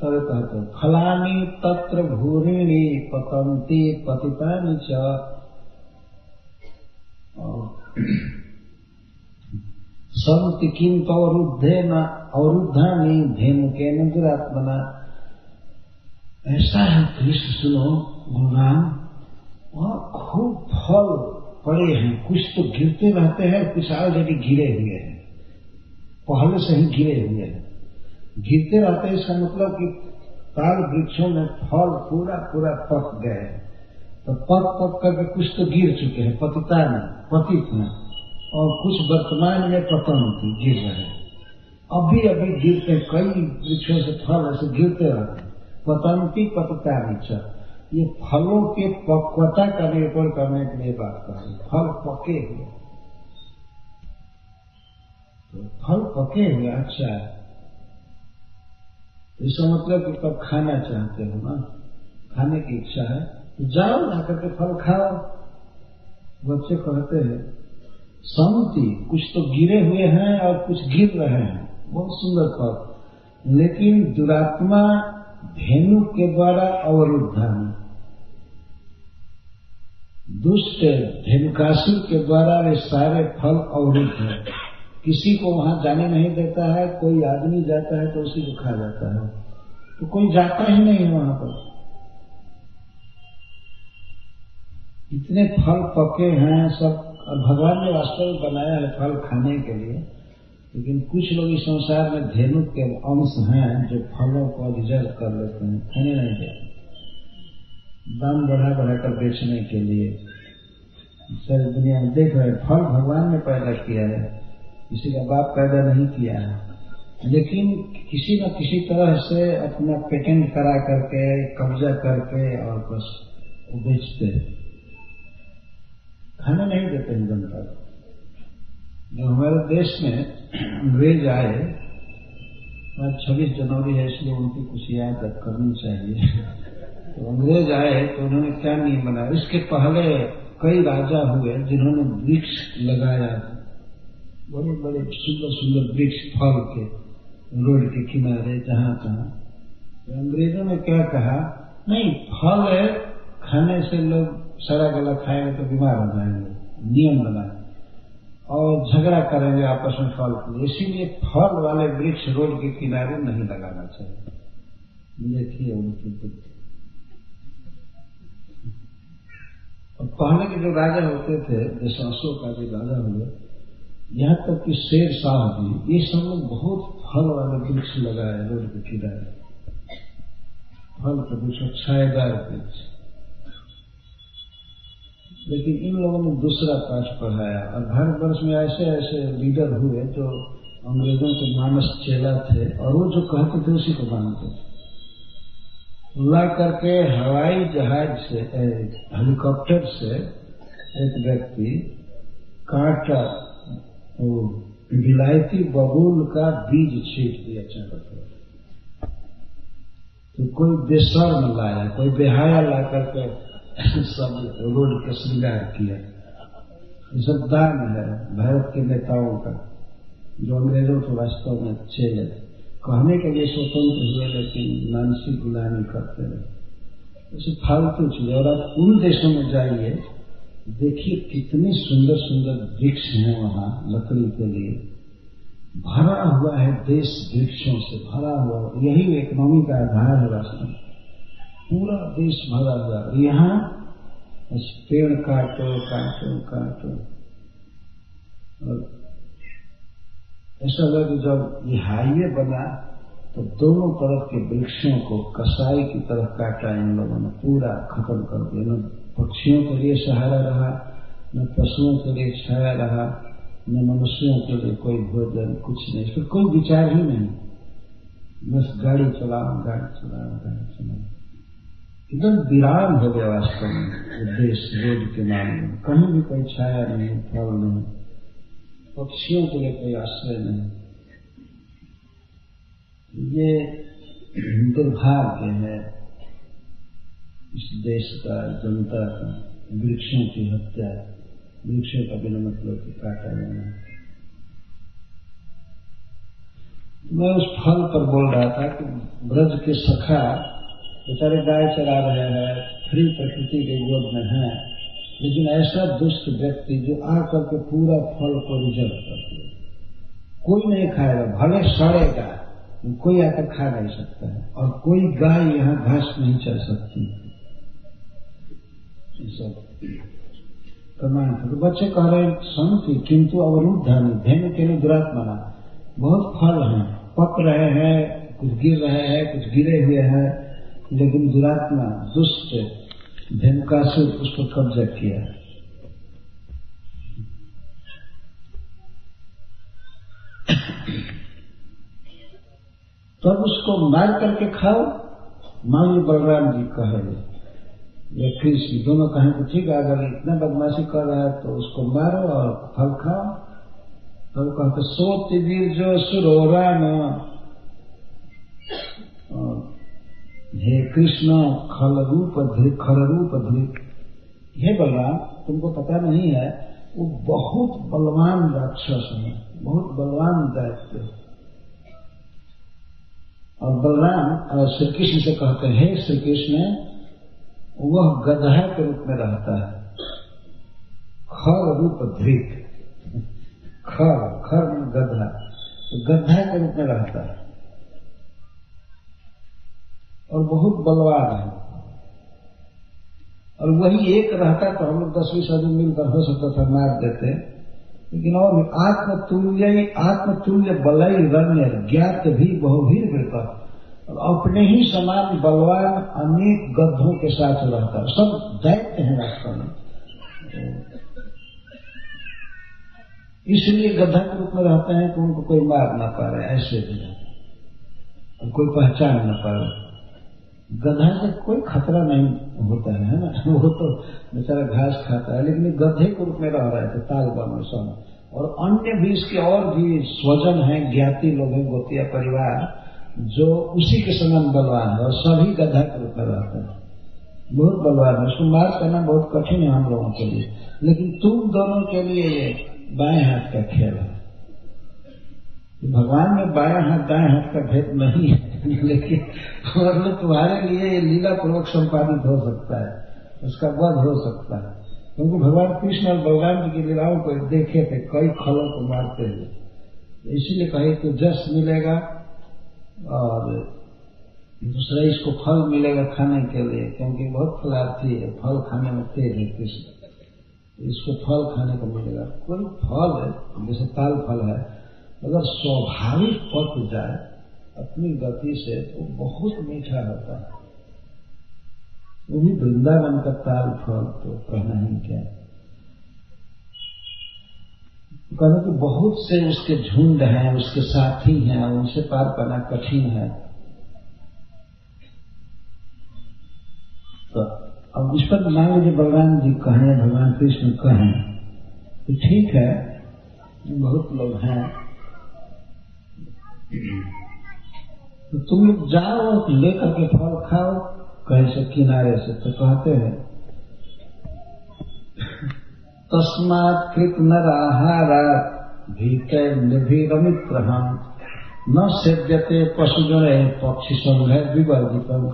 [SPEAKER 1] तब कहते फलानी तत्र भूरिणी पतंती पतितानि च, संति किंतु अवरुद्धानि धेनुकेन दुरात्मना। ऐसा है कृष्ण, सुनो भगवान, वहां खूब फल पड़े हैं, कुछ तो गिरते रहते हैं, कुछ ऑलरेडी गिरे हुए हैं, पहले से ही गिरे हुए हैं। गिरते रहते हैं इसका मतलब कि ताल वृक्षों में फल पूरा पूरा पक गए, तो पक करके कुछ तो गिर चुके हैं, पतिता में, पतित में, और कुछ वर्तमान में पतंती गिर रहे हैं। अभी अभी गिरते, कई वृक्षों से फल ऐसे गिरते रहते हैं। पतंती पतिता नीचा, ये फलों के पक्वता का निर्भर करने के लिए बात कर रही। फल पके हुए, तो फल पके हुए, अच्छा है, इसका मतलब कि तब खाना चाहते हो ना, खाने की इच्छा है, तो जाओ ना करके फल खाओ। बच्चे कहते हैं संति, कुछ तो गिरे हुए हैं और कुछ गिर रहे हैं, बहुत सुंदर फल, लेकिन दुरात्मा धेनु के द्वारा अवरुद्धानि, दुष्ट धेनुकासुर के द्वारा वे सारे फल अवरुद्ध हैं। किसी को वहां जाने नहीं देता है, कोई आदमी जाता है तो उसी को खा जाता है, तो कोई जाता ही नहीं है वहां पर। इतने फल पके हैं सब, भगवान ने वास्तव में बनाया है फल खाने के लिए, लेकिन कुछ लोग इस संसार में धेनु के अंश हैं जो फलों को रिजर्व कर लेते हैं, खाने नहीं देते, दाम बढ़ा कर बेचने के लिए। सारी दुनिया में देख रहे, फल भगवान ने पैदा किया है, किसी का बाप पैदा नहीं किया है, लेकिन किसी न किसी तरह से अपना पेटेंट करा करके, कब्जा करके और बस वो बेचते, खाने नहीं देते हैं जनता को। जो हमारे देश में अंग्रेज आए, आज 26 जनवरी है इसलिए उनकी कुछ याद करनी चाहिए। तो अंग्रेज आए तो उन्होंने क्या नियम बनाया, इसके पहले कई राजा हुए जिन्होंने वृक्ष लगाया, बड़े बड़े सुंदर सुंदर वृक्ष फल के, रोड के किनारे जहां तहां। तो अंग्रेजों ने क्या कहा, नहीं फल है, खाने से लोग सड़ा गला खाएंगे तो बीमार हो जाएंगे, नियम बनाए और झगड़ा करेंगे आपस में फल के लिए। इसीलिए फल वाले वृक्ष रोड के किनारे नहीं लगाना चाहिए। देखिए उनकी बुद्धि। और पहले के जो राजा होते थे, जैसे अशोक आदि राजा हुए, यहाँ तक कि शेर शाह भी, ये सब लोग बहुत फल वाले वृक्ष लगाए रोड के किनारे। फल के वृक्ष, छायादार वृक्ष। लेकिन इन लोगों ने दूसरा पाठ पढ़ाया और भारतवर्ष में ऐसे ऐसे लीडर हुए जो अंग्रेजों के मानस चेला थे और वो जो कहते थे उसी को मानते थे। ला करके हवाई जहाज से, हेलीकॉप्टर से एक व्यक्ति काटा वो विलायती बबूल का बीज छीट दिया चारों तरफ। तो कोई बेशर्म लाया, कोई बेहाया ला करके सब रोड के श्रृंगार किया। ये सब दान है भारत के नेताओं का, जो अंग्रेजों के वास्तव में चेले कहने के लिए स्वतंत्र हुए, लेकिन मानसिक गुलामी करते रहे। ऐसे फालतू चीज। और आप उन देशों में जाइए, देखिए कितनी सुंदर सुंदर वृक्ष हैं वहां लकड़ी के लिए। भरा हुआ है देश, वृक्षों से भरा हुआ। यही इकोनॉमी का आधार है वास्तव में। पूरा देश भरा हुआ। यहाँ बस पेड़ काटो काटो काटो। और ऐसा लगा कि जब ये हाईवे बना तो दोनों तरफ के वृक्षों को कसाई की तरफ काटा इन लोगों ने, पूरा खत्म कर दिया। न पक्षियों के लिए सहारा रहा, न पशुओं के लिए छाया रहा, न मनुष्यों के लिए कोई भोजन, कुछ नहीं। इस पर कोई विचार ही नहीं। बस गाड़ी चलाओ गाड़ी चलाओ गाड़ी चलाओ। एकदम वीरान हो गया वास्तव में देश रोड के मामले में। कहीं भी कोई छाया नहीं, फल नहीं, पक्षियों के लिए कोई आश्रय नहीं। ये दुर्भाग्य है इस देश का, जनता का। वृक्षों की हत्या, वृक्षों का बिना मतलब की काटा जाना। मैं उस फल पर बोल रहा था कि ब्रज के सखा बेचारे गाय चरा रहे हैं, फ्री प्रकृति के गोद में है, लेकिन ऐसा दुष्ट व्यक्ति जो आकर के पूरा फल को रिजर्व कर दिया। कोई नहीं खाएगा, भले सड़ेगा, कोई आकर खा नहीं सकता है। और कोई गाय यहाँ घास नहीं चल सकती। सब कमान। तो बच्चे कह रहे हैं शांति, किंतु अवरुद्धानी धैर्य के लिए दुरात्मना। बहुत फल हैं, पक रहे हैं, कुछ गिर रहे हैं, कुछ गिरे हुए हैं, लेकिन दुरात्मा दुष्ट धनकासुर उस पर कब्जा किया। तब उसको मार करके खाओ। मान लो बलराम जी कहे या कृष्ण दोनों कहें तो ठीक है, अगर इतना बदमाशी कर रहा है तो उसको मारो और फल खाओ। तो कहते सोत वीर जो सुरोरा न, हे कृष्ण खल रूप धृत। हे बलराम, तुमको पता नहीं है वो बहुत बलवान राक्षस है, बहुत बलवान दैत्य। और बलराम श्री कृष्ण से कहते हैं, हे श्री कृष्ण, वह गधा के रूप में रहता है। खर रूप धृत, खर गधा, तो गधा के रूप में रहता है और बहुत बलवान है। और वही एक रहता तो हम लोग 10-20 आदमी मिलकर हो सकता था मार देते। लेकिन और आत्मतुल्य बलई रण्य ज्ञात भी बहुवीर वृता। और अपने ही समान बलवान अनेक गद्धों के साथ रहता है। सब दैत्य हैं वास्तव में। इसलिए गधा के रूप में रहते हैं कि उनको कोई मार ना पाए, ऐसे भी और कोई पहचान न पाए। गधा से कोई खतरा नहीं होता है ना, वो तो बेचारा घास खाता है, लेकिन गधे के रूप में रह रहे थे तालबन में सब। और अन्य भी इसके और भी स्वजन हैं, ज्ञाति लोग हैं, गोतिया परिवार, जो उसी के समान बलवान है और सभी गधा के रूप में रहते हैं। बहुत बलवान है, उसको मार करना बहुत कठिन है हम लोगों के लिए। लेकिन तुम दोनों के लिए ये बाएं हाथ का खेल है। भगवान में बाएं हाथ दाएं हाथ का भेद नहीं है, लेकिन मतलब तुम्हारे लिए ये लीला पूर्वक संपादित हो सकता है, उसका वध हो सकता है। क्योंकि भगवान कृष्ण और बलराम जी की लीलाओं को देखे थे, कई फलों को मारते हुए, इसीलिए कहे तो जस मिलेगा और दूसरा इसको फल मिलेगा खाने के लिए, क्योंकि बहुत फलार्थी है, फल खाने में तेज है कृष्ण, इसको फल खाने को मिलेगा। कोई फल है जैसे ताल फल है, अगर स्वाभाविक पक जाए अपनी गति से तो बहुत मीठा होता है। वो भी वृंदावन का ताल फल तो कहना ही क्या, कहना कि बहुत से उसके झुंड हैं, उसके साथी हैं, उनसे पार पाना कठिन है। तो अब इस पर मान लीजिए बलराम जी कहें, भगवान कृष्ण कहें तो ठीक है, बहुत लोग हैं, तो तुम लोग जाओ लेकर के फल खाओ कहीं से किनारे से। तो कहते हैं तस्मात् कृत नराहारा भीतर निभिरमित्रहम न सेव्यते पशुजने पक्षी संघ विवर्जितम।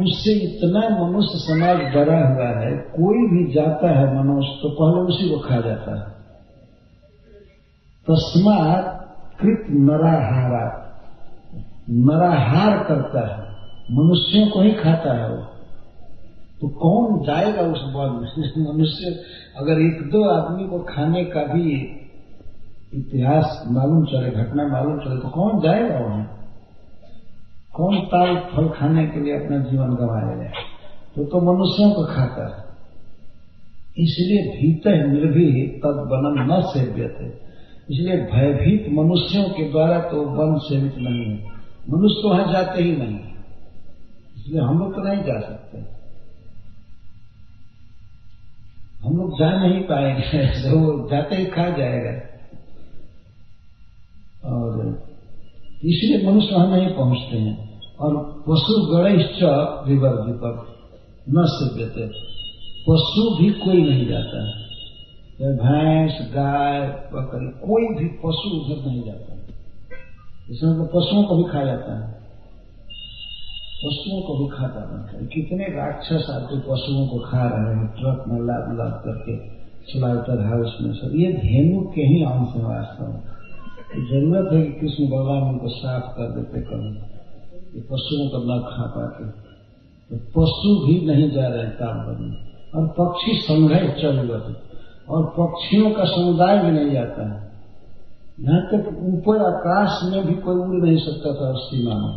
[SPEAKER 1] उससे इतना मनुष्य समाज डरा हुआ है, कोई भी जाता है मनुष्य तो पहले उसी को खा जाता है। तस्मात् कृत नराहारा, नराहार करता है, मनुष्यों को ही खाता है वो। तो कौन जाएगा उस वन में? मनुष्य अगर एक दो आदमी को खाने का भी इतिहास मालूम चले, घटना मालूम चले, तो कौन जाएगा वहां? कौन ताल फल खाने के लिए अपना जीवन गंवाएगा? तो मनुष्यों को खाता है। इसलिए भीतर निर्भीत तद वनम न सेव्यते, इसलिए भयभीत मनुष्यों के द्वारा तो वन सेवित नहीं है, मनुष्य वहां जाते ही नहीं, इसलिए हम लोग तो नहीं जा सकते, हम लोग जा नहीं पाएंगे, वो जाते ही खा जाएगा। और इसलिए मनुष्य वहां नहीं पहुंचते हैं। और पशु गणेश विवर्जित न सेव्यते, पशु भी कोई नहीं जाता है, भैंस गाय बकरी कोई भी पशु उधर नहीं जाता है। इसमें तो पशुओं को भी खा जाता है, पशुओं को भी खाता रहता है। कितने राक्षस आते पशुओं को खा रहे हैं, ट्रक में लाद लाद करके स्लाइटर हाउस में सब। ये धेनु के ही अंश है वास्तव में। जरूरत है कि कृष्ण भगवान उनको साफ कर देते कभी, ये पशुओं को न खा पाते। तो पशु भी नहीं जा रहे तालवन में, और पक्षी संघर्ष चल गए, और पक्षियों का समुदाय भी नहीं जाता है। यहाँ तक ऊपर आकाश में भी कोई उड़ नहीं सकता था उस सीमा में,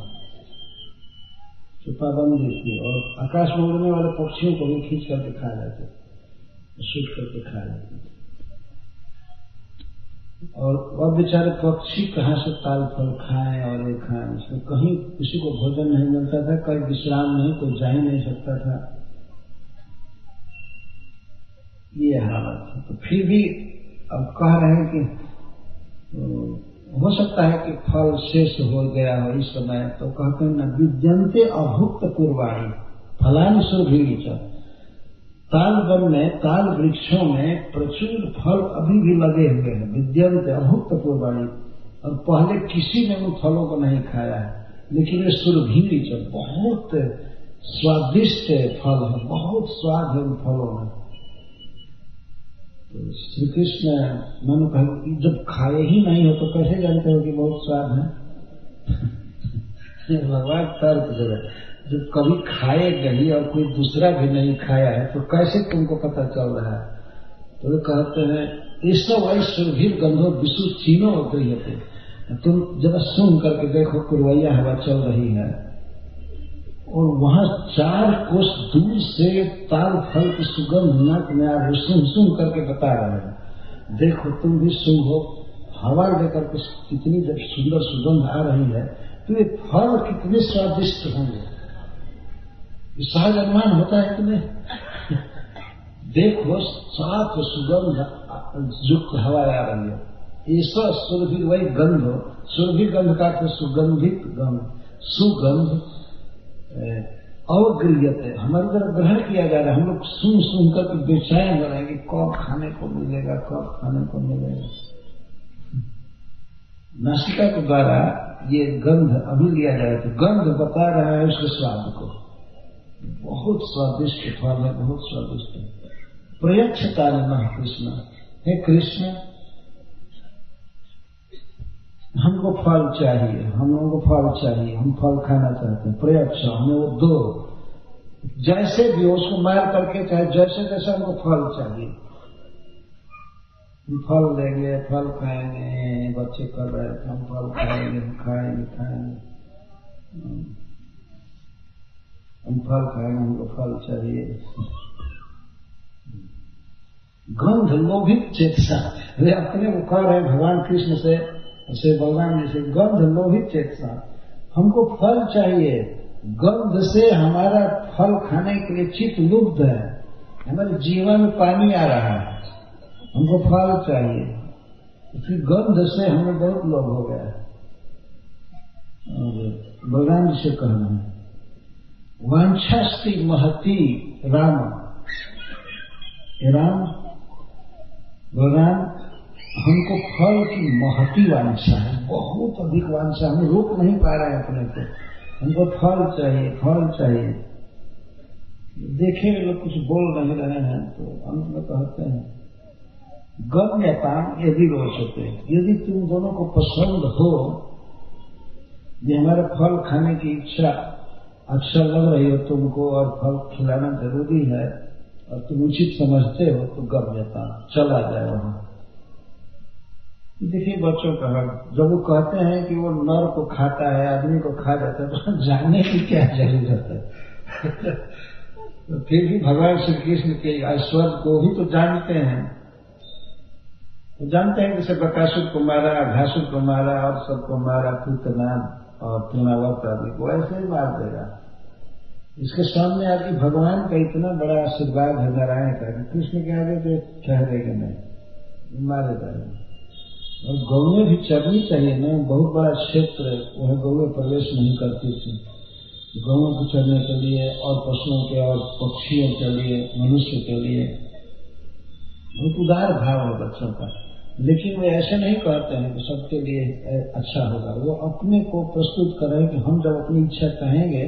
[SPEAKER 1] पाबंदी थी। और आकाश में उड़ने वाले पक्षियों को भी खींच करके खा जाते, शूट करके खा जाते। और अब बेचारे पक्षी कहाँ से ताल फल खाएं और ये खाएं, उसमें कहीं किसी को भोजन नहीं मिलता था, कहीं विश्राम नहीं, कोई जा ही नहीं सकता था, ये हालत है। तो फिर भी अब कह रहे हैं कि हो सकता है कि फल शेष हो गया हो इस समय, तो कहते हैं न विद्यन्ते अभुक्त पूर्वाणी फलानि सुरभि। ताल वन में, ताल वृक्षों में प्रचुर फल अभी भी लगे हुए हैं, विद्यन्ते अभुक्त पूर्वाणी, और पहले किसी ने उन फलों को नहीं खाया है, लेकिन ये सुरभि बहुत स्वादिष्ट फल है, बहुत स्वाद है उन फलों में। तो श्री कृष्ण मन कहा जब खाए ही नहीं हो तो कैसे जानते हो कि बहुत स्वाद है? भगवान तर्क दे रहे, जब कभी खाए नहीं और कोई दूसरा भी नहीं खाया है तो कैसे तुमको पता चल रहा है? तो वे कहते हैं ऐसा वही सुरभि गंधो विशु चीनो गृहते, तुम जब सुन करके देखो कुरवैया हवा चल रही है और वहां 4 कोस दूर से ताल फल की सुगंध नाक में आ रही, सुन करके बता रहे हैं, देखो तुम भी सुनो, हवा लेकर के कितनी जब सुंदर सुगंध आ रही है तो ये फल कितने स्वादिष्ट होंगे, ये सहज अनुमान होता है कि नहीं? देखो साफ सुगंध युक्त हवा आ रही है, ऐसा सुरभि वही गंध, सुरभि गंध का तो सुगंधित गंध, सुगंध अवगृहत है, हमारी तरफ ग्रहण किया जा रहा है। हम लोग सुन सुन कर बेचैन हो रहे हैं कि कब खाने को मिलेगा, कब खाने को मिलेगा। नासिका के द्वारा ये गंध अभी लिया जाए तो गंध बता रहा है उसके स्वाद को, बहुत स्वादिष्ट फल है, बहुत स्वादिष्ट है। प्रयक्ष कारणः कृष्ण, हे कृष्ण हमको फल चाहिए, हम लोगों को फल चाहिए, हम फल खाना चाहते हैं, प्रयक्ष हमें वो दो, जैसे भी हो उसको मार करके चाहे जैसे जैसे हमको फल चाहिए, हम फल लेंगे, फल खाएंगे, बच्चे कर रहे थे हम फल खाएंगे, हम खाएंगे, हम फल खाएंगे, हमको फल चाहिए। गंध लोभित चेतसा, वे अपने को कह रहे भगवान कृष्ण से भगवान जी से, गंध लोभित चेतसा, हमको फल चाहिए, गंध से हमारा फल खाने के लिए चित्त लुब्ध है, हमारे जीवन में पानी आ रहा है, हमको फल चाहिए, इसकी गंध से हमें बहुत लोभ हो गया है। और भगवान जी से कहना है, वांछास्ति महती राम, राम भगवान हमको फल की महती वांछा है, बहुत अधिक वांछा, हम रोक नहीं पा रहे हैं अपने को, हमको फल चाहिए, फल चाहिए। देखे लोग कुछ बोल नहीं रहे हैं तो अंत में कहते हैं, गम्यताम यदि रोचते, यदि तुम दोनों को पसंद हो, ये हमारे फल खाने की इच्छा अच्छा लग रही हो तुमको और फल खिलाना जरूरी है और तुम उचित समझते हो, तो गम्यताम चला जाए वहां। देखिए बच्चों का जब वो कहते हैं कि वो नर को खाता है, आदमी को खा जाता है, तो जानने की क्या जरूरत है। तो फिर भी भगवान श्री कृष्ण के ऐश्वर्य को भी तो जानते हैं, तो जानते हैं कि जैसे बकासुर को मारा, घासुर को मारा और सबको मारा, पूतनाम और तृणावर्त आदि को ऐसे ही मार देगा। इसके सामने आके भगवान का इतना बड़ा आशीर्वाद है नारायण का, कृष्ण के आगे तो ठहरेगा नहीं, मारे जाएगा। और गौएं भी चरनी चाहिए ना, बहुत बड़ा क्षेत्र वह गौएं प्रवेश नहीं करती थी, गौओं को चरने के लिए और पशुओं के और पक्षियों के लिए, मनुष्य के लिए बहुत उदार भाव है बच्चों का। लेकिन वे ऐसे नहीं कहते हैं कि सबके लिए अच्छा होगा, वो अपने को प्रस्तुत कर रहे हैं कि हम जब अपनी इच्छा कहेंगे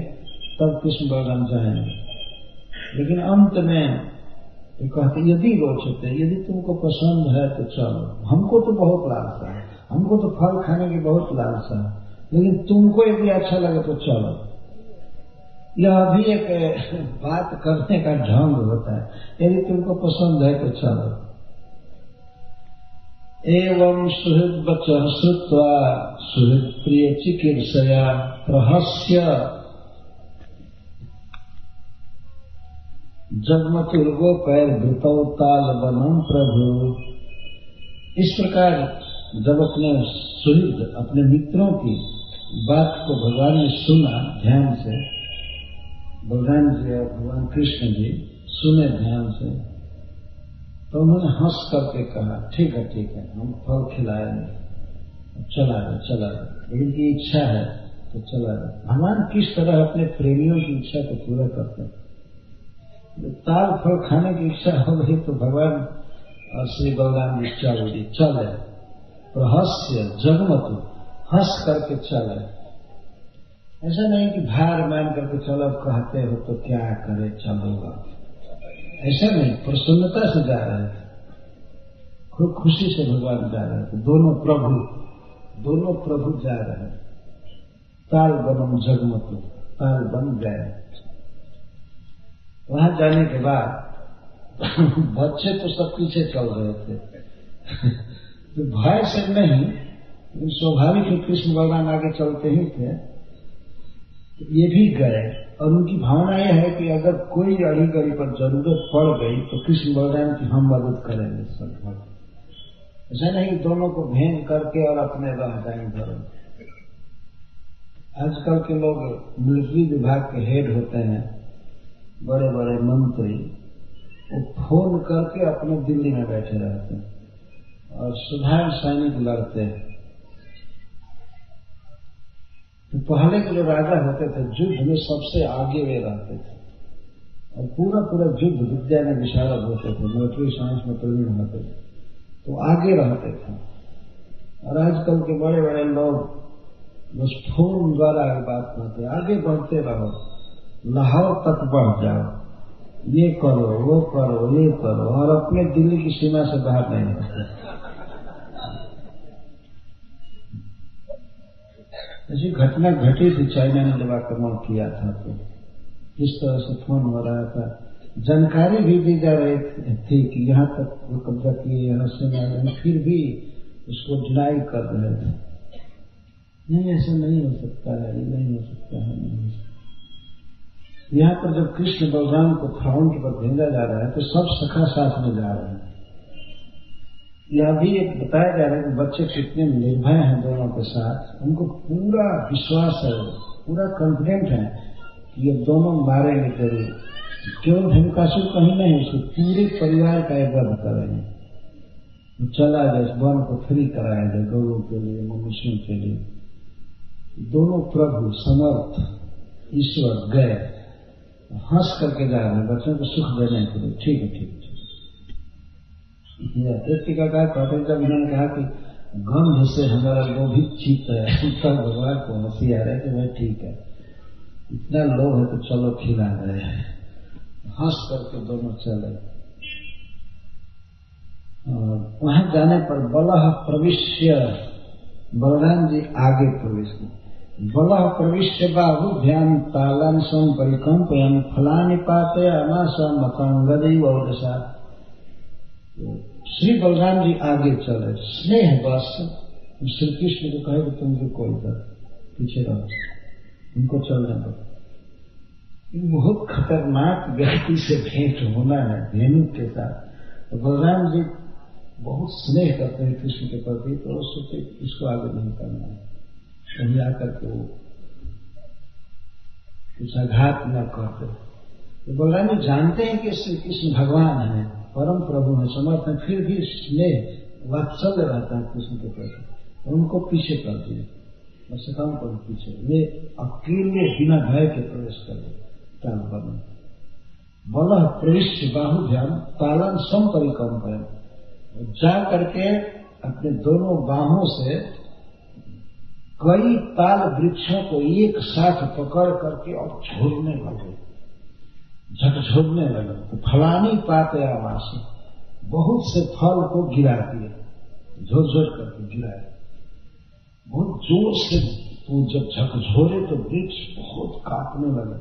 [SPEAKER 1] तब कृष्ण बलराम जाएंगे। लेकिन अंत में ये कहते यदि रोचते, यदि तुमको पसंद है तो चलो, हमको तो बहुत लालसा है, हमको तो फल खाने की बहुत लालसा है, लेकिन तुमको यदि अच्छा लगे तो चलो। यह भी एक बात करने का ढंग होता है, यदि तुमको पसंद है तो चलो। एवं सुहृद वचः श्रुत्वा सुहृद प्रिय चिकीर्षया प्रहस्य जगमतुर्गोपैर भृतौ ताल वनम प्रभु। इस प्रकार जब अपने सुहृद, अपने मित्रों की बात को भगवान ने सुना ध्यान से, भगवान जी और भगवान कृष्ण जी सुने ध्यान से, तो उन्होंने हंस करके कहा, ठीक है, हम फल खिलाएंगे, चला रहे, लेकिन की इच्छा है तो चला रहे। भगवान किस तरह अपने प्रेमियों की इच्छा को पूरा करते हैं। ताल फल खाने की इच्छा हो गई तो भगवान और श्री बलराम जी चले, प्रहस्य जगमतु, हंस करके चले। ऐसा नहीं कि भार मान करके चलो, कहते हो तो क्या करे, चलोगा, ऐसा नहीं, प्रसन्नता से जा रहे थे, खूब खुशी से भगवान जा रहे थे, दोनों प्रभु जा रहे हैं। ताल बनम जगमतु, ताल बन गए। वहां जाने के बाद बच्चे तो सब पीछे चल रहे थे, तो भय से नहीं, स्वाभाविक ही कृष्ण बलराम आगे चलते ही थे, ये भी गए। और उनकी भावना यह है कि अगर कोई अड़ी गड़ी पर जरूरत पड़ गई तो कृष्ण बलराम की हम मदद करेंगे सब। ऐसा नहीं दोनों को भेंट करके और अपने रह जाएंगे। आजकल के लोग मिलिट्री विभाग के हेड होते हैं, बड़े बड़े मंत्री, वो फोन करके अपने दिल्ली में बैठे रहते हैं और साधारण सैनिक लड़ते हैं। तो पहले के जो राजा होते थे युद्ध में सबसे आगे वे रहते थे और पूरा युद्ध विद्या में विशारद होते थे, मिलिट्री साइंस में प्रवीण होते थे, तो आगे रहते थे। और आजकल के बड़े बड़े लोग बस फोन द्वारा बात करते, आगे बढ़ते रहो, लाहौर तक बढ़ जाओ, ये करो, वो करो, ये करो, और अपने दिल्ली की सीमा से बाहर नहीं निकलते। ऐसी घटना घटी थी, चाइना ने जब आक्रमण किया था तो किस तरह से फोन हो रहा था, जानकारी भी दी जा रही थी कि यहाँ तक वो कब्जा किए, यहाँ से नहीं, फिर भी उसको डिनाई कर रहे थे। नहीं, ऐसा नहीं हो सकता है, ये नहीं हो सकता है, नहीं हो सकता। यहाँ पर जब कृष्ण बलराम को फ्रंट पर भेजा जा रहा है तो सब सखा साथ में जा रहे हैं। यह भी एक बताया जा रहा है कि बच्चे कितने निर्भय हैं दोनों के साथ, उनको पूरा विश्वास है, पूरा कॉन्फिडेंट है कि ये दोनों मारेंगे जरूर। क्यों धनकासुर कहीं नहीं, उसके पूरे परिवार का एक वध करेंगे। चला जाए वन को फ्री कराया जाए गौरव के लिए, मनुष्यों के लिए। दोनों प्रभु समर्थ ईश्वर गए, हंस करके जा रहे हैं बच्चों को सुख देने के लिए। ठीक है, ठीक है। एक टीकाकार कहते हैं, जब इन्होंने कहा कि गंध से हमारा लोभित चित्त है, तब भगवान को हंसी आ रहा है कि भाई ठीक है, इतना लोभ है तो चलो खिला रहे हैं। हंस करके दोनों चले। और वहां जाने पर बलह प्रविश्य, बलराम जी आगे प्रवेश किए। बलह प्रविश्य बाहुभ्याम तालांसं परिकंपयन् फलानि पातयामास मतंगदि वौदसा। श्री बलराम जी आगे चले, स्नेह बस श्री कृष्ण को कहे कि तुम रुको, इधर पीछे रहो, उनको चलने दो। बहुत खतरनाक व्यक्ति से भेंट होना है धेनु के साथ। तो बलराम जी बहुत स्नेह करते हैं कृष्ण के प्रति, तो वो सोचे इसको आगे नहीं करना है, कहीं आकर के वो कुछ आघात न कर दे। तो बलराम जी जानते हैं कि श्री कृष्ण भगवान है, परम प्रभु है, समर्थ है, फिर भी स्नेह वात्सल्य रहता है कृष्ण के प्रति, तो उनको पीछे कर दिए। मैं सखाओं पर पीछे वे अकेले बिना भय के प्रवेश कर दिए ताल पर। बलह प्रविष्ट बाहुभ्याम तालन सम परिकंपयन्, जा करके अपने दोनों बाहों से कई ताल वृक्षों को एक साथ पकड़ करके और छोड़ने लगे, झकझोरने लगे। तो फलानी पातयामास, बहुत से फल को गिरा दिए, झोर झोर करके गिराए, बहुत जोर से। तो जब झकझोरे तो वृक्ष बहुत कांपने लगे,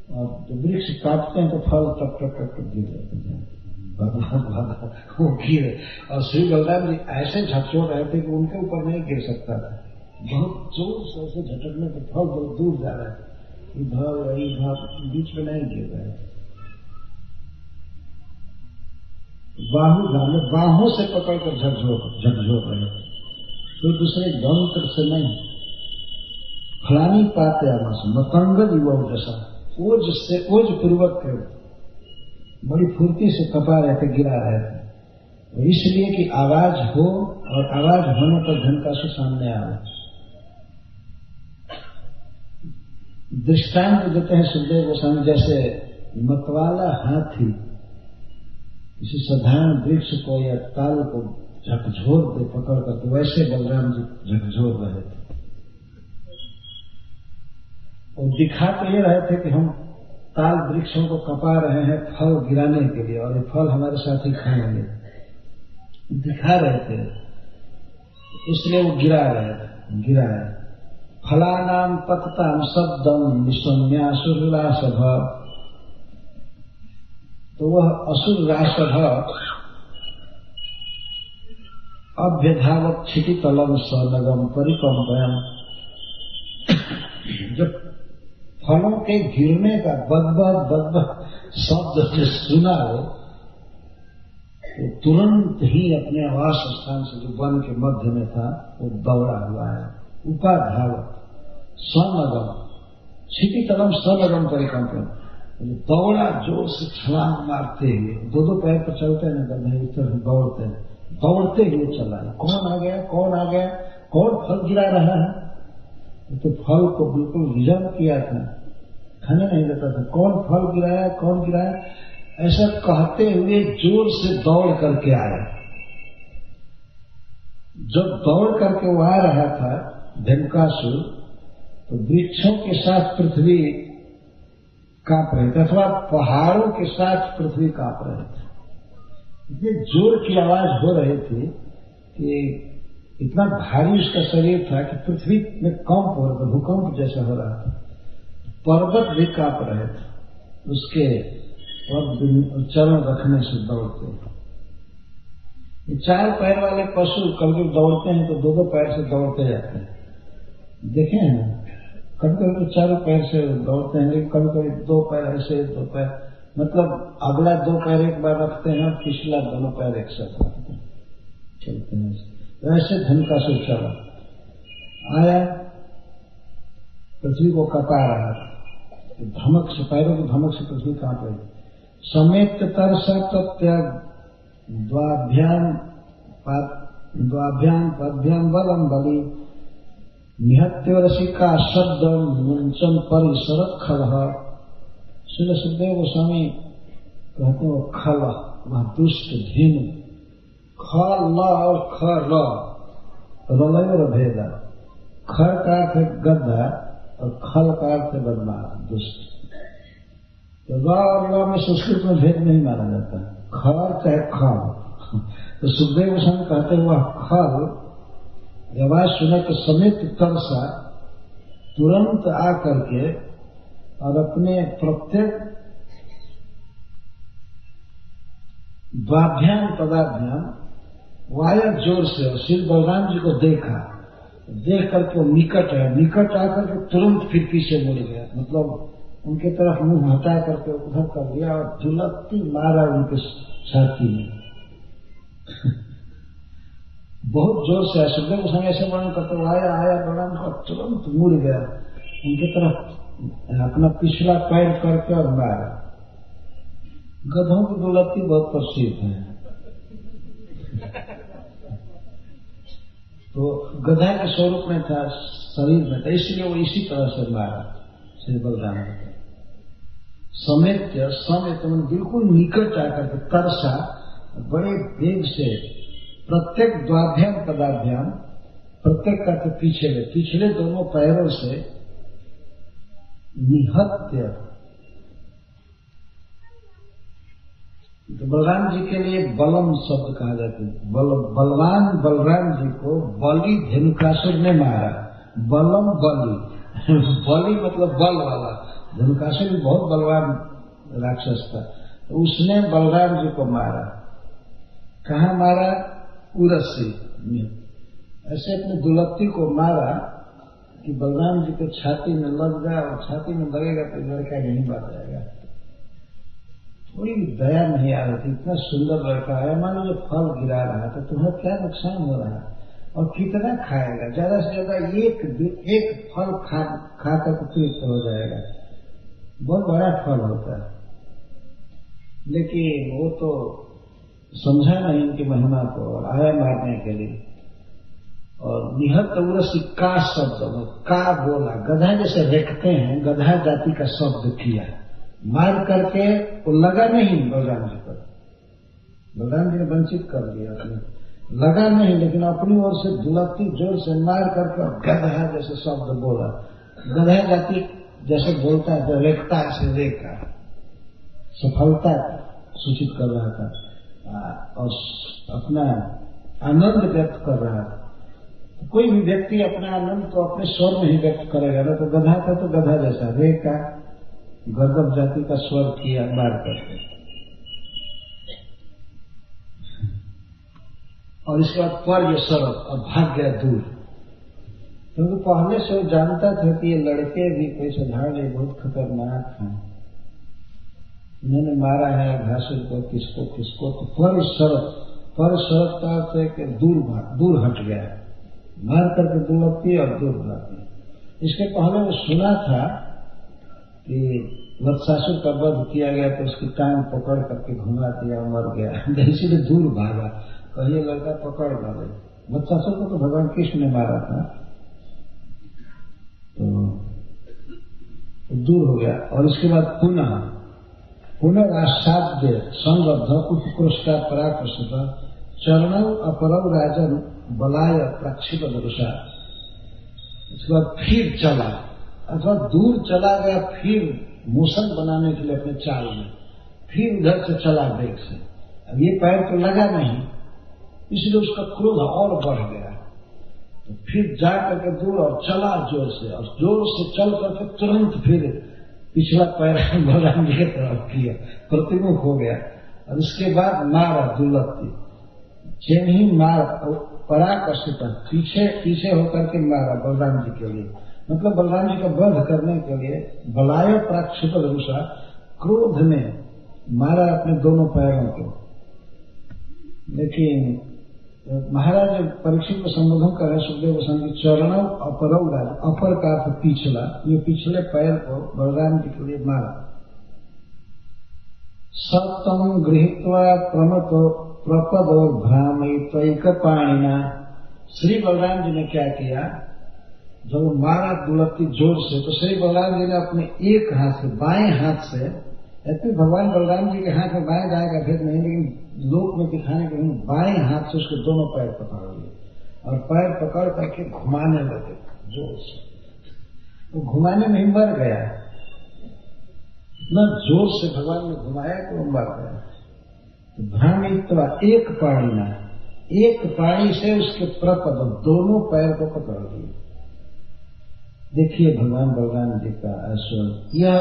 [SPEAKER 1] और जब वृक्ष काटते हैं तो फल टप टप टप गिर जाते हैं, वो गिरे। और श्री बलराम जी ऐसे झकझोर रहे थे कि उनके ऊपर नहीं गिर सकता था, बहुत जोर से ऐसे झटकने के फल बहुत दूर जा रहे थे, इधर इधर बीच में नहीं गिर रहे थे। बाहों से पकड़कर झकझोर रहे थे, तो दूसरे यंत्र से नहीं। फलानी पातयामास मतंगद युवा जैसा, ओज से ओज पूर्वक बड़ी फुर्ती से कपा रहे थे, गिरा रहे थे, तो इसलिए कि आवाज हो, और आवाज होने पर धनकासुर सामने आए। दृष्टांत देते हैं सुखदेव गोस्वामी, जैसे मतवाला हाथी किसी साधारण वृक्ष को या ताल को झकझोर दे पकड़ कर, तो वैसे बलराम जी झकझोर रहे थे। और दिखा तो ये रहे थे कि हम ताल वृक्षों को कपा रहे हैं फल गिराने के लिए, और ये फल हमारे साथ ही खाएंगे, दिखा रहे थे, इसलिए वो गिरा रहे। फलानाम पतताम शब्दम विसौम्यासुर रासभ, तो वह असुर रासभ अभ्यधावत क्षितितलम सनगम परिकंपयन्, जब फलों के गिरने का बद शब्द से सुना हो, तो तुरंत ही अपने आवास स्थान से जो वन के मध्य में था वो दौड़ा हुआ है। उपाधावत सनगम क्षितितलम सनगम परिकंपयन्, दौड़ा जोर से छलांग मारते हुए, दो पैर पर चलते नहीं, इस तरह दौड़ते हुए चला। कौन आ गया, कौन फल गिरा रहा है? तो फल को बिल्कुल रिजर्व किया था, खाने नहीं देता था। कौन फल गिराया, ऐसा कहते हुए जोर से दौड़ करके आया। जब दौड़ करके वो आ रहा था धनकासुर, तो वृक्षों के साथ पृथ्वी कांप रहे थे, अथवा पहाड़ों के साथ पृथ्वी कांप रहे थे। इतनी जोर की आवाज हो रही थी कि इतना भारी उसका शरीर था कि पृथ्वी में कंप हो रहा था, भूकंप जैसा हो रहा था। पर्वत भी कांप रहे थे उसके चरण रखने से दौड़ते। ये 4 पैर वाले पशु कभी दौड़ते हैं तो 2-2 पैर से दौड़ते जाते हैं, देखे हैं ना? कभी कभी तो 4 पैर से दौड़ते हैं, लेकिन कभी कभी 2 पैर ऐसे, 2 पैर, मतलब अगला 2 पैर एक बार रखते हैं, पिछला दोनों पैर एक साथ रखते हैं, चलते हैं। ऐसे धनका से चला आया, पृथ्वी को कपा रहा था, धमक से, पैरों की धमक से पृथ्वी कांप रही। समेत तरसा प्रत्याग द्वाभ्याम पद्भ्याम बलम बलि निहत्य रसिका शब्द मुंचन परिसर खल। श्री सुखदेव गोस्वामी कहते हैं वो खल, वह दुष्ट धेनु, खल और खर रलय भेदा, खर का अर्थ गद्दा और खल का अर्थ बदमाश, दुष्ट। तो र और ल में संस्कृत में भेद नहीं माना जाता, खर चाहे खल। तो सुखदेव गोस्वामी कहते हुआ खल आवाज सुना तो समेत तरसा, तुरंत आकर के और अपने प्रत्येक द्वाभ्याम पदाभ्याम वाया जोर से श्री बलराम जी को देखा, देख करके वो निकट है, निकट आकर के तुरंत फिर पीछे मुड़ गया, मतलब उनके तरफ मुंह हटा करके उधर कर दिया और झुलकती मारा उनके छाती में। बहुत जोर से आया। सुखदेव गोस्वामी ऐसे वर्णन करते आया बलराम का तुरंत मुड़ गया उनके तरफ, अपना पिछला पैर करके और मारा। गधों की दुलत्ती बहुत प्रसिद्ध है, तो गधा के स्वरूप में था, शरीर में था, इसलिए वो इसी तरह से मारा श्री बलराम। समेत समेत बिल्कुल निकट आकर के तरसा, बड़े वेग से प्रत्येक द्वाभ्याम पदाभ्याम, प्रत्येक का तो पिछले दोनों पैरों से निहत्य। तो बलराम जी के लिए बलम शब्द कहा जाता है। बलवान बलराम जी को बलि धेनुकासुर ने मारा, बलम बलि बलि मतलब बल वाला, धेनुकासुर भी बहुत बलवान राक्षस था, तो उसने बलराम जी को मारा। कहाँ मारा? उरसी, ऐसे अपने दुलत्ती को मारा कि बलराम जी के छाती में लग गया, और छाती में लगेगा तो लड़का नहीं बच जाएगा। थोड़ी दया नहीं आ रही थी, इतना सुंदर लड़का है, मान लो फल गिरा रहा था, तुम्हें क्या नुकसान हो रहा है और कितना खाएगा? ज्यादा से ज्यादा एक फल खा कर तृप्त हो जाएगा, बहुत बड़ा फल होता है। लेकिन वो तो समझा नहीं इनकी महिमा को और आया मारने के लिए। और निहत उरसी का शब्द का बोला, गधा जैसे रेखते हैं, गधा जाति का शब्द किया, मार करके वो लगा नहीं बलराम जी पर, बलराम जी ने वंचित कर दिया अपने, लगा नहीं, लेकिन अपनी ओर से दुलत्ती जोर से मार करके गधा जैसे शब्द बोला। गधा जाति जैसे बोलता है, जो रेखता है, रेखा सफलता सूचित कर रहा था और अपना आनंद व्यक्त कर रहा था। कोई भी व्यक्ति अपना आनंद तो अपने स्वर में ही व्यक्त करेगा ना, तो गधा था तो गधा जैसा रेखा गर्दभ जाति का स्वर किया मार करके। और इसके बाद पर ये शरत और भाग गया दूर, क्योंकि पहले से वो जानता था कि ये लड़के भी कोई साधारण बहुत खतरनाक हैं, इन्होंने मारा है घासुर को, किसको तो पर शरत का अर्थ है कि दूर हट गया, मार करके दुलत्ती और दूर भागी। इसके पहले वो सुना था कि वत्सासुर का वध किया गया तो उसकी टांग पकड़ करके घुमा दिया, मर गया, इसीलिए दूर भागा, कहीं लड़का पकड़ गए। वत्सासुर को तो भगवान कृष्ण ने मारा था, तो दूर हो गया। और इसके बाद पुनः आसाध्य संबद्ध उत्कृष्टा पराकृष्ट चरणों अपरव राजन बलाय प्रक्षिप दृषा। इसके बाद फिर चला, अथवा दूर चला गया, फिर मोशन बनाने के लिए अपने चाल में, फिर उधर से चला वेग से। अब ये पैर तो लगा नहीं, इसलिए उसका क्रोध और बढ़ गया। तो फिर जा करके दूर और चला जोर से, और जोर से चल करके तुरंत फिर पिछला पैर बलराम जी की तरफ किया, प्रतिमुख हो गया। और इसके बाद मारा दुलत्ती, जैन ही मारा पराकर्षित, पीछे पीछे होकर के मारा बलराम जी के लिए, मतलब बलराम जी का वध करने के लिए बलाय प्राक्षिप रूषा, क्रोध में मारा अपने दोनों पैरों को। लेकिन महाराज परीक्षित को संबोधन कर रहे सुखदेव गोस्वामी, चरणों अपरव राज, अपर का अर्थ पिछला, ये पिछले पैर को बलराम जी के लिए मारा। सप्तम गृहीत्वा प्रमतो प्रपदो भ्रामयित्वैक पाणिना, श्री बलराम जी ने क्या किया, जब वो मारा दुलत्ती जोर से, तो श्री बलराम जी ने अपने एक हाथ से, बाएं हाथ से, ऐसे भगवान बलराम जी के हाथ में बाएं दाएं का भेद नहीं, लेकिन लोक में दिखाने के लिए बाएं हाथ से उसके दोनों पैर पकड़ लिए और पैर पकड़ करके घुमाने लगे जोर से। वो घुमाने में ही मर गया, इतना जोर से भगवान ने घुमाया कि वो मर गया। तो भ्रामित्वा एक पाणिना, एक पाणी से उसके प्रपद, दोनों पैर को पकड़ लिए। देखिए भगवान बलराम जी का अश्वत्थ, यह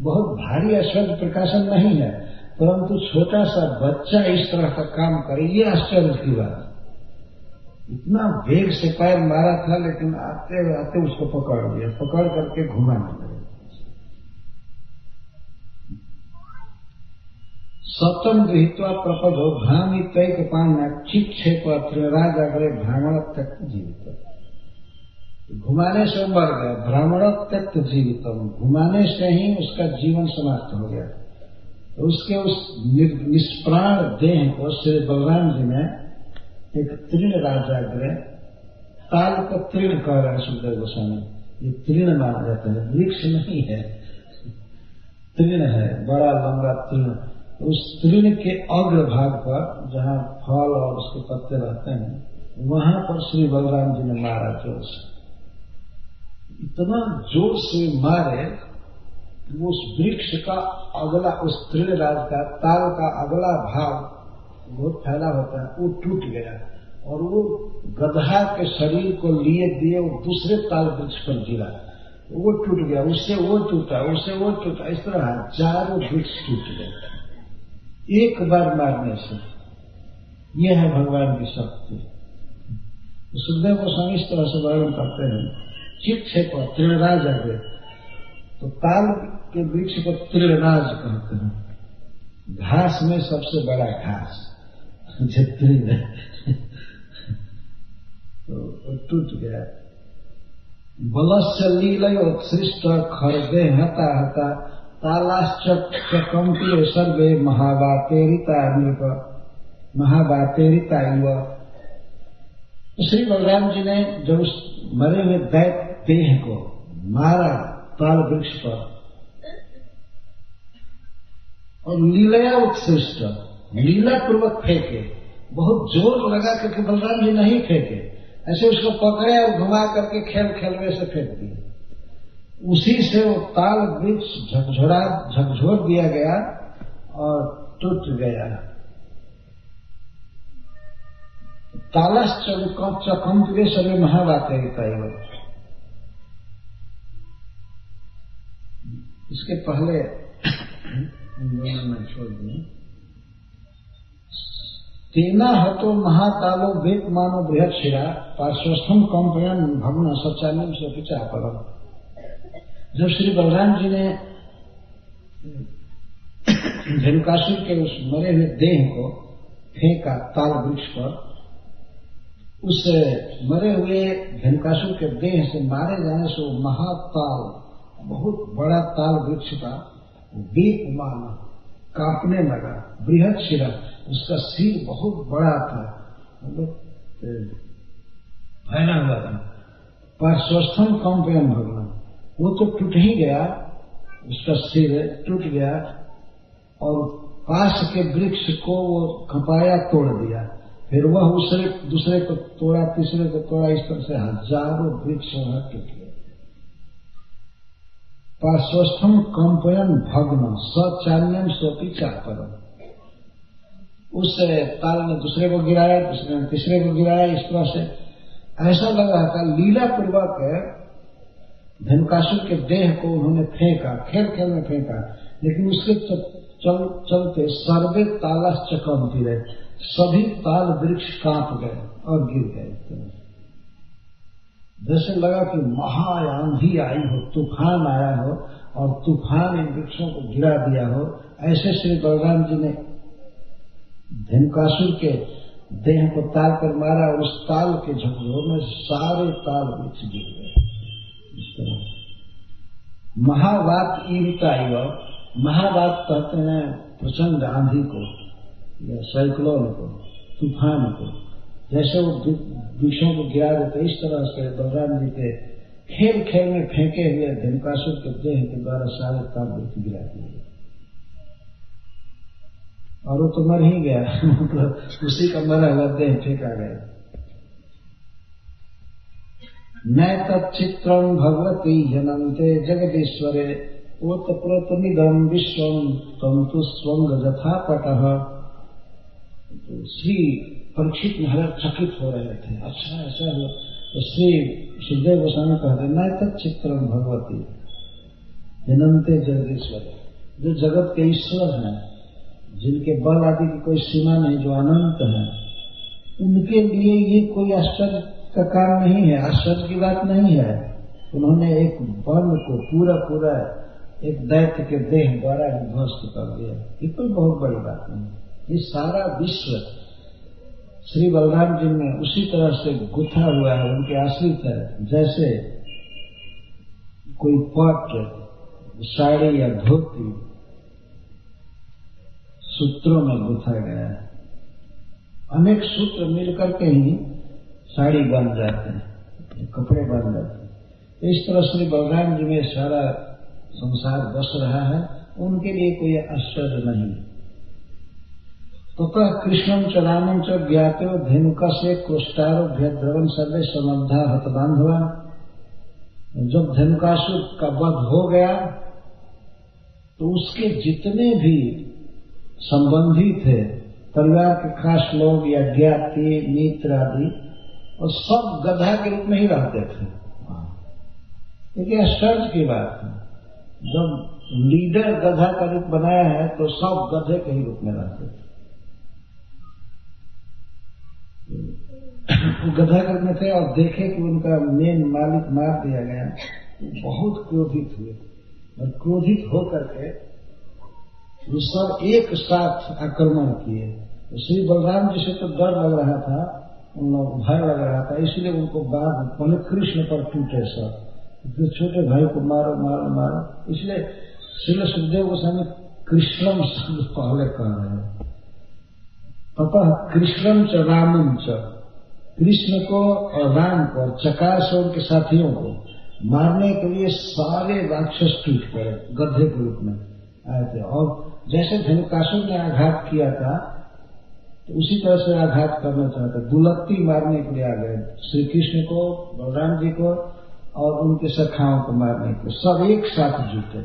[SPEAKER 1] बहुत भारी अश्वत्थ प्रकाशन नहीं है, परंतु छोटा सा बच्चा इस तरह का काम करे, ये आश्चर्य की बात। इतना वेग से पैर मारा था, लेकिन आते आते उसको पकड़ लिया, पकड़ करके घुमाने लगे। सप्तम गृहीत्वा प्रपदो भ्रामित्वैक पाणिना चिक्षेप त्रिराज अग्रे भ्रामण तक जीवित, घुमाने से मर गया, भ्रामण त्यक्त जीवितम, घुमाने से ही उसका जीवन समाप्त हो गया। तो उसके उस निष्प्राण देह को श्री बलराम जी ने एक तृण राजाग्रह, ताल को तृण कह रहे हैं सुखदेव गोस्वामी, ये तृण माना जाता है, वृक्ष नहीं है, तृण है, बड़ा लंबा तृण। उस तृण के अग्र भाग पर जहाँ फल और उसके पत्ते रहते हैं, वहां पर श्री बलराम जी ने मारा जोर से, इतना जोर से मारे वो उस वृक्ष का अगला, उस तृणराज का ताल का अगला भाग बहुत फैला होता है, वो टूट गया और वो गधा के शरीर को लिए दिए वो दूसरे ताल वृक्ष पर गिरा, वो टूट गया, उससे वो टूटा, उससे वो टूटा, इस तरह हजारों वृक्ष टूट गए एक बार मारने से। यह है भगवान की शक्ति। सुखदेव गोस्वामी इस तरह से वर्णन करते हैं, चिक्षेप तृणराज आगे, तो ताल के वृक्ष को तृणराज कहते हैं, घास में सबसे बड़ा घास जो तृण है, तो टूट गया। बलस्य लीलयोत्सृष्ट खर्दे हता हता तालाश्चकंपी सर्वे महावातेरिता नृप महावातेरिता युवा। श्री बलराम जी ने जब उस मरे हुए दैत्य देह को मारा ताल वृक्ष पर और लीलया उत्सृष्ट, लीला पूर्वक फेंके, बहुत जोर लगा करके बलराम जी नहीं फेंके, ऐसे उसको पकड़े और घुमा करके खेल खेलवे से फेंक दिए। उसी से वो ताल वृक्ष झकझोर दिया गया और टूट गया। तालश्चकंपे सर्वे महावातेरिता युवा। इसके पहले मैं छोड़ दूं, तेना हतो महातालो वेद मानो बृहद शिरा पार्श्वस्थम कंपयन भग्न सच्चानी से पिचा पलम। जब श्री बलराम जी ने धेनुकासुर के उस मरे हुए देह को फेंका ताल वृक्ष पर, उस मरे हुए धेनुकासुर के देह से मारे जाने से वो महाताल, बहुत बड़ा ताल वृक्ष का दीप मान कांपने लगा, बृहद शिरा, उसका सिर बहुत बड़ा था, मतलब फैला हुआ था। पार्श्वस्थम कंपयन भगवान, वो तो टूट ही गया, उसका सिर टूट गया और पास के वृक्ष को वो खपाया तोड़ दिया, फिर वह दूसरे को तोड़ा, तीसरे को तोड़ा, इस तरह से हजारों वृक्ष वहां टूट गए। पार्श्वस्थम कंपयन भग्न सचान्यम सोपी चापरम। उस ताल ने दूसरे को गिराया, दूसरे ने तीसरे को गिराया। इस तरह से ऐसा लग रहा था लीला पूर्वक धनुकासुर के देह को उन्होंने फेंका, खेल खेल में फेंका, लेकिन उसके चलते सर्वे ताला चकमती रहे, सभी ताल वृक्ष कांप गए और गिर गए। जैसे लगा कि महा आंधी आई हो, तूफान आया हो और तूफान इन वृक्षों को गिरा दिया हो। ऐसे श्री बलराम जी ने धनुकासुर के देह को ताल पर मारा और उस ताल के झकझोर में सारे ताल वृक्ष गिर गए। इस तरह महावात ईरिता युवा, महावात कहते हैं प्रचंड आंधी को या साइक्लोन को, तूफान को। जैसे वो वृक्षों को गिरा देते, इस तरह से बलराम जी के खेल खेल में फेंके हुए धनुकासुर के देह के द्वारा सारे ताल वृक्ष गिरा दिए और वो तो मर ही गया मतलब उसी का मरा हुआ देह फेंका गया। न तच्चित्रम भगवती जनन्ते जगदीश्वरे ओतप्रोतमिदम विश्वम तम तो स्वंग यथा पटः। श्री परीक्षित महाराज चकित हो रहे थे, अच्छा ऐसा हुआ। तो श्री सुखदेव गोस्वामी कहते न तच्चित्रम भगवती जनन्ते जगदीश्वरे, जो जगत के ईश्वर हैं, जिनके बल आदि की कोई सीमा नहीं, जो अनंत है, उनके लिए ये कोई आश्चर्य का काम नहीं है, आश्चर्य की बात नहीं है। उन्होंने एक वन को पूरा एक दैत्य के देह द्वारा ध्वस्त कर दिया, ये कोई बहुत बड़ी बात नहीं। ये सारा विश्व श्री बलराम जी में उसी तरह से गुथा हुआ है, उनके आश्रित है। जैसे कोई पट, साड़ी या धोती सूत्रों में गुथा गया है, अनेक सूत्र मिलकर के ही साड़ी बन जाते हैं, कपड़े बन जाते हैं। इस तरह श्री बलराम जी में सारा संसार बस रहा है, उनके लिए कोई आश्चर्य नहीं। तो कृष्णम च रामम च ज्ञातो धेनुका से कोष्टारो भ्यद्रवन सर्वे समन्धा हतबांध हुआ। जब धनुकासुर का वध हो गया तो उसके जितने भी संबंधी थे, परिवार के खास लोग या ज्ञाति मित्र आदि, और सब गधा के रूप में ही रहते थे। देखिए आश्चर्य की बात है, जब लीडर गधा का रूप बनाया है तो सब गधे के ही रूप में रहते थे। गधा के रूप में थे और देखे कि उनका मेन मालिक मार दिया गया, बहुत क्रोधित हुए और क्रोधित होकर के वो सब एक साथ आक्रमण किए। श्री बलराम जी से तो डर लग रहा था, उन लोग भय लग रहा था, इसलिए उनको बाद पहले कृष्ण पर टूटे सब, फिर छोटे भाई को मारो मारो मारो। इसलिए श्री सुखदेव गोस्वामी कृष्णम शब्द पहले कह रहे हैं। ततः कृष्णम च रामम च, कृष्ण को और राम को और चकार से उनके साथियों को मारने के लिए सारे राक्षस टूट पड़े, गधे के रूप में आए थे। और जैसे धनुकासुर ने आघात किया था तो उसी तरह से आघात करना चाहते, दुलत्ती मारने के लिए आ गए, श्री कृष्ण को, बलराम जी को और उनके सखाओं को मारने के लिए सब एक साथ जुटे।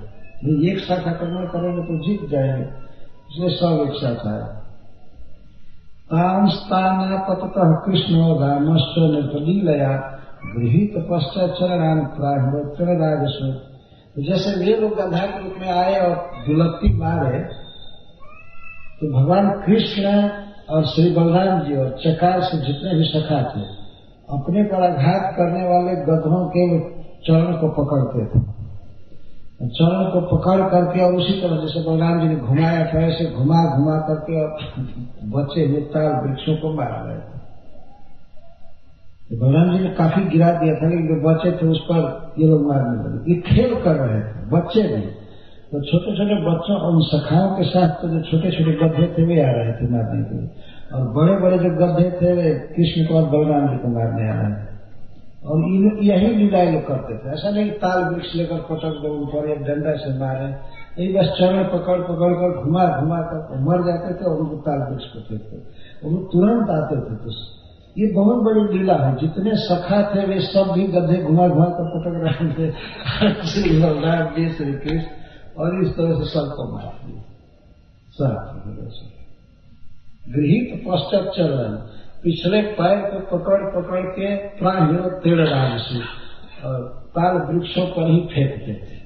[SPEAKER 1] एक साथ आक्रमण करेंगे तो जीत जाएंगे, इसलिए सब एक साथ आए। तांस्ताना पततः कृष्ण रामश्च निर्पलीलया गृहीत पश्चात चरणान प्राह राजस्व। जैसे वे लोग गधा के रूप में आए और दुलत्ती मारे तो भगवान कृष्ण और श्री बलराम जी और चकार से जितने भी सखा थे अपने पर आघात करने वाले गधों के चरण को पकड़ते थे, चरण को पकड़ करके और उसी तरह जैसे बलराम जी ने घुमाया था ऐसे घुमा घुमा करके और बचे हुए ताल वृक्षों को मार रहे थे। बलराम जी ने काफी गिरा दिया था, लेकिन जो बच्चे थे उस पर ये लोग मारने लगे। ये खेल कर रहे थे बच्चे भी, तो छोटे छोटे बच्चों और सखाओं के साथ तो जो छोटे छोटे गधे थे वे आ रहे थे मारने के लिए, और बड़े बड़े जो गधे थे वे कृष्ण को और बलराम जी को मारने आ रहे थे। और यही लीलाएं लोग करते थे, ऐसा नहीं ताल वृक्ष लेकर पटक दो ऊपर या डंडा से मारे, यही बस चरण पकड़ पकड़ कर घुमा घुमा कर मर जाते थे और उनको ताल वृक्ष को फेंकते, वो तुरंत आते थे। तो ये बहुत बड़ी लीला है। जितने सखा थे वे सब भी गधे घुमा घुमा कर पटक रहे थे श्री बलराम जी श्री कृष्ण, और इस तरह से सबको मार दिया। सब गृहित पश्चात चल रहे हैं, पिछले पैर को पकड़ पकड़ के प्राण तेड़ राज से और ताल वृक्षों पर ही फेंकते थे।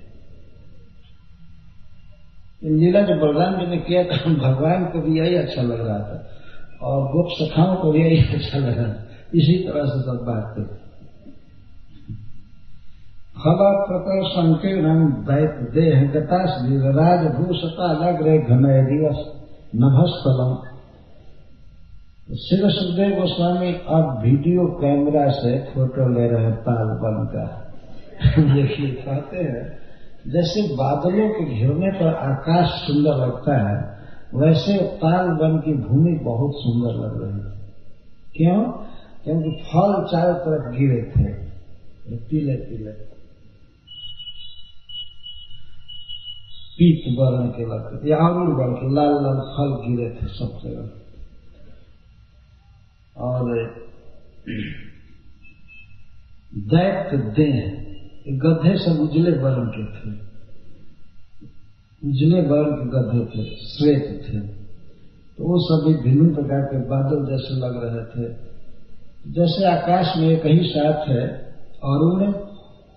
[SPEAKER 1] लीला जो बलराम जी ने किया था भगवान को भी यही अच्छा लग रहा था और गोप सखाओं को भी यही अच्छा लग रहा था। इसी तरह से सब बात थे। फला प्रकर संकीर्ण दैत्य देह गताश राजभूषता लग रहे घनय दिवस नभस्थलम। श्री सुखदेव गोस्वामी अब वीडियो कैमरा से फोटो ले रहे हैं ताल वन का। देखिए कहते हैं जैसे बादलों के घिरने पर आकाश सुंदर लगता है, वैसे ताल वन की भूमि बहुत सुंदर लग रही है। क्यों? क्योंकि फल चारों तरफ गिरे थे, पीले पीले पीत वर्ण के लगते या अरुण वर्ण के लाल लाल फल गिरे थे सब जगह। और दैत्य देह गधे सब उजले वर्ण के थे, उजले वर्ण के गधे थे, श्वेत थे। तो वो सभी भिन्न प्रकार के बादल जैसे लग रहे थे। जैसे आकाश में एक ही साथ है अरुण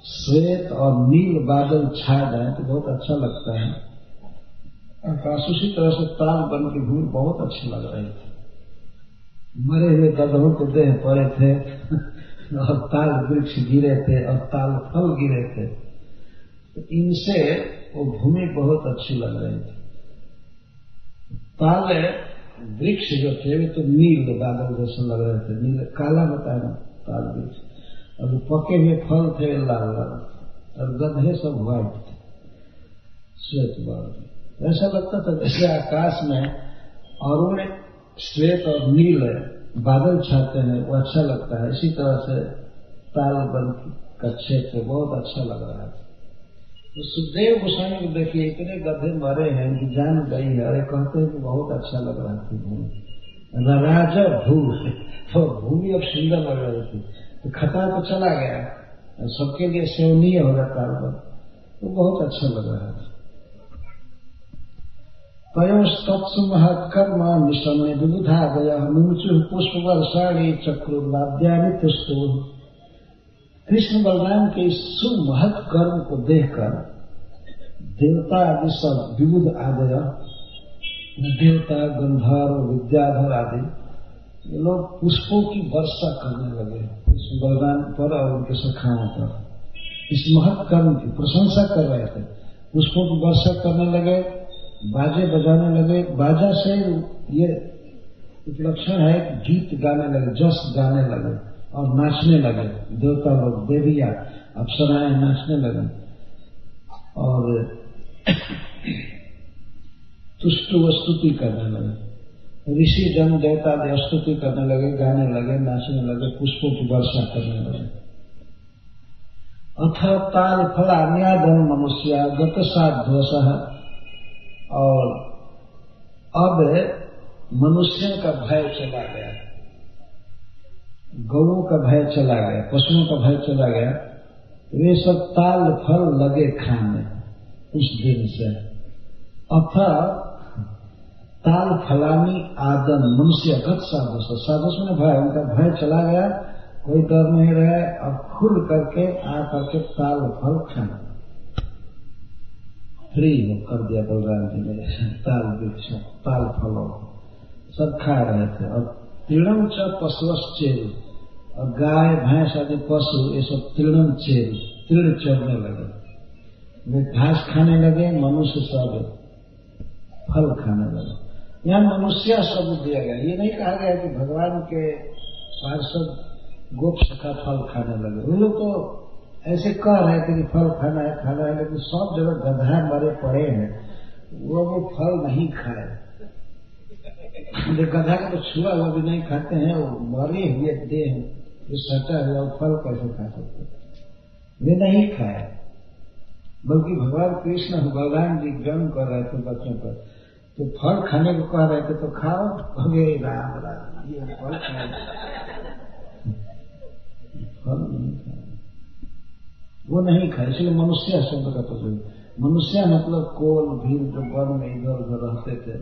[SPEAKER 1] श्वेत और नील बादल छा जाए तो बहुत अच्छा लगता है आकाश। उसी तरह से ताल वन की भूमि बहुत अच्छी लग रही थी। मरे हुए गधों के देह पड़े थे और ताल वृक्ष गिरे थे और ताल फल गिरे थे, तो इनसे वो भूमि बहुत अच्छी लग रही थी। ताल वृक्ष जो थे वे तो नील बादल जैसे लग रहे थे, नील काला होता है ना ताल वृक्ष, और पके हुए फल थे लाल लाल, और गधे सब व्हाइट थे, श्वेत वर्ण। ऐसा लगता था जैसे आकाश में अरुण श्वेत और नील बादल छाते हैं, वो अच्छा लगता है। इसी तरह से ताल वन का क्षेत्र बहुत अच्छा लग रहा है। तो सुखदेव गोस्वामी को देखिए इतने गधे मरे हैं कि जान गई है, अरे कहते हैं कि बहुत अच्छा लग रहा थी भूमि, राजा भू तो भूमि अब सुंदर लग रही थी। तो खतरा तो चला गया, सबके लिए सेवनीय होगा ताल वन, तो बहुत अच्छा लग रहा है। तयोस्तत्सुमहत्कर्म निशम्य विबुधादय मुमुचु पुष्प वर्षाणी चक्रुर्वाद्यानि तुष्टु। कृष्ण बलराम के इस सुमहत कर्म को देखकर देवता आदि सब विबुध आदय, देवता गंधर्व विद्याधर आदि ये लोग पुष्पों की वर्षा करने लगे कृष्ण बलराम पर और उनके सखाओं पर। इस महत कर्म की प्रशंसा कर रहे थे, पुष्पों की वर्षा करने लगे, बाजे बजाने लगे। बाजा से ये उपलक्षण है कि गीत गाने लगे, जस गाने लगे और नाचने लगे। देवता लोग, देवियां, अप्सराएं नाचने लगे और तुष्टु स्तुति करने लगे। ऋषि जन देवता स्तुति करने लगे, गाने लगे, नाचने लगे, पुष्पों की वर्षा करने लगे। अथ ताल फलान्यादन मनुष्य गत साध्वसः। और अब मनुष्यों का भय चला गया, गौओं का भय चला गया, पशुओं का भय चला गया। वे सब ताल फल लगे खाने उस दिन से। अथा ताल फलानी आदन मनुष्य गत साधुस, साधुस में भय, उनका भय चला गया, कोई डर नहीं रहे। अब खुल करके आ करके ताल फल खाना फ्री हो कर दिया बलराम जी ने। ताल वृक्ष ताल फलों सब खा रहे थे। और तीर्णम च पशुश्चेल, और गाय भैंस आदि पशु ये सब तीर्णम चेल तीर्ण चढ़ने लगे, वे घास खाने लगे, मनुष्य सब फल खाने लगे। यहाँ मनुष्य शब्द दिया गया, ये नहीं कहा गया कि भगवान के पार्षद गोप सखा फल खाने लगे। वो लोग तो ऐसे कह रहे थे कि फल खाना है, लेकिन सब जगह गधा मरे पड़े हैं, वो फल नहीं खाए। गधा का तो छुआ हुआ भी नहीं खाते हैं, वो मरे हुए देह जो सटा हुआ फल कैसे खा सकते, वे नहीं खाए। बल्कि भगवान कृष्ण बलराम जी व्यंग कर रहे थे बच्चों पर, तो फल खाने को कह रहे थे तो खाओ, राम राम ये फल खाए। फल नहीं खाया, वो नहीं खाए। इसलिए मनुष्य शब्द का प्रयोग, मनुष्य मतलब कोल भीड़ जो वन में इधर उधर रहते थे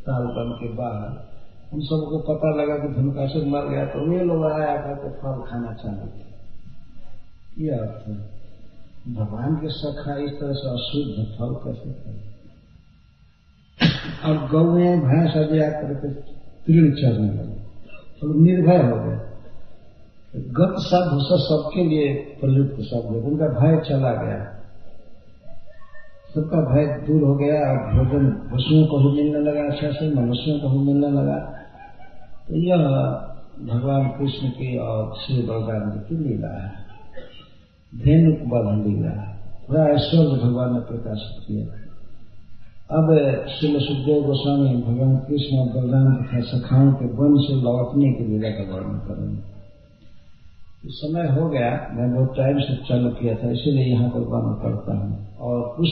[SPEAKER 1] ताल वन के बाहर, उन सबको पता लगा कि धनुकासुर मर गया तो वे लोग आया करके फल खाना चालू किया। यह अर्थ है, भगवान के सखा इस तरह से अशुद्ध फल कैसे खाए। और गौएं भैंस आदि आकर के तीर्ण चढ़ने लगे, तो निर्भय हो गए। गत शब्द सबके लिए प्रयुक्त शब्द है, उनका भय चला गया, सबका भय दूर हो गया और भोजन पशुओं को भी मिलने लगा, अच्छा से मनुष्यों को भी मिलने लगा। तो यह भगवान कृष्ण की और श्री बलराम जी की लीला है, धेनुक बल लीला है, पूरा ऐश्वर्य भगवान ने प्रकाशित किया। अब श्री सुखदेव गोस्वामी भगवान कृष्ण और बलराम तथा सखाओं के वन से लौटने की लीला का वर्णन करेंगे। समय हो गया, मैं बहुत टाइम से चालू किया था, इसीलिए यहाँ पर वर्णन करता हूँ। और उस